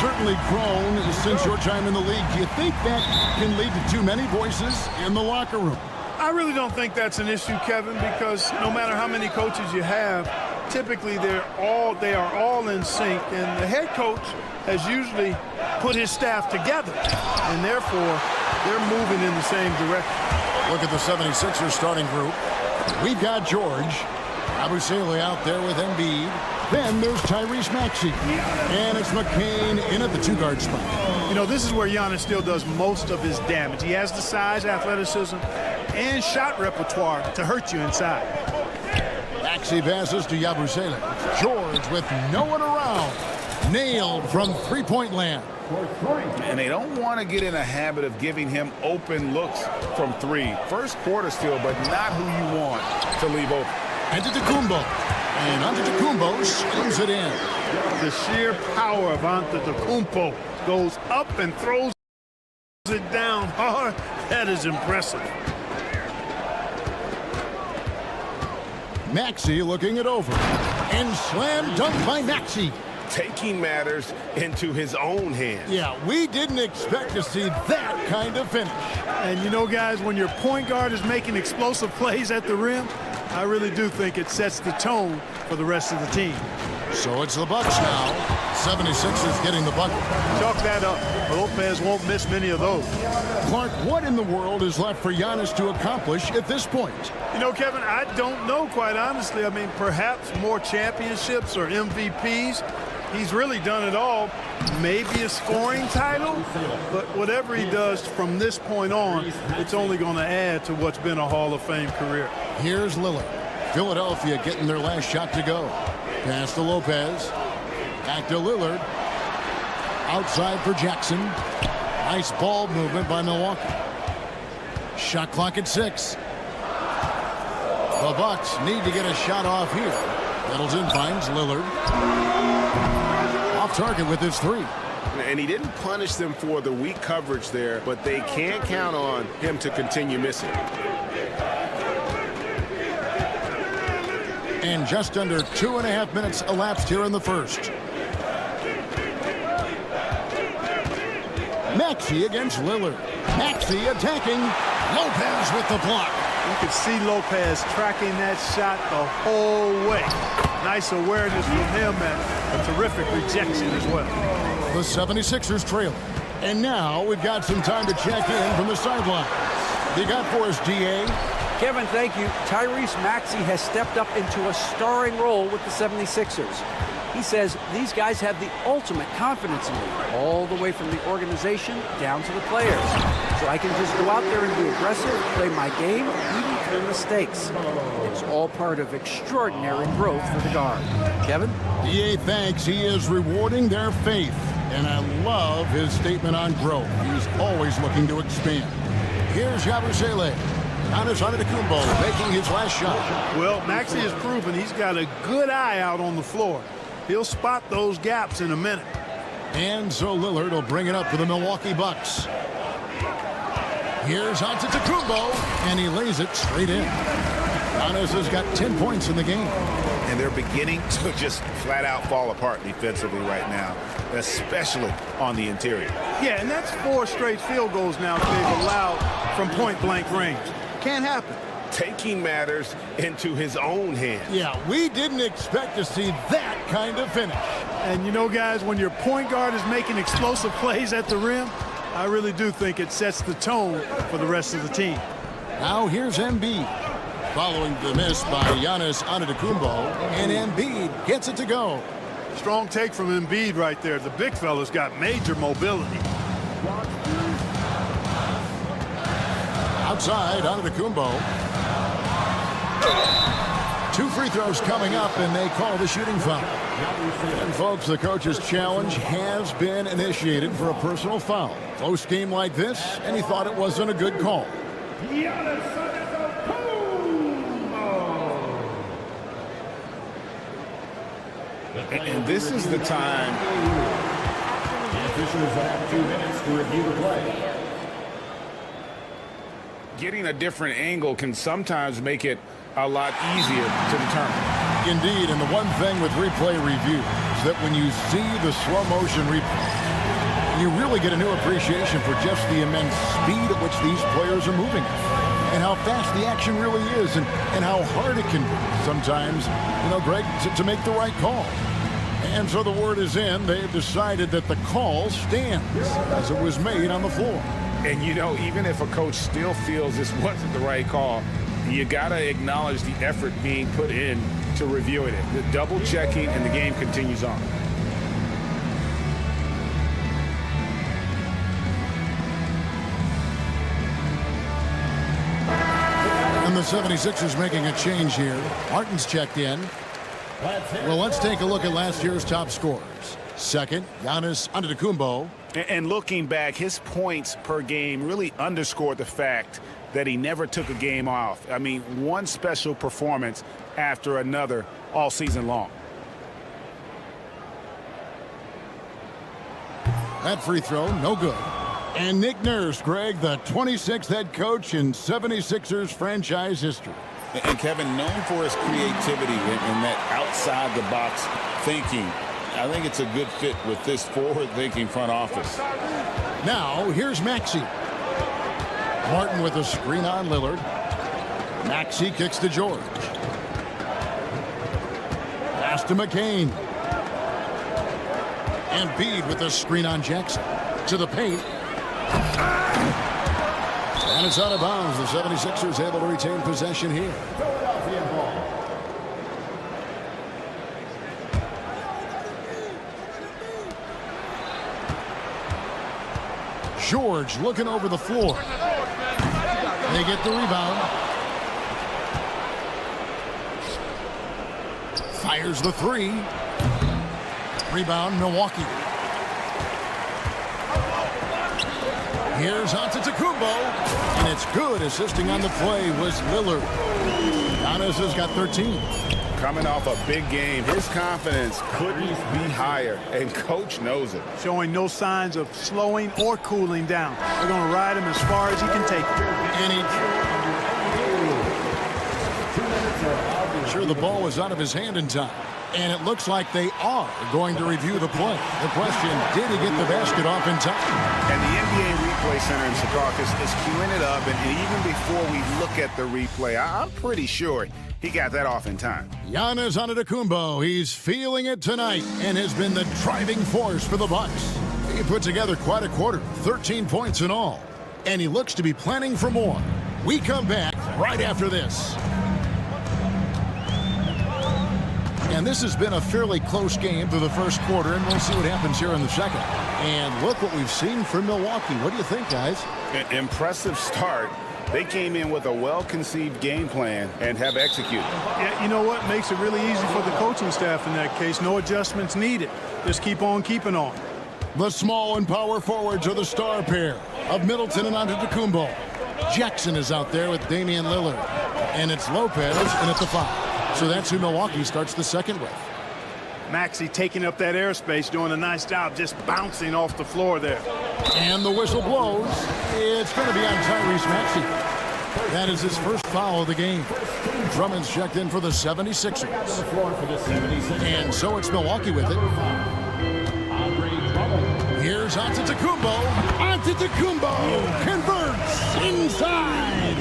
Speaker 1: certainly grown since your time in the league. Do you think that can lead to too many voices in the locker room?
Speaker 4: I really don't think that's an issue, Kevin, because no matter how many coaches you have, typically they are all in sync, and the head coach has usually put his staff together, and therefore they're moving in the same direction.
Speaker 1: Look at the 76ers starting group. We've got George, Yabusele out there with Embiid. Then there's Tyrese Maxey, and it's McCain in at the two-guard spot.
Speaker 4: You know, this is where Giannis still does most of his damage. He has the size, athleticism, and shot repertoire to hurt you inside.
Speaker 1: Maxey passes to Yabusele. George with no one around. Nailed from three-point land.
Speaker 3: And they don't want to get in a habit of giving him open looks from three. First quarter still, but not who you want to leave open.
Speaker 1: Antetokounmpo. And Antetokounmpo slams it in.
Speaker 4: The sheer power of Antetokounmpo goes up and throws it down hard. That is impressive.
Speaker 1: Maxey looking it over. And slam dunk by Maxey.
Speaker 16: Taking matters into his own hands.
Speaker 1: Yeah, we didn't expect to see that kind of finish.
Speaker 4: And you know, guys, when your point guard is making explosive plays at the rim, I really do think it sets the tone for the rest of the team.
Speaker 1: So it's the Bucks now. 76ers getting the bucket.
Speaker 4: Chalk that up. Lopez won't miss many of those.
Speaker 1: Clark, what in the world is left for Giannis to accomplish at this point?
Speaker 4: You know, Kevin, I don't know, quite honestly. I mean, perhaps more championships or MVPs. He's really done it all. Maybe a scoring title, but whatever he does from this point on, it's only going to add to what's been a Hall of Fame career.
Speaker 1: Here's Lillard. Philadelphia getting their last shot to go. Pass to Lopez. Back to Lillard. Outside for Jackson. Nice ball movement by Milwaukee. Shot clock at 6. The Bucks need to get a shot off here. Middleton finds Lillard. Off target with his three.
Speaker 16: And he didn't punish them for the weak coverage there, but they can't count on him to continue missing.
Speaker 1: And just under 2.5 minutes elapsed here in the first. Maxey against Lillard. Maxey attacking. Lopez with the block.
Speaker 4: You could see Lopez tracking that shot the whole way. Nice awareness from him and a terrific rejection as well.
Speaker 1: The 76ers trail. And now we've got some time to check in from the sideline. They got for us, DA.
Speaker 6: Kevin, thank you. Tyrese Maxey has stepped up into a starring role with the 76ers. He says these guys have the ultimate confidence in me, all the way from the organization down to the players. So I can just go out there and be aggressive, play my game, even through mistakes. It's all part of extraordinary growth for the guard. Kevin?
Speaker 1: DA thanks. He is rewarding their faith. And I love his statement on growth. He's always looking to expand. Here's Yabusele. Giannis Antetokounmpo making his last shot.
Speaker 4: Well, Maxey has proven he's got a good eye out on the floor. He'll spot those gaps in a minute.
Speaker 1: And so Lillard will bring it up for the Milwaukee Bucks. Here's Antetokounmpo, and he lays it straight in. Giannis has got 10 points in the game.
Speaker 3: And they're beginning to just flat out fall apart defensively right now, especially on the interior.
Speaker 4: Yeah, and that's 4 straight field goals now they've allowed from point-blank range. Can't happen.
Speaker 16: Taking matters into his own hands.
Speaker 1: Yeah, we didn't expect to see that kind of finish.
Speaker 4: And you know, guys, when your point guard is making explosive plays at the rim, I really do think it sets the tone for the rest of the team.
Speaker 1: Now here's Embiid. Following the miss by Giannis Antetokounmpo, and Embiid gets it to go.
Speaker 4: Strong take from Embiid right there. The big fella's got major mobility.
Speaker 1: Outside, Antetokounmpo. 2 free throws coming up, and they call the shooting foul. And folks, the coach's challenge has been initiated for a personal foul. Close game like this, and he thought it wasn't a good call.
Speaker 3: And this is the time.
Speaker 5: The officials have 2 minutes to review the play.
Speaker 3: Getting a different angle can sometimes make it a lot easier to determine.
Speaker 1: Indeed, and the one thing with replay review is that when you see the slow motion replay, You really get a new appreciation for just the immense speed at which these players are moving and how fast the action really is and how hard it can be sometimes, Greg, to make the right call. And so the word is in. They've decided that the call stands as it was made on the floor.
Speaker 3: And, even if a coach still feels this wasn't the right call, you got to acknowledge the effort being put in to reviewing it. The double checking, and the game continues on.
Speaker 1: And the 76ers making a change here. Martin's checked in. Well, let's take a look at last year's top scorers. Second, Giannis Antetokounmpo.
Speaker 3: And looking back, his points per game really underscored the fact that he never took a game off. I mean, one special performance after another all season long.
Speaker 1: That free throw, no good. And Nick Nurse, Greg, the 26th head coach in 76ers franchise history.
Speaker 2: And Kevin, known for his creativity and that outside-the-box thinking, I think it's a good fit with this forward-thinking front office.
Speaker 1: Now, here's Maxey. Martin with a screen on Lillard. Maxey kicks to George. Pass to McCain. Embiid with a screen on Jackson. To the paint. And it's out of bounds. The 76ers able to retain possession here.
Speaker 5: Philadelphia ball.
Speaker 1: George looking over the floor. They get the rebound. Fires the three. Rebound, Milwaukee. Here's Antetokounmpo, and it's good. Assisting on the play was Lillard. Giannis has got 13.
Speaker 3: Coming off a big game, his confidence couldn't be higher, and coach knows it.
Speaker 4: Showing no signs of slowing or cooling down. They're going to ride him as far as he can take it.
Speaker 1: And sure, the ball was out of his hand in time. And it looks like they are going to review the play. The question, did he get the basket off in time?
Speaker 3: And the NBA Replay Center in Secaucus is queuing it up, and even before we look at the replay, I'm pretty sure he got that off in time.
Speaker 1: Giannis Antetokounmpo, he's feeling it tonight and has been the driving force for the Bucks. He put together quite a quarter, 13 points in all, and he looks to be planning for more. We come back right after this. And this has been a fairly close game through the first quarter, and we'll see what happens here in the second. And look what we've seen from Milwaukee. What do you think, guys?
Speaker 3: An impressive start. They came in with a well-conceived game plan and have executed.
Speaker 4: Yeah, you know what? Makes it really easy for the coaching staff in that case. No adjustments needed. Just keep on keeping on.
Speaker 1: The small and power forwards are the star pair of Middleton and Antetokounmpo. Jackson is out there with Damian Lillard. And it's Lopez in at the 5. So that's who Milwaukee starts the second with.
Speaker 4: Maxey taking up that airspace, doing a nice job just bouncing off the floor there.
Speaker 1: And the whistle blows. It's going to be on Tyrese Maxey. That is his first foul of the game. Drummond's checked in for the 76ers. And so it's Milwaukee with it. Here's Antetokounmpo. Antetokounmpo converts inside.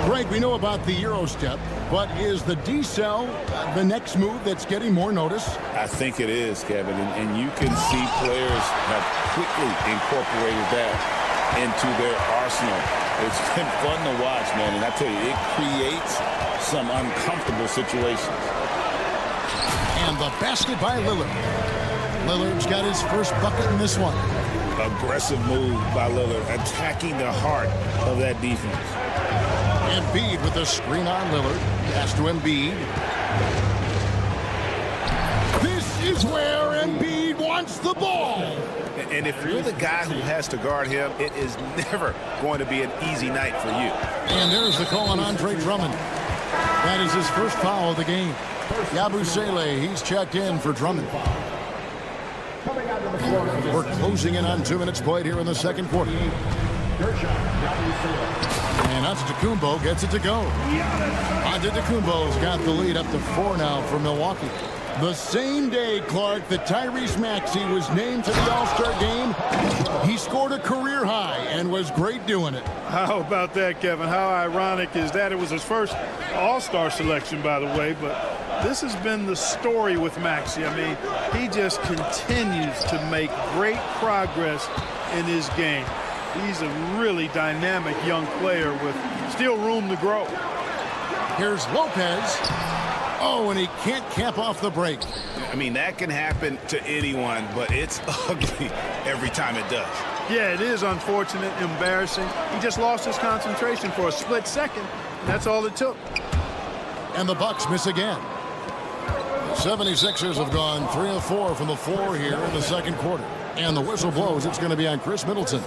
Speaker 1: Greg, we know about the Euro step, but is the D-cell the next move that's getting more notice?
Speaker 2: I think it is, Kevin, and you can see players have quickly incorporated that into their arsenal. It's been fun to watch, man, and I tell you, it creates some uncomfortable situations.
Speaker 1: And the basket by Lillard. Lillard's got his first bucket in this one.
Speaker 3: Aggressive move by Lillard, attacking the heart of that defense.
Speaker 1: Embiid with the screen on Lillard. Pass to Embiid. This is where Embiid wants the ball.
Speaker 3: And if you're the guy who has to guard him, it is never going to be an easy night for you.
Speaker 1: And there's the call on Andre Drummond. That is his first foul of the game. Yabusele, he's checked in for Drummond. We're closing in on 2 minutes played here in the second quarter. And Antetokounmpo gets it to go. Antetokounmpo's got the lead up to 4 now for Milwaukee. The same day, Clark, that Tyrese Maxey was named to the All-Star game, he scored a career high and was great doing it.
Speaker 4: How about that, Kevin? How ironic is that? It was his first All-Star selection, by the way, but this has been the story with Maxey. I mean, he just continues to make great progress in his game. He's a really dynamic young player with still room to grow.
Speaker 1: Here's Lopez. Oh, and he can't cap off the break.
Speaker 3: I mean, that can happen to anyone, but it's ugly every time it does.
Speaker 4: Yeah, it is unfortunate, embarrassing. He just lost his concentration for a split second, and that's all it took.
Speaker 1: And the Bucks miss again. The 76ers have gone 3 of 4 from the floor here in the second quarter. And the whistle blows. It's going to be on Chris Middleton.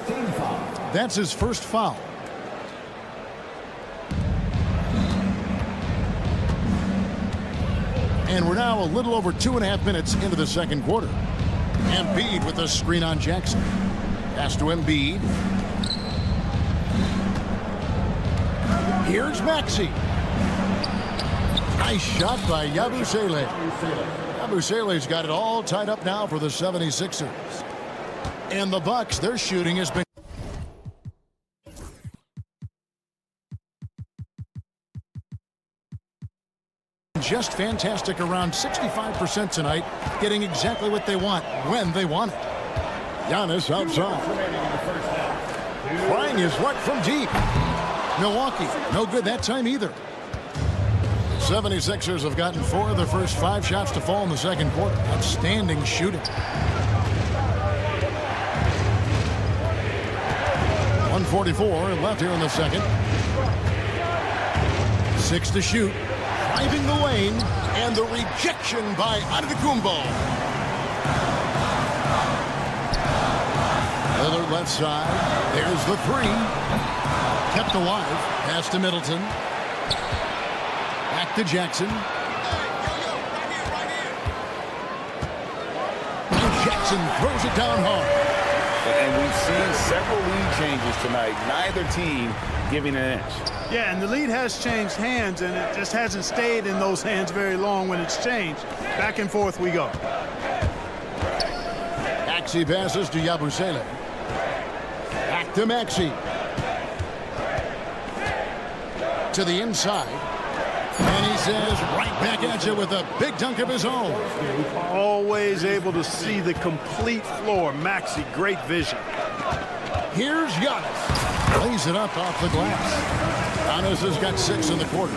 Speaker 1: That's his first foul. And we're now a little over 2.5 minutes into the second quarter. Embiid with a screen on Jackson. Pass to Embiid. Here's Maxey. Nice shot by Yabusele. Yabusele's got it all tied up now for the 76ers. And the Bucks, their shooting has been just fantastic, around 65% tonight, getting exactly what they want when they want it. Giannis outside. Trying his luck from deep. Milwaukee, no good that time either. 76ers have gotten 4 of their first 5 shots to fall in the second quarter. Outstanding shooting. 1:44 left here in the second. 6 to shoot. Driving the lane, and the rejection by Antetokounmpo. Lillard left side. There's the 3. Kept alive. Pass to Middleton. Back to Jackson. And Jackson throws it down hard.
Speaker 2: And we've seen several lead changes tonight. Neither team giving an inch.
Speaker 4: Yeah, and the lead has changed hands, and it just hasn't stayed in those hands very long when it's changed. Back and forth we go.
Speaker 1: Maxey passes to Yabusele. Back to Maxey. To the inside. And he says, right back at you with a big dunk of his own.
Speaker 4: Always able to see the complete floor. Maxey, great vision.
Speaker 1: Here's Giannis. Lays it up off the glass. Giannis has got 6 in the quarter.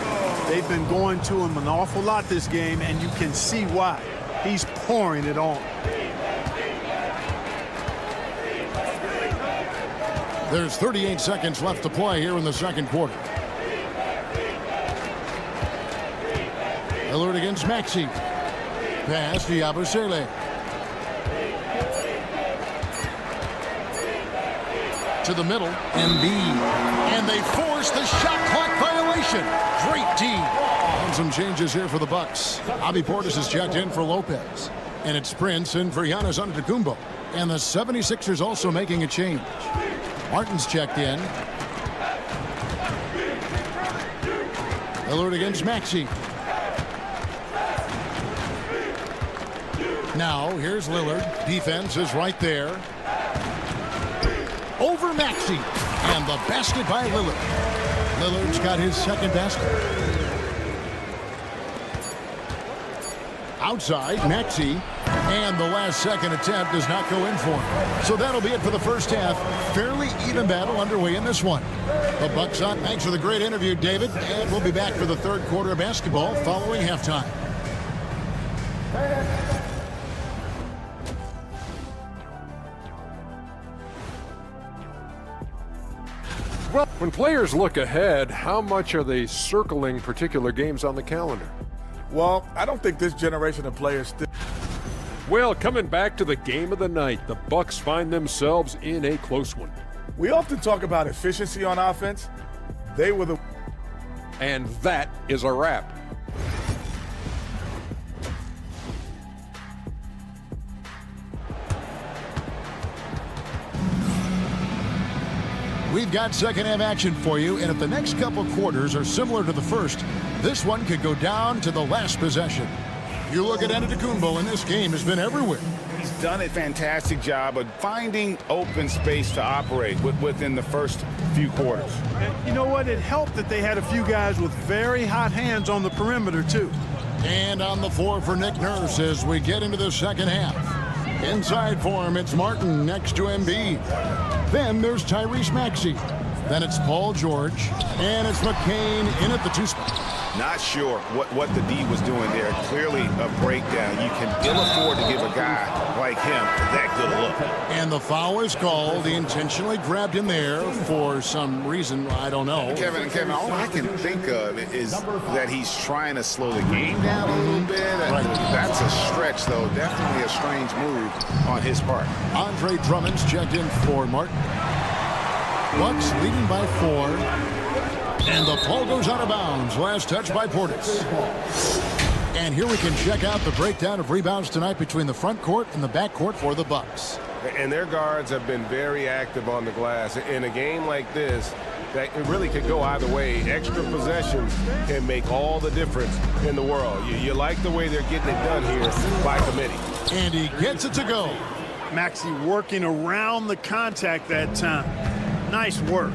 Speaker 4: They've been going to him an awful lot this game, and you can see why. He's pouring it on.
Speaker 1: There's 38 seconds left to play here in the second quarter. Lillard against Maxey. Pass to Yabusele. To the middle. Embiid. And they force the shot clock violation. Great D. And some changes here for the Bucks. Bobby Portis is checked in for Lopez. And it's Prince in for Giannis Antetokounmpo. And the 76ers also making a change. Martin's checked in. Lillard against Maxey. Now, here's Lillard. Defense is right there. Over Maxey. And the basket by Lillard. Lillard's got his second basket. Outside, Maxey. And the last second attempt does not go in for him. So that'll be it for the first half. Fairly even battle underway in this one. The Bucks up. Thanks for the great interview, David. And we'll be back for the third quarter of basketball following halftime.
Speaker 8: Well, when players look ahead, how much are they circling particular games on the calendar?
Speaker 15: Well, I don't think this generation of players still.
Speaker 8: Well, coming back to the game of the night, the Bucks find themselves in a close one.
Speaker 15: We often talk about efficiency on offense. They were the...
Speaker 8: And that is a wrap.
Speaker 1: We've got second half action for you, and if the next couple quarters are similar to the first, this one could go down to the last possession. You look at Antetokounmpo, and this game has been everywhere.
Speaker 3: He's done a fantastic job of finding open space to operate within the first few quarters.
Speaker 4: And you know what? It helped that they had a few guys with very hot hands on the perimeter, too.
Speaker 1: And on the floor for Nick Nurse as we get into the second half. Inside for him, it's Martin next to Embiid. Then there's Tyrese Maxey. Then it's Paul George. And it's McCain in at the 2 spot.
Speaker 3: Not sure what the D was doing there. Clearly a breakdown. You can ill afford to give a guy like him that good a look.
Speaker 1: And the foul is called. He intentionally grabbed him there for some reason. I don't know.
Speaker 3: Kevin, all I can think of is that he's trying to slow the game down a little bit. Right. That's a stretch, though. Definitely a strange move on his part.
Speaker 1: Andre Drummond's checked in for Martin. Bucks leading by 4. And the ball goes out of bounds. Last touch by Portis. And here we can check out the breakdown of rebounds tonight between the front court and the back court for the Bucks.
Speaker 16: And their guards have been very active on the glass. In a game like this, that it really could go either way. Extra possessions can make all the difference in the world. You like the way they're getting it done here by committee.
Speaker 1: And he gets it to go.
Speaker 4: Maxey working around the contact that time. Nice work.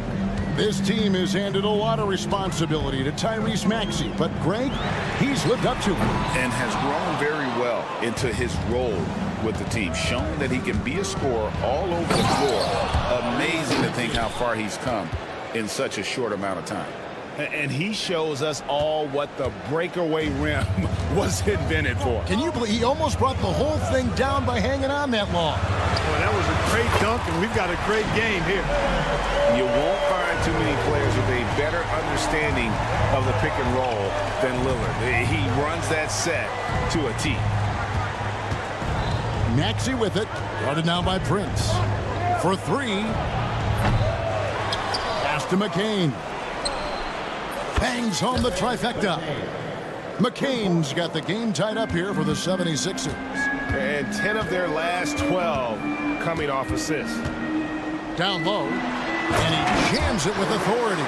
Speaker 1: This team has handed a lot of responsibility to Tyrese Maxey, but Greg, he's lived up to it.
Speaker 3: And has grown very well into his role with the team, shown that he can be a scorer all over the floor. Amazing to think how far he's come in such a short amount of time.
Speaker 16: And he shows us all what the breakaway rim was invented for.
Speaker 1: Can you believe he almost brought the whole thing down by hanging on that long?
Speaker 4: Boy, that was a great dunk, and we've got a great game here.
Speaker 3: You won't find too many players with a better understanding of the pick and roll than Lillard. He runs that set to a T.
Speaker 1: Maxey with it, guarded now by Prince. For 3. Pass to McCain. Bangs home the trifecta. McCain's got the game tied up here for the 76ers.
Speaker 16: And 10 of their last 12 coming off assists.
Speaker 1: Down low, and he jams it with authority.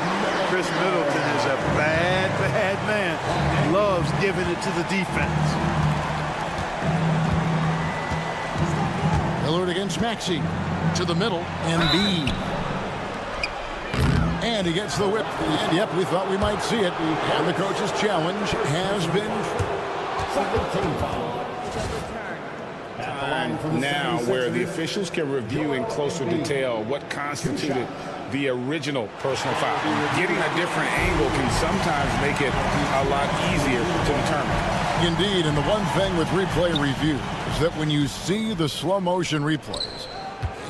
Speaker 4: Chris Middleton is a bad man. Loves giving it to the defense.
Speaker 1: Lillard against Maxey. To the middle, Embiid. And he gets the whip. And yep, we thought we might see it. And the coach's challenge has been
Speaker 3: now where the officials can review in closer detail what constituted the original personal foul. Getting a different angle can sometimes make it a lot easier to determine.
Speaker 1: Indeed, and the one thing with replay review is that when you see the slow motion replays,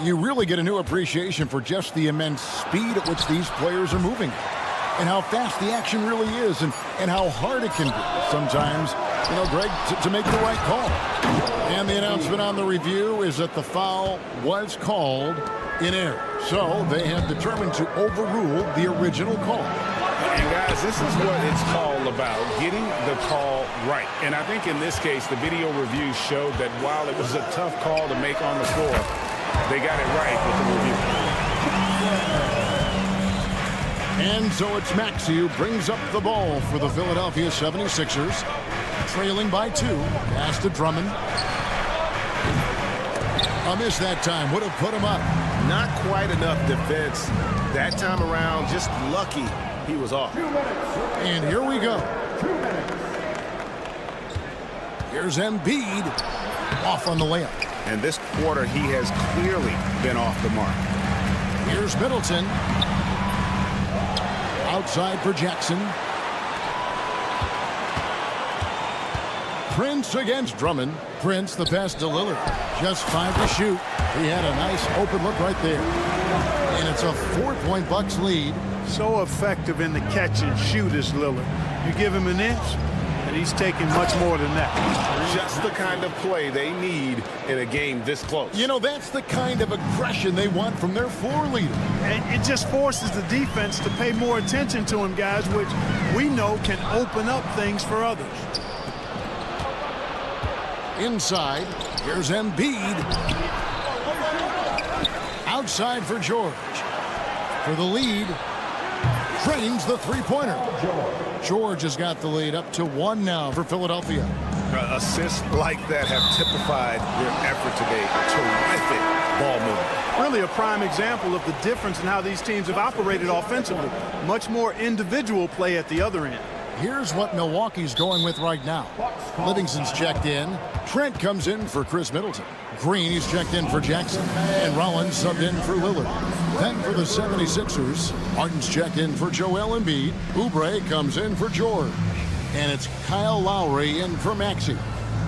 Speaker 1: you really get a new appreciation for just the immense speed at which these players are moving and how fast the action really is and how hard it can be sometimes, you know, Greg, to make the right call. And the announcement on the review is that the foul was called in error. So they have determined to overrule the original call.
Speaker 3: And guys, this is what it's all about, getting the call right. And I think in this case, the video review showed that while it was a tough call to make on the floor, they got it right with the review.
Speaker 1: And so it's Maxey who brings up the ball for the Philadelphia 76ers. Trailing by 2. Pass to Drummond. A miss that time. Would have put him up.
Speaker 16: Not quite enough defense that time around. Just lucky he was off.
Speaker 1: And here we go. Here's Embiid. Off on the layup.
Speaker 3: And this quarter, he has clearly been off the mark.
Speaker 1: Here's Middleton. Outside for Jackson. Prince against Drummond. Prince, the pass to Lillard. Just 5 to shoot. He had a nice open look right there. And it's a 4-point Bucks lead.
Speaker 4: So effective in the catch and shoot is Lillard. You give him an inch, and he's taking much more than that.
Speaker 3: Just the kind of play they need in a game this close.
Speaker 1: You know, that's the kind of aggression they want from their floor leader.
Speaker 4: And it just forces the defense to pay more attention to him, guys, which we know can open up things for others.
Speaker 1: Inside, here's Embiid. Outside for George. For the lead, drains the three-pointer. George has got the lead up to 1 now for Philadelphia.
Speaker 3: Assists like that have typified their effort today. Terrific ball movement.
Speaker 4: Really a prime example of the difference in how these teams have operated offensively. Much more individual play at the other end.
Speaker 1: Here's what Milwaukee's going with right now. Livingston's checked in. Trent comes in for Chris Middleton. Green is checked in for Jackson. And Rollins subbed in for Lillard. Then for the 76ers, Martin's checked in for Joel Embiid. Oubre comes in for George. And it's Kyle Lowry in for Maxey.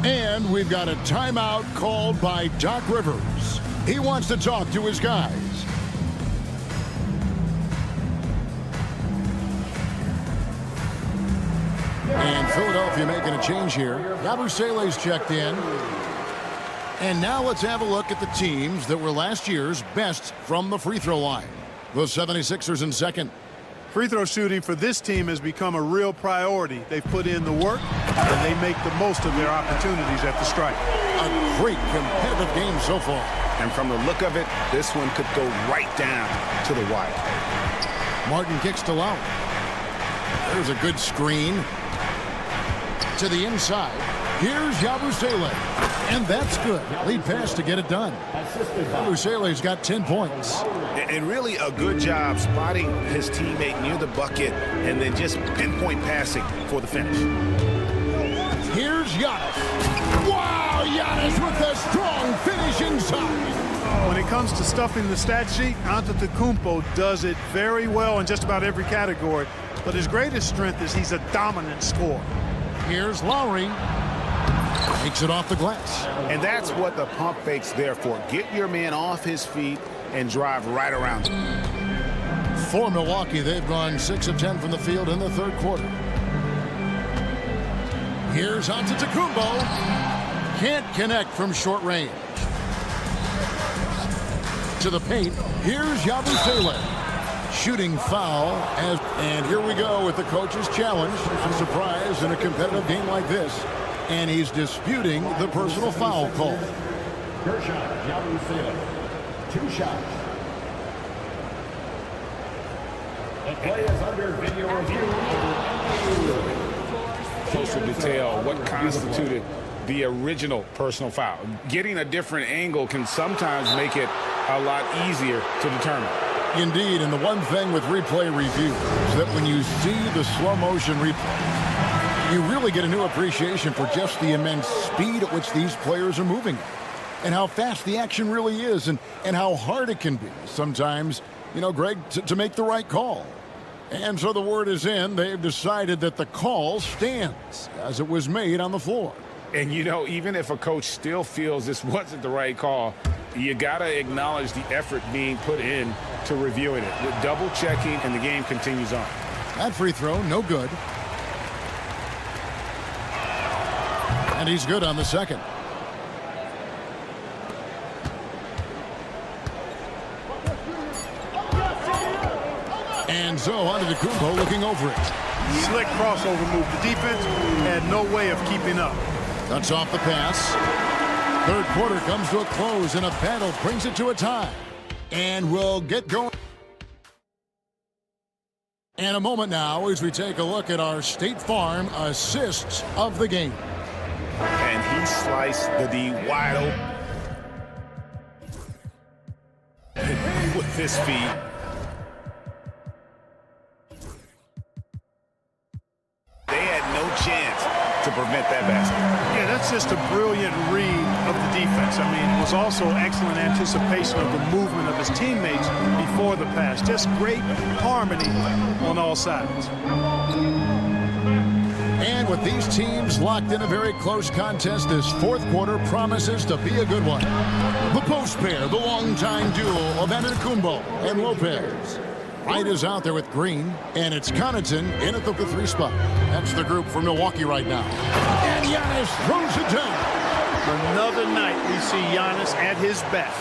Speaker 1: And we've got a timeout called by Doc Rivers. He wants to talk to his guys. And Philadelphia making a change here. Yabusele's checked in. And now let's have a look at the teams that were last year's best from the free throw line. The 76ers in second.
Speaker 4: Free throw shooting for this team has become a real priority. They've put in the work, and they make the most of their opportunities at the stripe.
Speaker 1: A great competitive game so far.
Speaker 3: And from the look of it, this one could go right down to the wire.
Speaker 1: Martin kicks to Lowry. There's a good screen. To the inside. Here's Yabusele. And that's good. Lead pass to get it done. Yabusele's got 10 points.
Speaker 3: And really a good job spotting his teammate near the bucket and then just pinpoint passing for the finish.
Speaker 1: Here's Giannis. Wow, Giannis with a strong finish inside.
Speaker 4: When it comes to stuffing the stat sheet, Antetokounmpo does it very well in just about every category. But his greatest strength is he's a dominant scorer.
Speaker 1: Here's Lowry. Takes it off the glass.
Speaker 3: And that's what the pump fake's there for. Get your man off his feet and drive right around him.
Speaker 1: For Milwaukee, they've gone 6 of 10 from the field in the third quarter. Here's Antetokounmpo. Can't connect from short range. To the paint. Here's Yabusele. Shooting foul. And here we go with the coach's challenge. A surprise in a competitive game like this. And he's disputing the personal foul call.
Speaker 5: First shot, Yabusele. 2 shots. The play is under video review.
Speaker 2: Closer detail, what constituted the original personal foul. Getting a different angle can sometimes make it a lot easier to determine.
Speaker 1: Indeed, and the one thing with replay review is that when you see the slow motion replay, you really get a new appreciation for just the immense speed at which these players are moving and how fast the action really is and how hard it can be sometimes, Greg, to make the right call. And so the word is in. They've decided that the call stands as it was made on the floor.
Speaker 2: And, even if a coach still feels this wasn't the right call, you got to acknowledge the effort being put in to reviewing it. With double checking, and the game continues on.
Speaker 1: That free throw, no good. And he's good on the second. And so Antetokounmpo looking over it.
Speaker 4: Slick crossover move. The defense had no way of keeping up.
Speaker 1: Cuts off the pass. Third quarter comes to a close, and a battle brings it to a tie. And we'll get going. And a moment now as we take a look at our State Farm assists of the game.
Speaker 3: And he sliced the D wide open with his feet. They had no chance to prevent that basket.
Speaker 4: Yeah, that's just a brilliant read of the defense. I mean, it was also excellent anticipation of the movement of his teammates before the pass. Just great harmony on all sides.
Speaker 1: And with these teams locked in a very close contest, this fourth quarter promises to be a good one. The post pair, the longtime duo of Antetokounmpo and Lopez. Wright is out there with Green, and it's Connaughton in at the 3 spot. That's the group for Milwaukee right now. And Giannis throws it down.
Speaker 4: Another night we see Giannis at his best.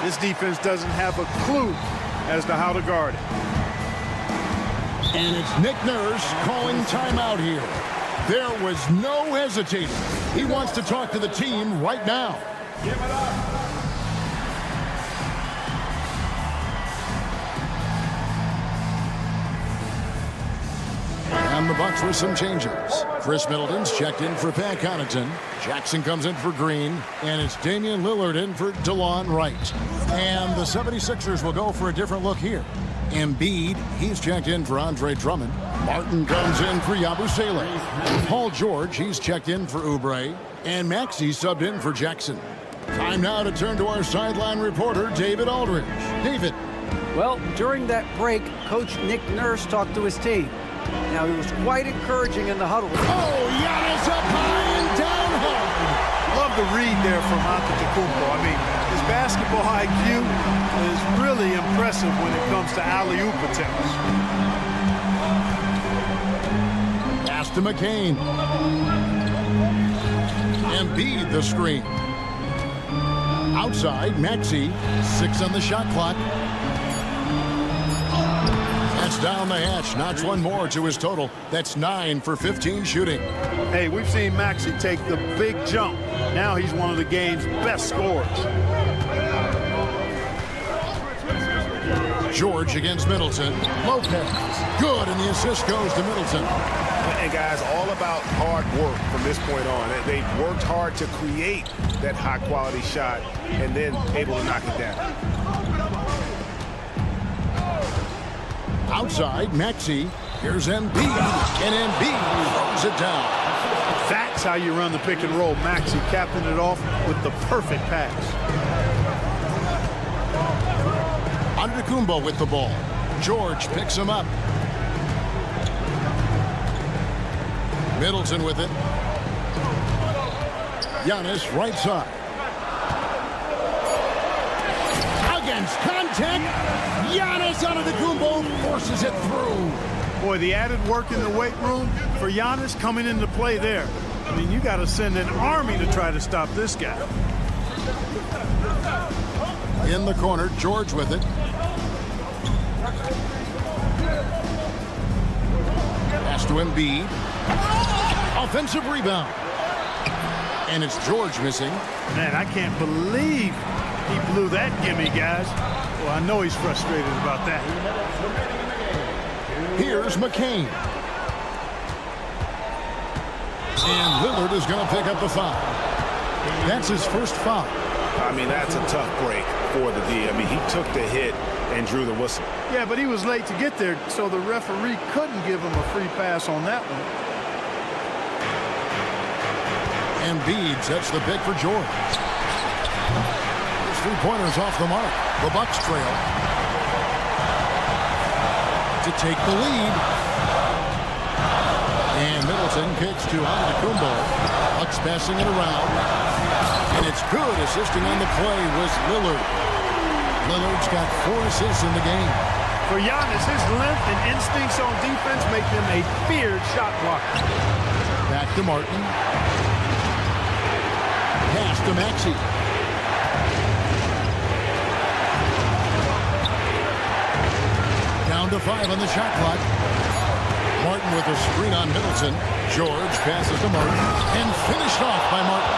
Speaker 4: This defense doesn't have a clue as to how to guard it.
Speaker 1: And it's Nick Nurse calling timeout here. There was no hesitating. He wants to talk to the team right now.
Speaker 5: Give it up.
Speaker 1: And And the Bucks with some changes. Chris Middleton's checked in for Pat Connaughton. Jackson comes in for Green. And it's Damian Lillard in for DeLon Wright. And the 76ers will go for a different look here. Embiid, he's checked in for Andre Drummond. Martin comes in for Yabusele. Paul George, he's checked in for Oubre. And Maxey subbed in for Jackson. Time now to turn to our sideline reporter, David Aldridge. David.
Speaker 6: Well, during that break, Coach Nick Nurse talked to his team. Now, he was quite encouraging in the huddle.
Speaker 1: Oh, Giannis up high and down hard.
Speaker 4: Love the read there from Antetokounmpo. I mean, his basketball IQ is really impressive when it comes to alley-oop attempts.
Speaker 1: Pass to McCain. Embiid the screen. Outside, Maxey. 6 on the shot clock. That's down the hatch. Knocks one more to his total. That's 9 for 15 shooting.
Speaker 4: Hey, we've seen Maxey take the big jump. Now he's one of the game's best scorers.
Speaker 1: George against Middleton. Lopez. Good, and the assist goes to Middleton.
Speaker 3: And guys, all about hard work from this point on. They've worked hard to create that high-quality shot and then able to knock it down.
Speaker 1: Outside, Maxey. Here's Embiid, and Embiid throws it down.
Speaker 4: That's how you run the pick and roll. Maxey capping it off with the perfect pass.
Speaker 1: Antetokounmpo with the ball. George picks him up. Middleton with it. Giannis right side. Against contact. Giannis Antetokounmpo forces it through.
Speaker 4: Boy, the added work in the weight room for Giannis coming into play there. I mean, you got to send an army to try to stop this guy.
Speaker 1: In the corner, George with it. Pass to Embiid. Offensive rebound. And it's George missing.
Speaker 4: Man, I can't believe he blew that gimme, guys. Well, I know he's frustrated about that.
Speaker 1: Here's McCain. And Lillard is going to pick up the foul. That's his first foul.
Speaker 3: I mean, that's a tough break for the D. I mean, he took the hit and drew the whistle.
Speaker 4: Yeah, but he was late to get there, so the referee couldn't give him a free pass on that one.
Speaker 1: Embiid sets the pick for George. His three-pointers off the mark. The Bucks trail to take the lead. And Middleton kicks to Antetokounmpo. Bucks passing it around. And it's good. Assisting on the play was Lillard. Lillard's got 4 assists in the game.
Speaker 4: For Giannis, his length and instincts on defense make him a feared shot blocker.
Speaker 1: Back to Martin. Pass to Maxey. Down to 5 on the shot clock. Martin with a screen on Middleton. George passes to Martin and finished off by Martin.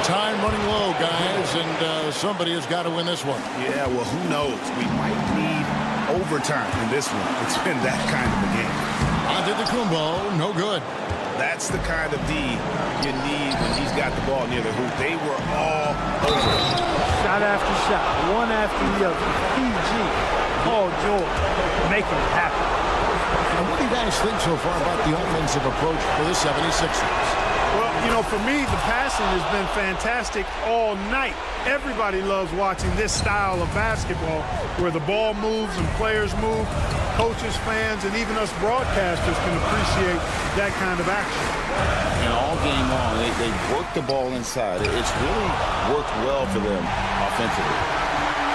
Speaker 1: Time running low, guys, and somebody has got to win this one.
Speaker 3: Yeah, well, who knows? We might need overtime in this one. It's been that kind of a game.
Speaker 1: Antetokounmpo, no good.
Speaker 3: That's the kind of D you need when he's got the ball near the hoop. They were all over.
Speaker 4: Shot after shot, one after the other. PG, Paul George, making it happen.
Speaker 1: And what do you guys think so far about the offensive approach for the 76ers?
Speaker 4: Well, you know, for me, the passing has been fantastic all night. Everybody loves watching this style of basketball where the ball moves and players move. Coaches, fans, and even us broadcasters can appreciate that kind of action.
Speaker 2: And all game long, they work the ball inside. It's really worked well for them offensively.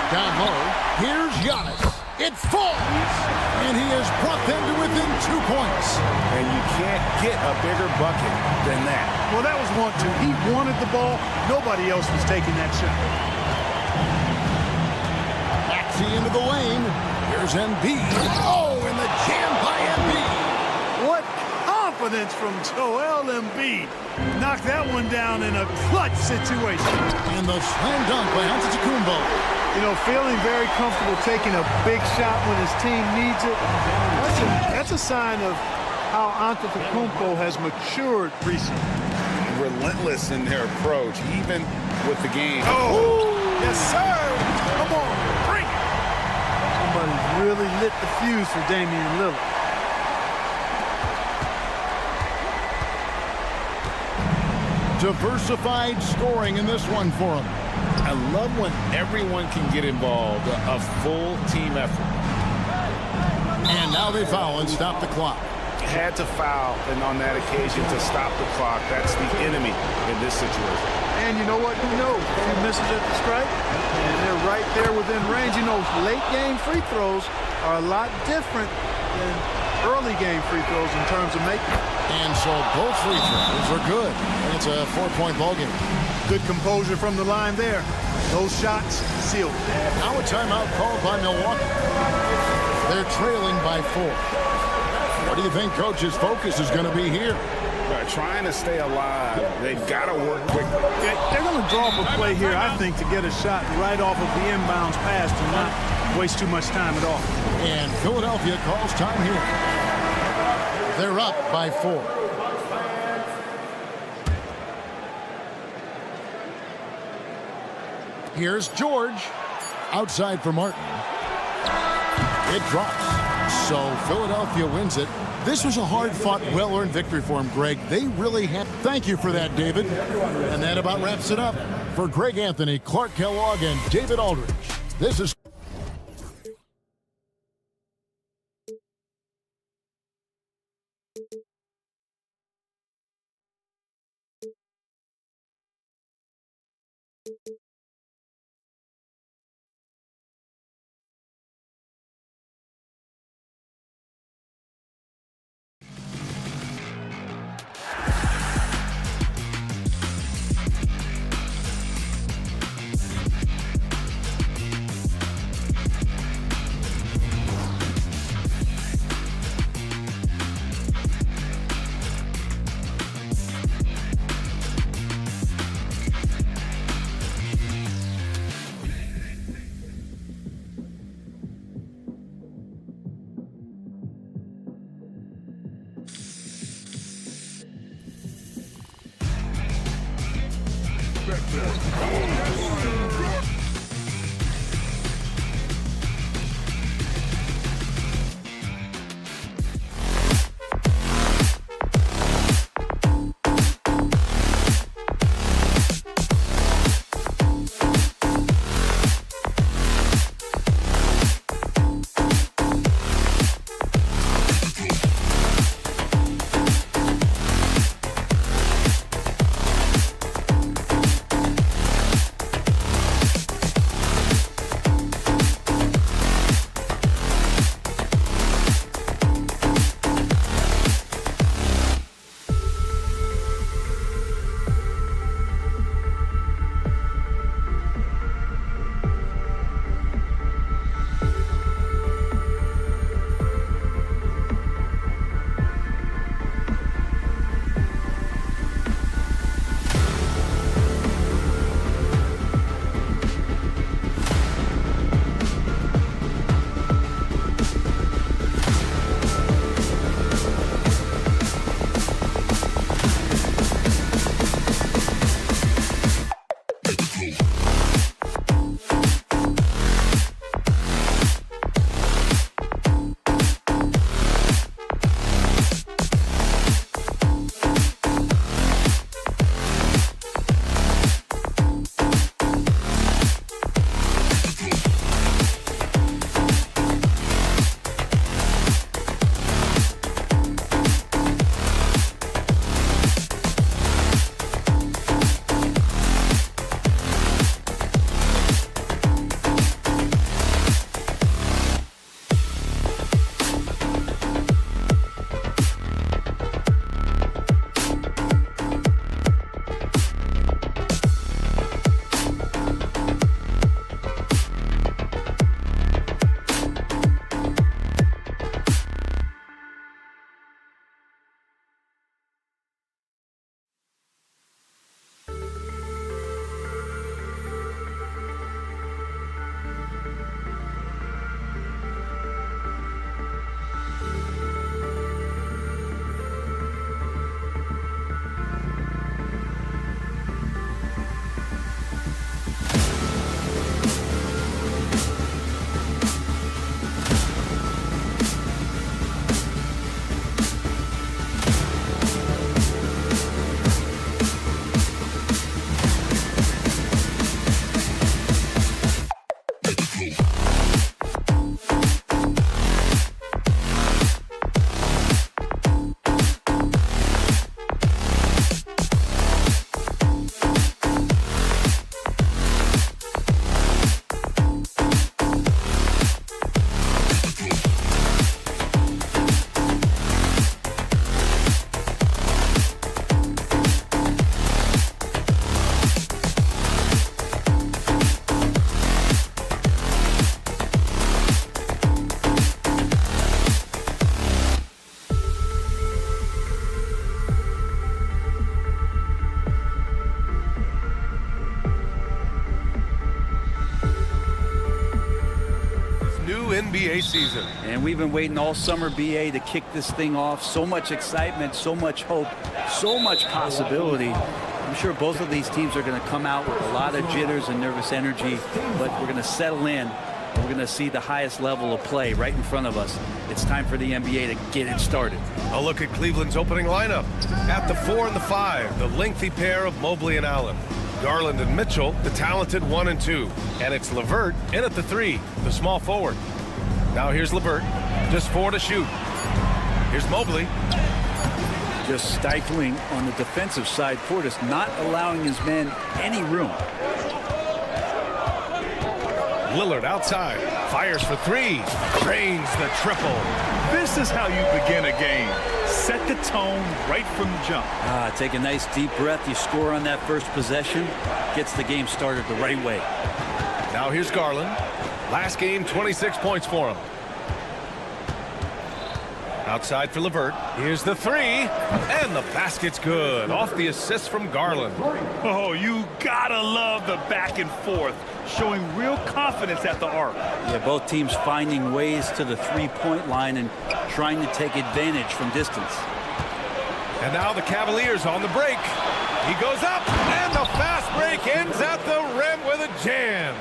Speaker 1: Down low, here's Giannis. It falls, and he has brought them to within 2 points.
Speaker 3: And you can't get a bigger bucket than that.
Speaker 4: Well, that was 1-2. He wanted the ball. Nobody else was taking that shot.
Speaker 1: Maxey into the lane. Here's Embiid. Oh, and the jam by Embiid.
Speaker 4: What confidence from Joel Embiid. Knocked that one down in a clutch situation.
Speaker 1: And the slam dunk by Antetokounmpo.
Speaker 4: You know, feeling very comfortable taking a big shot when his team needs it. That's a sign of how Antetokounmpo has matured recently.
Speaker 3: Relentless in their approach, even with the game.
Speaker 4: Oh, yes, sir. Come on, bring it. Somebody really lit the fuse for Damian Lillard.
Speaker 1: Diversified scoring in this one for him.
Speaker 2: I love when everyone can get involved, a full team effort.
Speaker 1: And now they foul and stop the clock.
Speaker 3: Had to foul, and on that occasion to stop the clock. That's the enemy in this situation.
Speaker 4: And you know what? He knows a few misses at the stripe, and they're right there within range. You know, late game free throws are a lot different than early game free throws in terms of making it.
Speaker 1: And so both free throws are good. And it's a 4-point ball game.
Speaker 4: Good composure from the line there. Those shots sealed.
Speaker 1: Now a timeout called by Milwaukee. They're trailing by 4. What do you think Coach's focus is going to be here?
Speaker 3: Trying to stay alive. They've got to work quickly.
Speaker 4: They're going to draw up a play here, I think, to get a shot right off of the inbounds pass and not waste too much time at all.
Speaker 1: And Philadelphia calls time here. They're up by 4. Here's George. Outside for Martin. It drops. So Philadelphia wins it. This was a hard-fought, well-earned victory for him, Greg. They really have. Thank you for that, David. And that about wraps it up. For Greg Anthony, Clark Kellogg, and David Aldridge, this is
Speaker 9: NBA season.
Speaker 12: And we've been waiting all summer, BA, to kick this thing off. So much excitement, so much hope, so much possibility. I'm sure both of these teams are going to come out with a lot of jitters and nervous energy, but we're going to settle in. We're going to see the highest level of play right in front of us. It's time for the NBA to get it started.
Speaker 9: A look at Cleveland's opening lineup. At the 4 and the 5, the lengthy pair of Mobley and Allen. Garland and Mitchell, the talented 1 and 2. And it's LeVert in at the 3, the small forward. Now here's LeVert, just 4 to shoot. Here's Mobley.
Speaker 12: Just stifling on the defensive side. Portis not allowing his men any room.
Speaker 9: Lillard outside, fires for 3, drains the triple.
Speaker 10: This is how you begin a game. Set the tone right from the jump.
Speaker 12: Take a nice deep breath. You score on that first possession. Gets the game started the right way.
Speaker 9: Now here's Garland. Last game, 26 points for him. Outside for LeVert. Here's the 3, and the basket's good. Off the assist from Garland.
Speaker 10: Oh, you gotta love the back and forth, showing real confidence at the arc.
Speaker 12: Yeah, both teams finding ways to the three-point line and trying to take advantage from distance.
Speaker 9: And now the Cavaliers on the break. He goes up, and the fast break ends at the rim with a jam.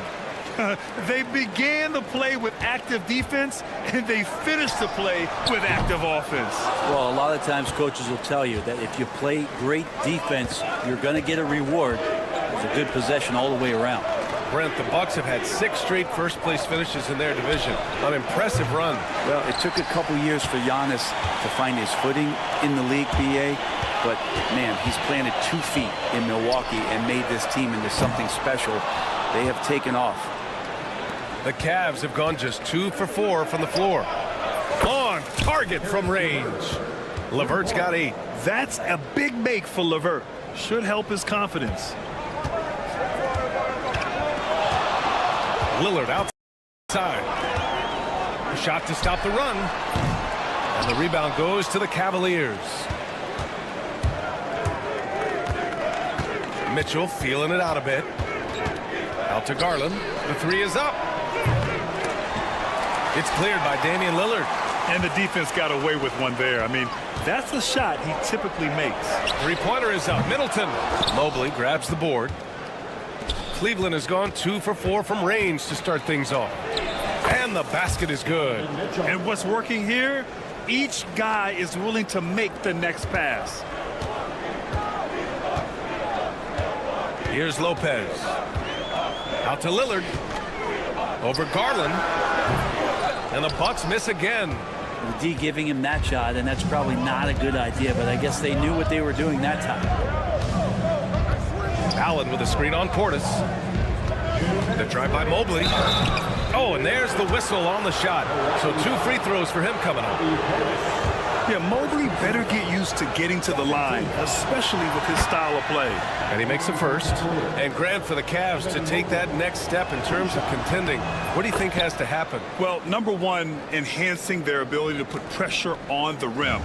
Speaker 10: They began the play with active defense, and they finished the play with active offense.
Speaker 12: Well, a lot of times coaches will tell you that if you play great defense, you're going to get a reward. It's a good possession all the way around.
Speaker 9: Brent, the Bucks have had 6 straight first-place finishes in their division. An impressive run.
Speaker 12: Well, it took a couple years for Giannis to find his footing in the league, BA. But, man, he's planted 2 feet in Milwaukee and made this team into something special. They have taken off.
Speaker 9: The Cavs have gone just 2 for 4 from the floor. On target from range. LeVert's got 8.
Speaker 10: That's a big make for LeVert. Should help his confidence.
Speaker 9: Lillard outside. A shot to stop the run. And the rebound goes to the Cavaliers. Mitchell feeling it out a bit. Out to Garland. The 3 is up. It's cleared by Damian Lillard.
Speaker 10: And the defense got away with one there. I mean, that's a shot he typically makes.
Speaker 9: 3-pointer is up. Middleton. Mobley grabs the board. Cleveland has gone 2 for 4 from range to start things off. And the basket is good.
Speaker 10: And what's working here? Each guy is willing to make the next pass.
Speaker 9: Here's Lopez. Out to Lillard. Over Garland. And the Bucks miss again.
Speaker 12: The D giving him that shot, and that's probably not a good idea, but I guess they knew what they were doing that time.
Speaker 9: Allen with a screen on Portis. The drive by Mobley. Oh, and there's the whistle on the shot. So 2 free throws for him coming up.
Speaker 10: Yeah, Mobley better get used to getting to the line, especially with his style of play.
Speaker 9: And he makes the first. And Grant, for the Cavs to take that next step in terms of contending, what do you think has to happen?
Speaker 10: Well, number one, enhancing their ability to put pressure on the rim.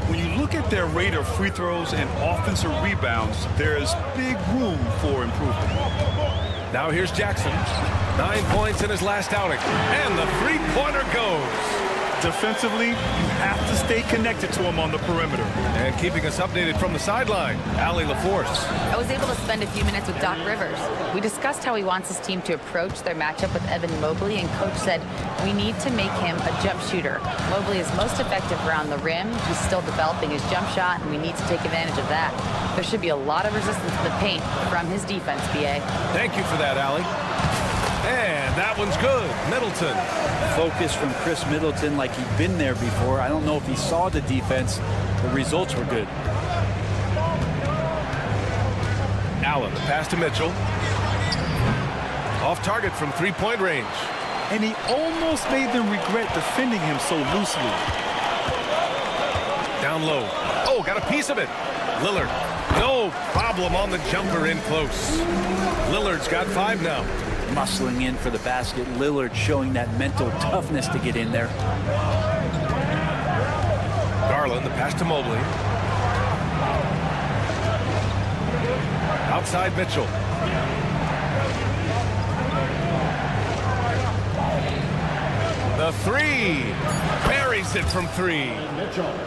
Speaker 10: When you look at their rate of free throws and offensive rebounds, there is big room for improvement.
Speaker 9: Now here's Jackson. 9 points in his last outing. And the 3-pointer goes.
Speaker 10: Defensively, you have to stay connected to him on the perimeter.
Speaker 9: And keeping us updated from the sideline, Allie LaForce.
Speaker 11: I was able to spend a few minutes with Doc Rivers. We discussed how he wants his team to approach their matchup with Evan Mobley, and Coach said, we need to make him a jump shooter. Mobley is most effective around the rim. He's still developing his jump shot, and we need to take advantage of that. There should be a lot of resistance to the paint from his defense, BA.
Speaker 9: Thank you for that, Allie. And that one's good. Middleton.
Speaker 12: Focus from Chris Middleton like he'd been there before. I don't know if he saw the defense. The results were good.
Speaker 9: Allen, the pass to Mitchell. Off target from 3-point range.
Speaker 10: And he almost made them regret defending him so loosely.
Speaker 9: Down low. Oh, got a piece of it. Lillard. No problem on the jumper in close. Lillard's got 5 now.
Speaker 12: Muscling in for the basket. Lillard showing that mental toughness to get in there.
Speaker 9: Garland, the pass to Mobley. Outside Mitchell. The The three. Buries it from 3.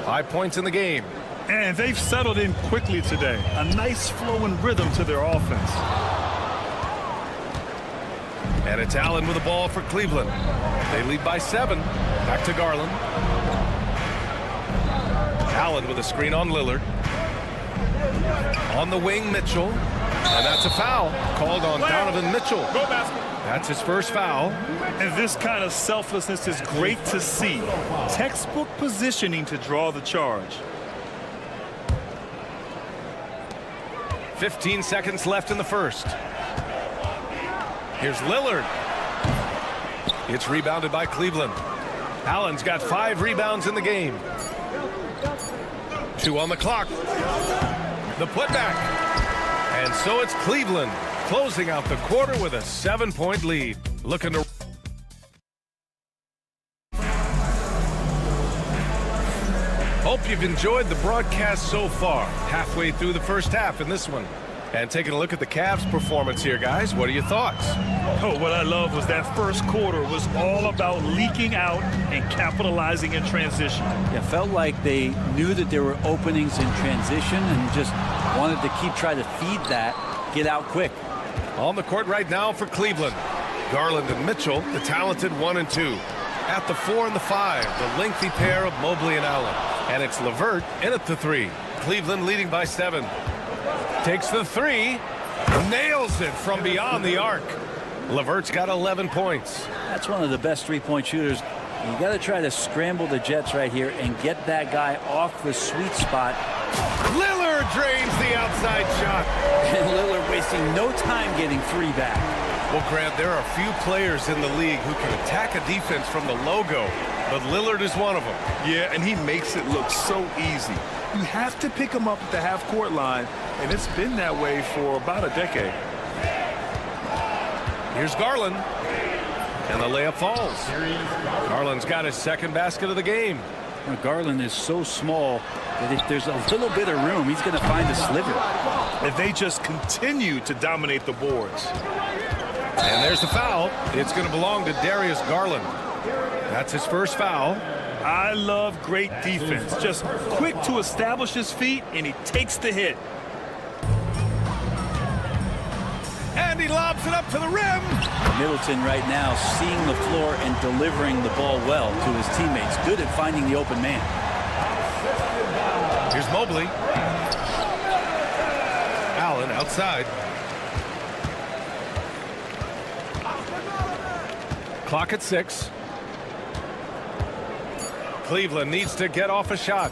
Speaker 9: 5 points in the game.
Speaker 10: And they've settled in quickly today. A nice flow and rhythm to their offense.
Speaker 9: And it's Allen with the ball for Cleveland. They lead by 7. Back to Garland. Allen with a screen on Lillard. On the wing, Mitchell. And that's a foul called on Donovan Mitchell.
Speaker 10: Go basket.
Speaker 9: That's his first foul.
Speaker 10: And this kind of selflessness is great to see. Textbook positioning to draw the charge.
Speaker 9: 15 seconds left in the first. Here's Lillard. It's rebounded by Cleveland. Allen's got 5 rebounds in the game. 2 on the clock. The putback. And so it's Cleveland closing out the quarter with a 7-point lead. Looking to... Hope you've enjoyed the broadcast so far. Halfway through the first half in this one. And taking a look at the Cavs' performance here, guys. What are your thoughts?
Speaker 10: Oh, what I love was that first quarter was all about leaking out and capitalizing in transition.
Speaker 12: Yeah, felt like they knew that there were openings in transition and just wanted to keep trying to feed that, get out quick.
Speaker 9: On the court right now for Cleveland. Garland and Mitchell, the talented 1 and 2. At the 4 and the 5, the lengthy pair of Mobley and Allen. And it's LeVert in at the 3. Cleveland leading by 7. Takes the 3, nails it from beyond the arc. LeVert's got 11 points.
Speaker 12: That's one of the best three-point shooters. You got to try to scramble the Jets right here and get that guy off the sweet spot.
Speaker 9: Lillard drains the outside shot.
Speaker 12: And Lillard wasting no time getting 3 back.
Speaker 9: Well, Grant, there are few players in the league who can attack a defense from the logo, but Lillard is one of them.
Speaker 10: Yeah, and he makes it look so easy. You have to pick him up at the half-court line, and it's been that way for about a decade.
Speaker 9: Here's Garland, and the layup falls. Garland's got his second basket of the game.
Speaker 12: Now, Garland is so small that if there's a little bit of room, he's going to find a sliver.
Speaker 10: And they just continue to dominate the boards.
Speaker 9: And there's the foul. It's going to belong to Darius Garland. That's his first foul.
Speaker 10: I love great defense. Just quick to establish his feet, and he takes the hit.
Speaker 9: And he lobs it up to the rim.
Speaker 12: Middleton right now seeing the floor and delivering the ball well to his teammates. Good at finding the open man.
Speaker 9: Here's Mobley. Allen outside. Clock at 6. Cleveland needs to get off a shot.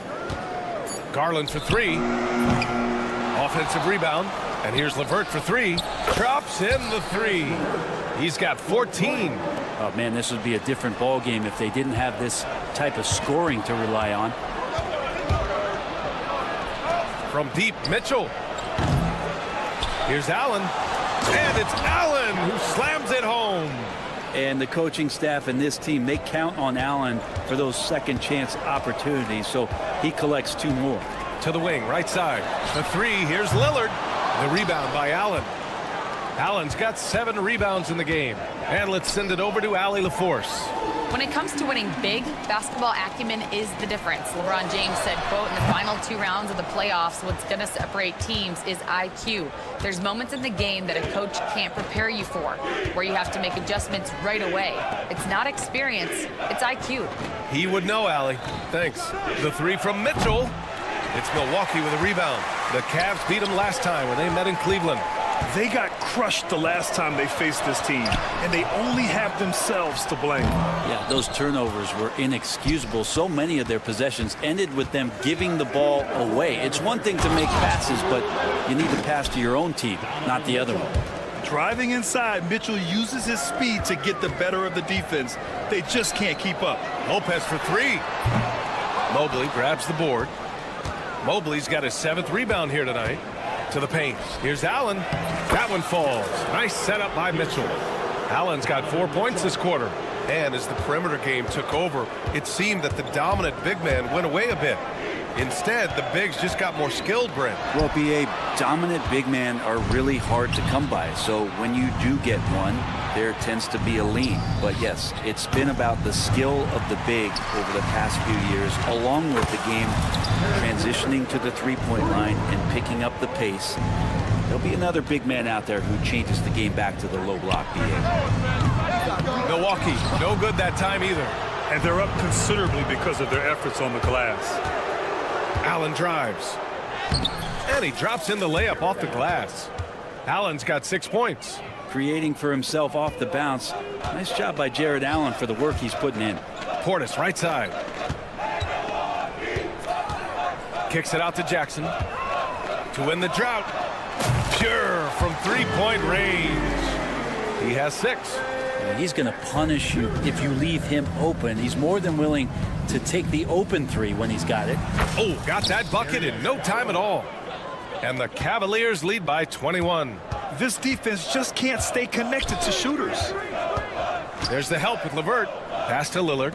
Speaker 9: Garland for 3. Offensive rebound. And here's LeVert for 3. Drops in the 3. He's got 14.
Speaker 12: Oh, man, this would be a different ball game if they didn't have this type of scoring to rely on.
Speaker 9: From deep, Mitchell. Here's Allen. And it's Allen who slams it home.
Speaker 12: And the coaching staff and this team, they count on Allen for those second chance opportunities, so he collects 2 more.
Speaker 9: To the wing, right side. The 3, here's Lillard. The rebound by Allen. Allen's got 7 rebounds in the game. And let's send it over to Allie LaForce.
Speaker 11: When it comes to winning big, basketball acumen is the difference. LeBron James said, quote, in the final 2 rounds of the playoffs, what's going to separate teams is IQ. There's moments in the game that a coach can't prepare you for, where you have to make adjustments right away. It's not experience, it's IQ.
Speaker 9: He would know, Allie. Thanks. The 3 from Mitchell. It's Milwaukee with a rebound. The Cavs beat them last time when they met in Cleveland.
Speaker 10: They got crushed the last time they faced this team, and they only have themselves to blame.
Speaker 12: Yeah, those turnovers were inexcusable. So many of their possessions ended with them giving the ball away. It's one thing to make passes, but you need to pass to your own team, not the other one.
Speaker 10: Driving inside, Mitchell uses his speed to get the better of the defense. They just can't keep up.
Speaker 9: Lopez for 3. Mobley grabs the board. Mobley's got his 7th rebound here tonight. To the paint. Here's Allen. That one falls. Nice setup by Mitchell. Allen's got 4 points this quarter. And as the perimeter game took over, it seemed that the dominant big man went away a bit. Instead, the bigs just got more skilled, Brent.
Speaker 12: Well, BA, dominant big men are really hard to come by. So when you do get one, there tends to be a lean. But yes, it's been about the skill of the big over the past few years, along with the game transitioning to the three-point line and picking up the pace. There'll be another big man out there who changes the game back to the low block BA.
Speaker 9: Milwaukee, no good that time either.
Speaker 10: And they're up considerably because of their efforts on the glass.
Speaker 9: Allen drives. And he drops in the layup off the glass. Allen's got 6 points.
Speaker 12: Creating for himself off the bounce. Nice job by Jared Allen for the work he's putting in.
Speaker 9: Portis, right side. Kicks it out to Jackson. To win the drought. Pure from three-point range. He has 6.
Speaker 12: He's going to punish you if you leave him open. He's more than willing to take the open three when he's got it.
Speaker 9: Oh, got that bucket in no time at all. And the Cavaliers lead by 21.
Speaker 10: This defense just can't stay connected to shooters.
Speaker 9: There's the help with LeVert. Pass to Lillard.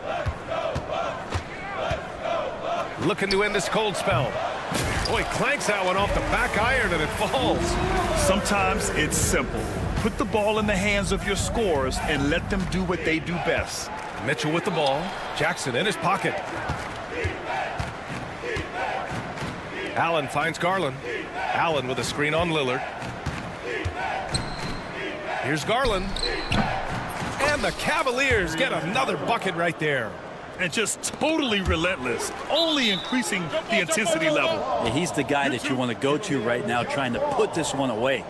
Speaker 9: Looking to end this cold spell. Boy, clanks that one off the back iron and it falls.
Speaker 10: Sometimes it's simple. Put the ball in the hands of your scorers and let them do what they do best.
Speaker 9: Mitchell with the ball. Jackson in his pocket. Allen finds Garland. Allen with a screen on Lillard. Here's Garland. And the Cavaliers get another bucket right there.
Speaker 10: And just totally relentless, only increasing the intensity level.
Speaker 12: Yeah, he's the guy that you want to go to right now, trying to put this one away.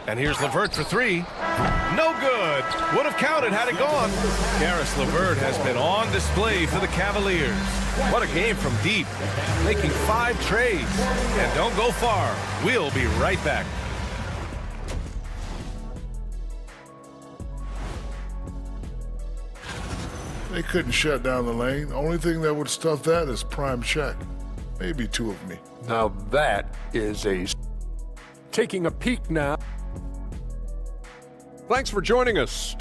Speaker 9: And here's LeVert for 3. No good. Would have counted had it gone. Caris LeVert has been on display for the Cavaliers. What a game from deep. Making 5 trades. And don't go far. We'll be right back.
Speaker 7: They couldn't shut down the lane. Only thing that would stuff that is prime check. Maybe 2 of me.
Speaker 8: Now that is a... Taking a peek now. Thanks for joining us.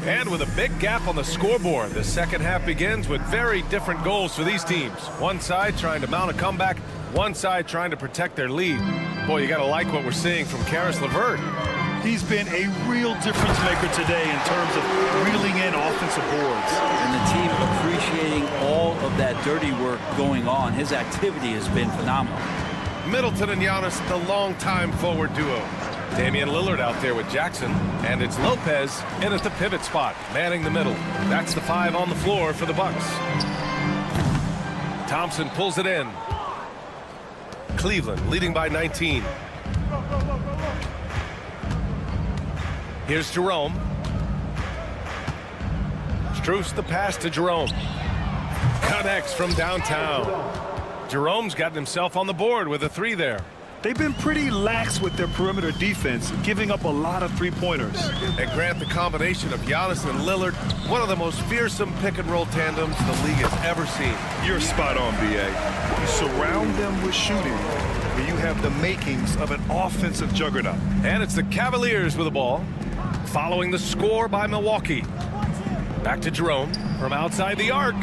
Speaker 9: And with a big gap on the scoreboard, the second half begins with very different goals for these teams. One side trying to mount a comeback, one side trying to protect their lead. Boy, you got to like what we're seeing from Caris LeVert.
Speaker 10: He's been a real difference maker today in terms of reeling in offensive boards.
Speaker 12: And the team appreciating all of that dirty work going on. His activity has been phenomenal.
Speaker 9: Middleton and Giannis, the longtime forward duo. Damian Lillard out there with Jackson. And it's Lopez in at the pivot spot, manning the middle. That's the 5 on the floor for the Bucks. Thompson pulls it in. Cleveland leading by 19. Here's Jerome. Strus the pass to Jerome. Connects from downtown. Jerome's gotten himself on the board with a 3 there.
Speaker 10: They've been pretty lax with their perimeter defense, giving up a lot of three-pointers.
Speaker 9: And Grant, the combination of Giannis and Lillard, one of the most fearsome pick-and-roll tandems the league has ever seen.
Speaker 10: You're spot on, B.A. You surround them with shooting, and you have the makings of an offensive juggernaut.
Speaker 9: And it's the Cavaliers with the ball, following the score by Milwaukee. Back to Jerome from outside the arc.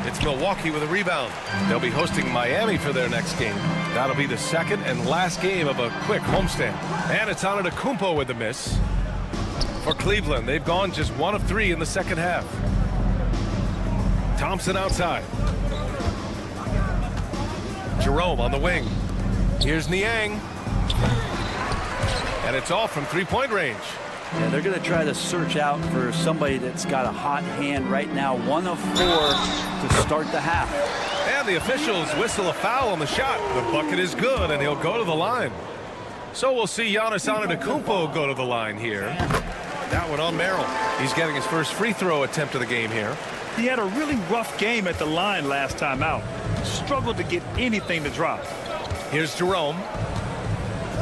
Speaker 9: It's Milwaukee with a rebound. They'll be hosting Miami for their next game. That'll be the second and last game of a quick homestand. And it's Antetokounmpo with the miss. For Cleveland, they've gone just 1 of 3 in the second half. Thompson outside. Jerome on the wing. Here's Niang. And it's off from three-point range.
Speaker 12: Yeah, they're going to try to search out for somebody that's got a hot hand right now. 1 of 4 to start the half.
Speaker 9: And the officials whistle a foul on the shot. The bucket is good, and he'll go to the line. So we'll see Giannis Antetokounmpo go to the line here. That one on Merrill. He's getting his first free throw attempt of the game here.
Speaker 10: He had a really rough game at the line last time out. Struggled to get anything to drop.
Speaker 9: Here's Jerome.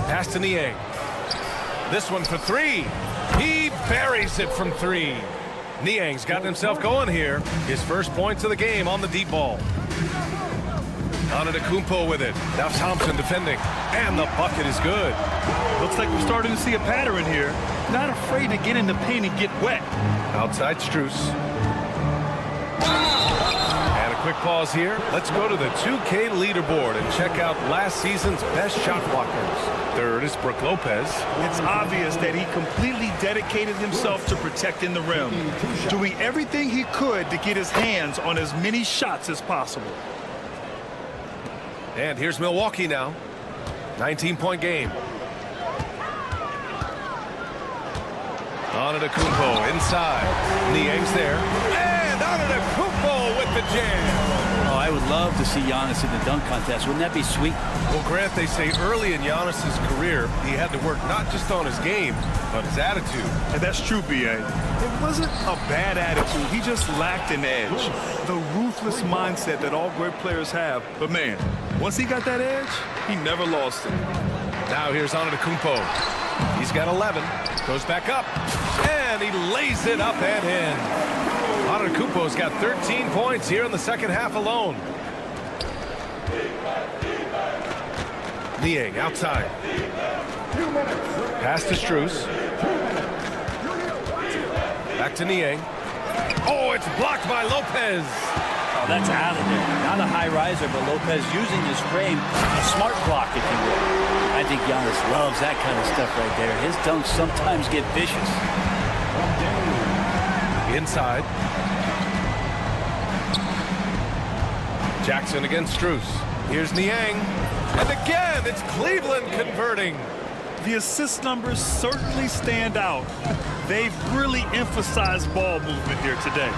Speaker 9: Pass to Niang. This one for 3. He buries it from 3. Niang's gotten himself going here. His first points of the game on the deep ball. Antetokounmpo with it. Now Thompson defending. And the bucket is good.
Speaker 10: Looks like we're starting to see a pattern here. Not afraid to get in the paint and get wet.
Speaker 9: Outside Strus. And a quick pause here. Let's go to the 2K leaderboard and check out last season's best shot blockers. Third is Brook Lopez.
Speaker 10: It's obvious that he completely dedicated himself to protecting the rim, doing everything he could to get his hands on as many shots as possible.
Speaker 9: And here's Milwaukee now. 19-point game. Antetokounmpo inside. Niang's there. And Antetokounmpo with the jam.
Speaker 12: Oh, I would love to see Giannis in the dunk contest. Wouldn't that be sweet?
Speaker 9: Well, Grant, they say early in Giannis's career, he had to work not just on his game, but his attitude.
Speaker 10: And that's true, B.A. It wasn't a bad attitude. He just lacked an edge. The ruthless mindset that all great players have. But, man, once he got that edge, he never lost it.
Speaker 9: Now here's Antetokounmpo. He's got 11. Goes back up. And he lays it up and in. Antetokounmpo's got 13 points here in the second half alone. Niang outside. Pass to Strus. Back to Niang. Oh, it's blocked by Lopez.
Speaker 12: Oh, that's out of there. Not a high riser, but Lopez using his frame, a smart block, if you will. I think Giannis loves that kind of stuff right there. His dunks sometimes get vicious.
Speaker 9: Inside. Jackson against Strus. Here's Niang. And again, it's Cleveland converting.
Speaker 10: The assist numbers certainly stand out. They've really emphasized ball movement here today.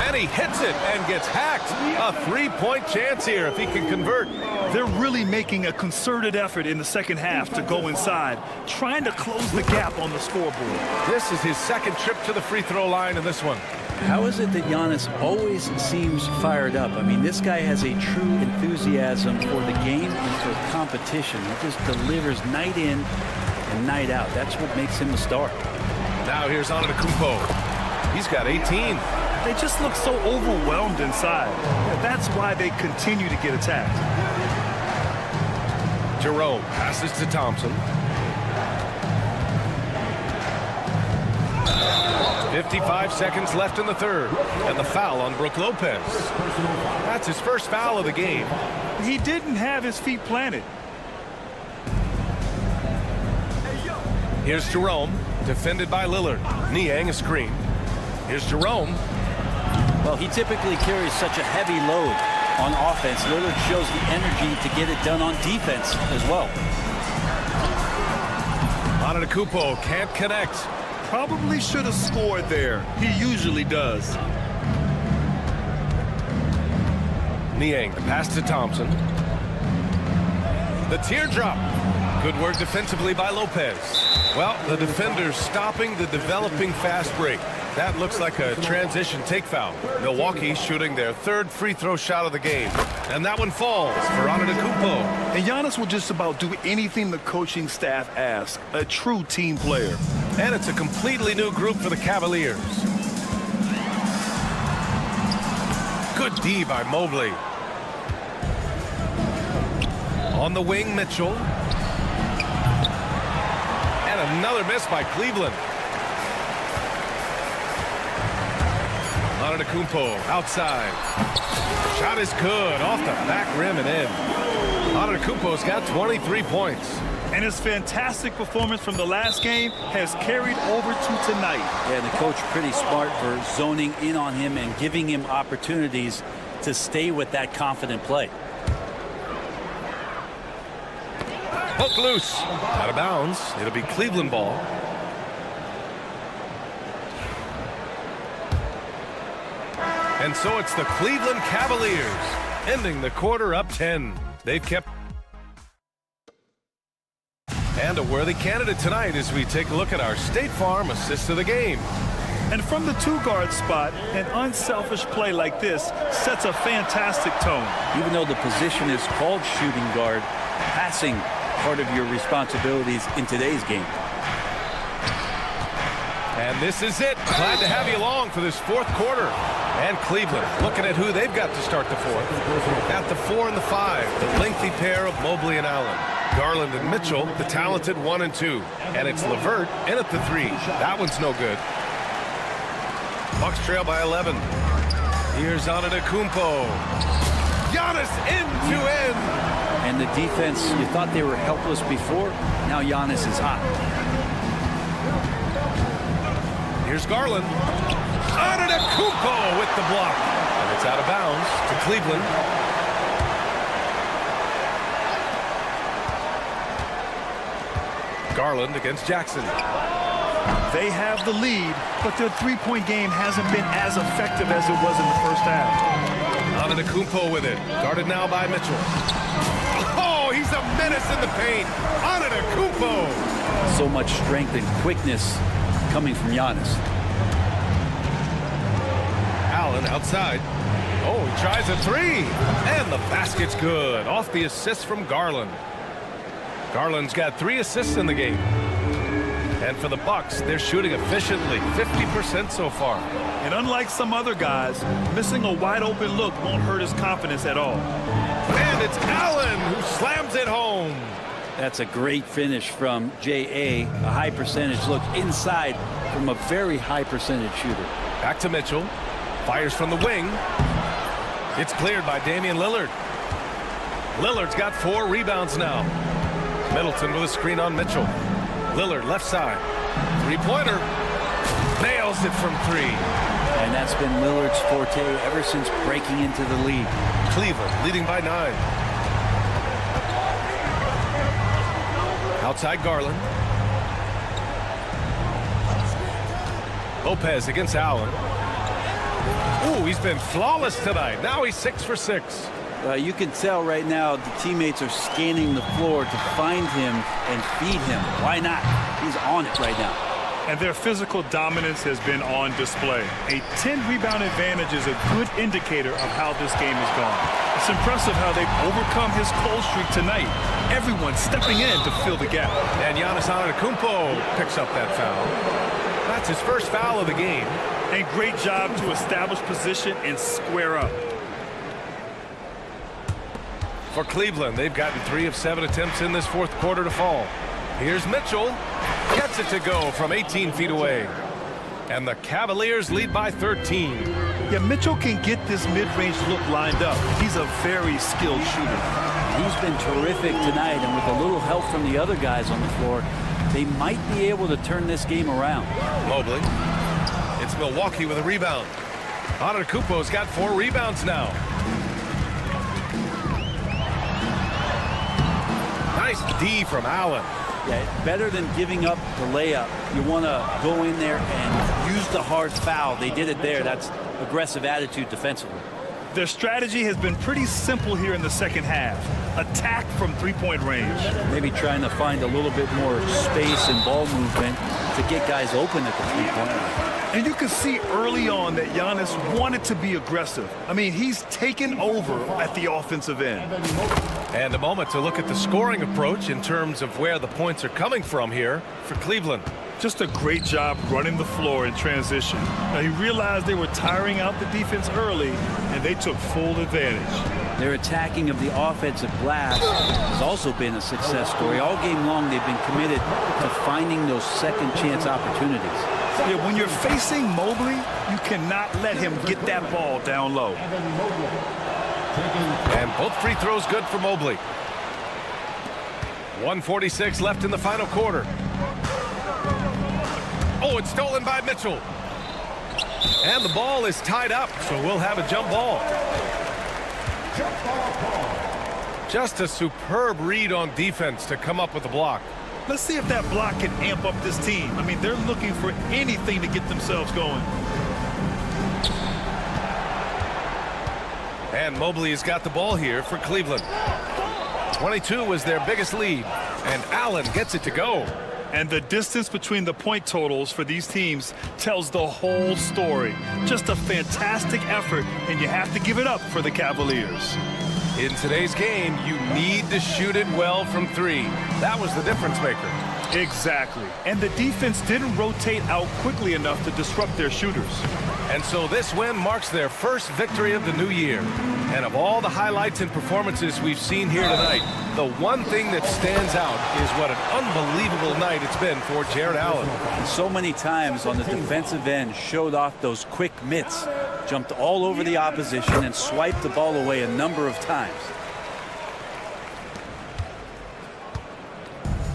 Speaker 9: And he hits it and gets hacked. A three-point chance here if he can convert.
Speaker 10: They're really making a concerted effort in the second half to go inside, trying to close the gap on the scoreboard.
Speaker 9: This is his second trip to the free throw line in this one.
Speaker 12: How is it that Giannis always seems fired up? I mean, this guy has a true enthusiasm for the game and for competition. He just delivers night in and night out. That's what makes him a star.
Speaker 9: Now here's Antetokounmpo. He's got 18.
Speaker 10: They just look so overwhelmed inside. That's why they continue to get attacked.
Speaker 9: Jerome passes to Thompson. 55 seconds left in the third. And the foul on Brook Lopez. That's his first foul of the game.
Speaker 10: He didn't have his feet planted.
Speaker 9: Here's Jerome, defended by Lillard. Niang a screen. Here's Jerome.
Speaker 12: Well, he typically carries such a heavy load on offense. Lillard shows the energy to get it done on defense as well.
Speaker 9: Antetokounmpo can't connect.
Speaker 10: Probably should have scored there. He usually does.
Speaker 9: Niang, the pass to Thompson. The teardrop. Good work defensively by Lopez. Well, the defender's stopping the developing fast break. That looks like a transition take foul. Milwaukee shooting their third free throw shot of the game. And that one falls for Antetokounmpo.
Speaker 10: And Giannis will just about do anything the coaching staff asks. A true team player.
Speaker 9: And it's a completely new group for the Cavaliers. Good D by Mobley. On the wing, Mitchell. And another miss by Cleveland. Antetokounmpo outside. Shot is good off the back rim and in. Antetokounmpo's got 23 points.
Speaker 10: And his fantastic performance from the last game has carried over to tonight.
Speaker 12: Yeah, the coach pretty smart for zoning in on him and giving him opportunities to stay with that confident play.
Speaker 9: Hook loose. Out of bounds. It'll be Cleveland ball. And so it's the Cleveland Cavaliers ending the quarter up 10. They've kept. And a worthy candidate tonight as we take a look at our State Farm assist of the game.
Speaker 10: And from the two-guard spot, an unselfish play like this sets a fantastic tone.
Speaker 12: Even though the position is called shooting guard, passing part of your responsibilities in today's game.
Speaker 9: And this is it. Glad to have you along for this fourth quarter. And Cleveland looking at who they've got to start the fourth. At the 4 and the 5, the lengthy pair of Mobley and Allen. Garland and Mitchell, the talented 1 and 2. And it's LeVert in at the 3. That one's no good. Bucks trail by 11. Here's Antetokounmpo. Giannis in to end.
Speaker 12: And the defense, you thought they were helpless before. Now Giannis is hot.
Speaker 9: Here's Garland. Antetokounmpo with the block. And it's out of bounds to Cleveland. Garland against Jackson.
Speaker 10: They have the lead, but their three-point game hasn't been as effective as it was in the first half.
Speaker 9: Antetokounmpo with it. Guarded now by Mitchell. Oh, he's a menace in the paint. Antetokounmpo.
Speaker 12: So much strength and quickness coming from Giannis.
Speaker 9: Allen outside. Oh, he tries a 3. And the basket's good. Off the assist from Garland. Garland's got 3 assists in the game. And for the Bucks, they're shooting efficiently, 50% so far.
Speaker 10: And unlike some other guys, missing a wide-open look won't hurt his confidence at all.
Speaker 9: And it's Allen who slams it home.
Speaker 12: That's a great finish from J.A. A high percentage look inside from a very high percentage shooter.
Speaker 9: Back to Mitchell. Fires from the wing. It's cleared by Damian Lillard. Lillard's got 4 rebounds now. Middleton with a screen on Mitchell. Lillard left side. 3-pointer. Nails it from 3.
Speaker 12: And that's been Lillard's forte ever since breaking into the league.
Speaker 9: Cleveland leading by 9. Outside Garland. Lopez against Allen. Ooh, he's been flawless tonight. Now he's 6 for 6.
Speaker 12: You can tell right now the teammates are scanning the floor to find him and feed him. Why not? He's on it right now.
Speaker 10: And their physical dominance has been on display. A 10-rebound advantage is a good indicator of how this game has gone. It's impressive how they've overcome his cold streak tonight. Everyone stepping in to fill the gap.
Speaker 9: And Giannis Antetokounmpo picks up that foul. That's his first foul of the game.
Speaker 10: And great job to establish position and square up.
Speaker 9: For Cleveland, they've gotten 3 of 7 attempts in this fourth quarter to fall. Here's Mitchell. Gets it to go from 18 feet away. And the Cavaliers lead by 13.
Speaker 10: Yeah, Mitchell can get this mid-range look lined up. He's a very skilled shooter.
Speaker 12: He's been terrific tonight, and with a little help from the other guys on the floor, they might be able to turn this game around.
Speaker 9: Mobley. It's Milwaukee with a rebound. Antetokounmpo's got 4 rebounds now. Nice D from Allen.
Speaker 12: Yeah, better than giving up the layup. You want to go in there and use the hard foul. They did it there. That's aggressive attitude defensively.
Speaker 10: Their strategy has been pretty simple here in the second half. Attack from three-point range.
Speaker 12: Maybe trying to find a little bit more space and ball movement to get guys open at the three-point line.
Speaker 10: And you can see early on that Giannis wanted to be aggressive. I mean, he's taken over at the offensive end.
Speaker 9: And a moment to look at the scoring approach in terms of where the points are coming from here for Cleveland.
Speaker 10: Just a great job running the floor in transition. Now, he realized they were tiring out the defense early, and they took full advantage.
Speaker 12: Their attacking of the offensive glass has also been a success story. All game long, they've been committed to finding those second chance opportunities.
Speaker 10: Yeah, when you're facing Mobley, you cannot let him get that ball down low.
Speaker 9: And both free throws good for Mobley. 1:46 left in the final quarter. Oh, it's stolen by Mitchell. And the ball is tied up, so we'll have a jump ball. Just a superb read on defense to come up with the block.
Speaker 10: Let's see if that block can amp up this team. I mean, they're looking for anything to get themselves going.
Speaker 9: And Mobley has got the ball here for Cleveland. 22 was their biggest lead, and Allen gets it to go.
Speaker 10: And the distance between the point totals for these teams tells the whole story. Just a fantastic effort, and you have to give it up for the Cavaliers.
Speaker 9: In today's game, you need to shoot it well from 3. That was the difference maker.
Speaker 10: Exactly. And the defense didn't rotate out quickly enough to disrupt their shooters.
Speaker 9: And so this win marks their first victory of the new year. And of all the highlights and performances we've seen here tonight, the one thing that stands out is what an unbelievable night it's been for Jared Allen.
Speaker 12: And so many times on the defensive end, showed off those quick mitts, jumped all over the opposition and swiped the ball away a number of times.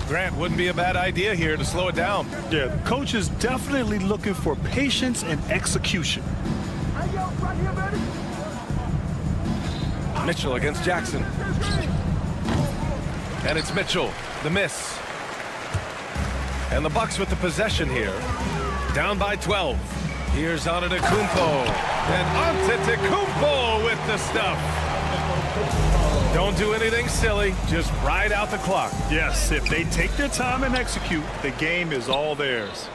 Speaker 9: Grant, wouldn't be a bad idea here to slow it down.
Speaker 10: Yeah, the coach is definitely looking for patience and execution.
Speaker 9: Mitchell against Jackson. And it's Mitchell, the miss. And the Bucks with the possession here. Down by 12. Here's Antetokounmpo. And Antetokounmpo with the stuff. Don't do anything silly. Just ride out the clock.
Speaker 10: Yes, if they take their time and execute, the game is all theirs.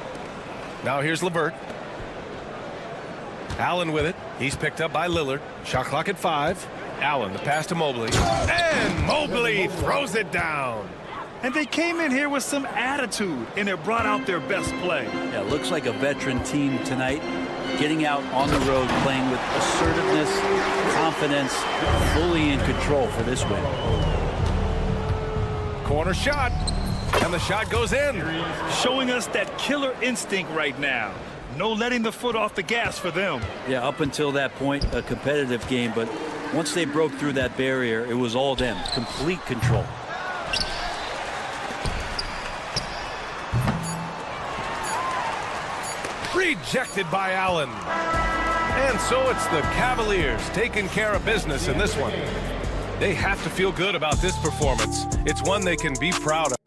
Speaker 9: Now here's LeVert. Allen with it. He's picked up by Lillard. Shot clock at 5. Allen, the pass to Mobley. And Mobley throws it down.
Speaker 10: And they came in here with some attitude, and it brought out their best play.
Speaker 12: Yeah, looks like a veteran team tonight, getting out on the road, playing with assertiveness, confidence, fully in control for this win.
Speaker 9: Corner shot, and the shot goes in.
Speaker 10: Showing us that killer instinct right now. No letting the foot off the gas for them.
Speaker 12: Yeah, up until that point, a competitive game, but once they broke through that barrier, it was all them, complete control.
Speaker 9: Rejected by Allen. And so it's the Cavaliers taking care of business in this one. They have to feel good about this performance. It's one they can be proud of.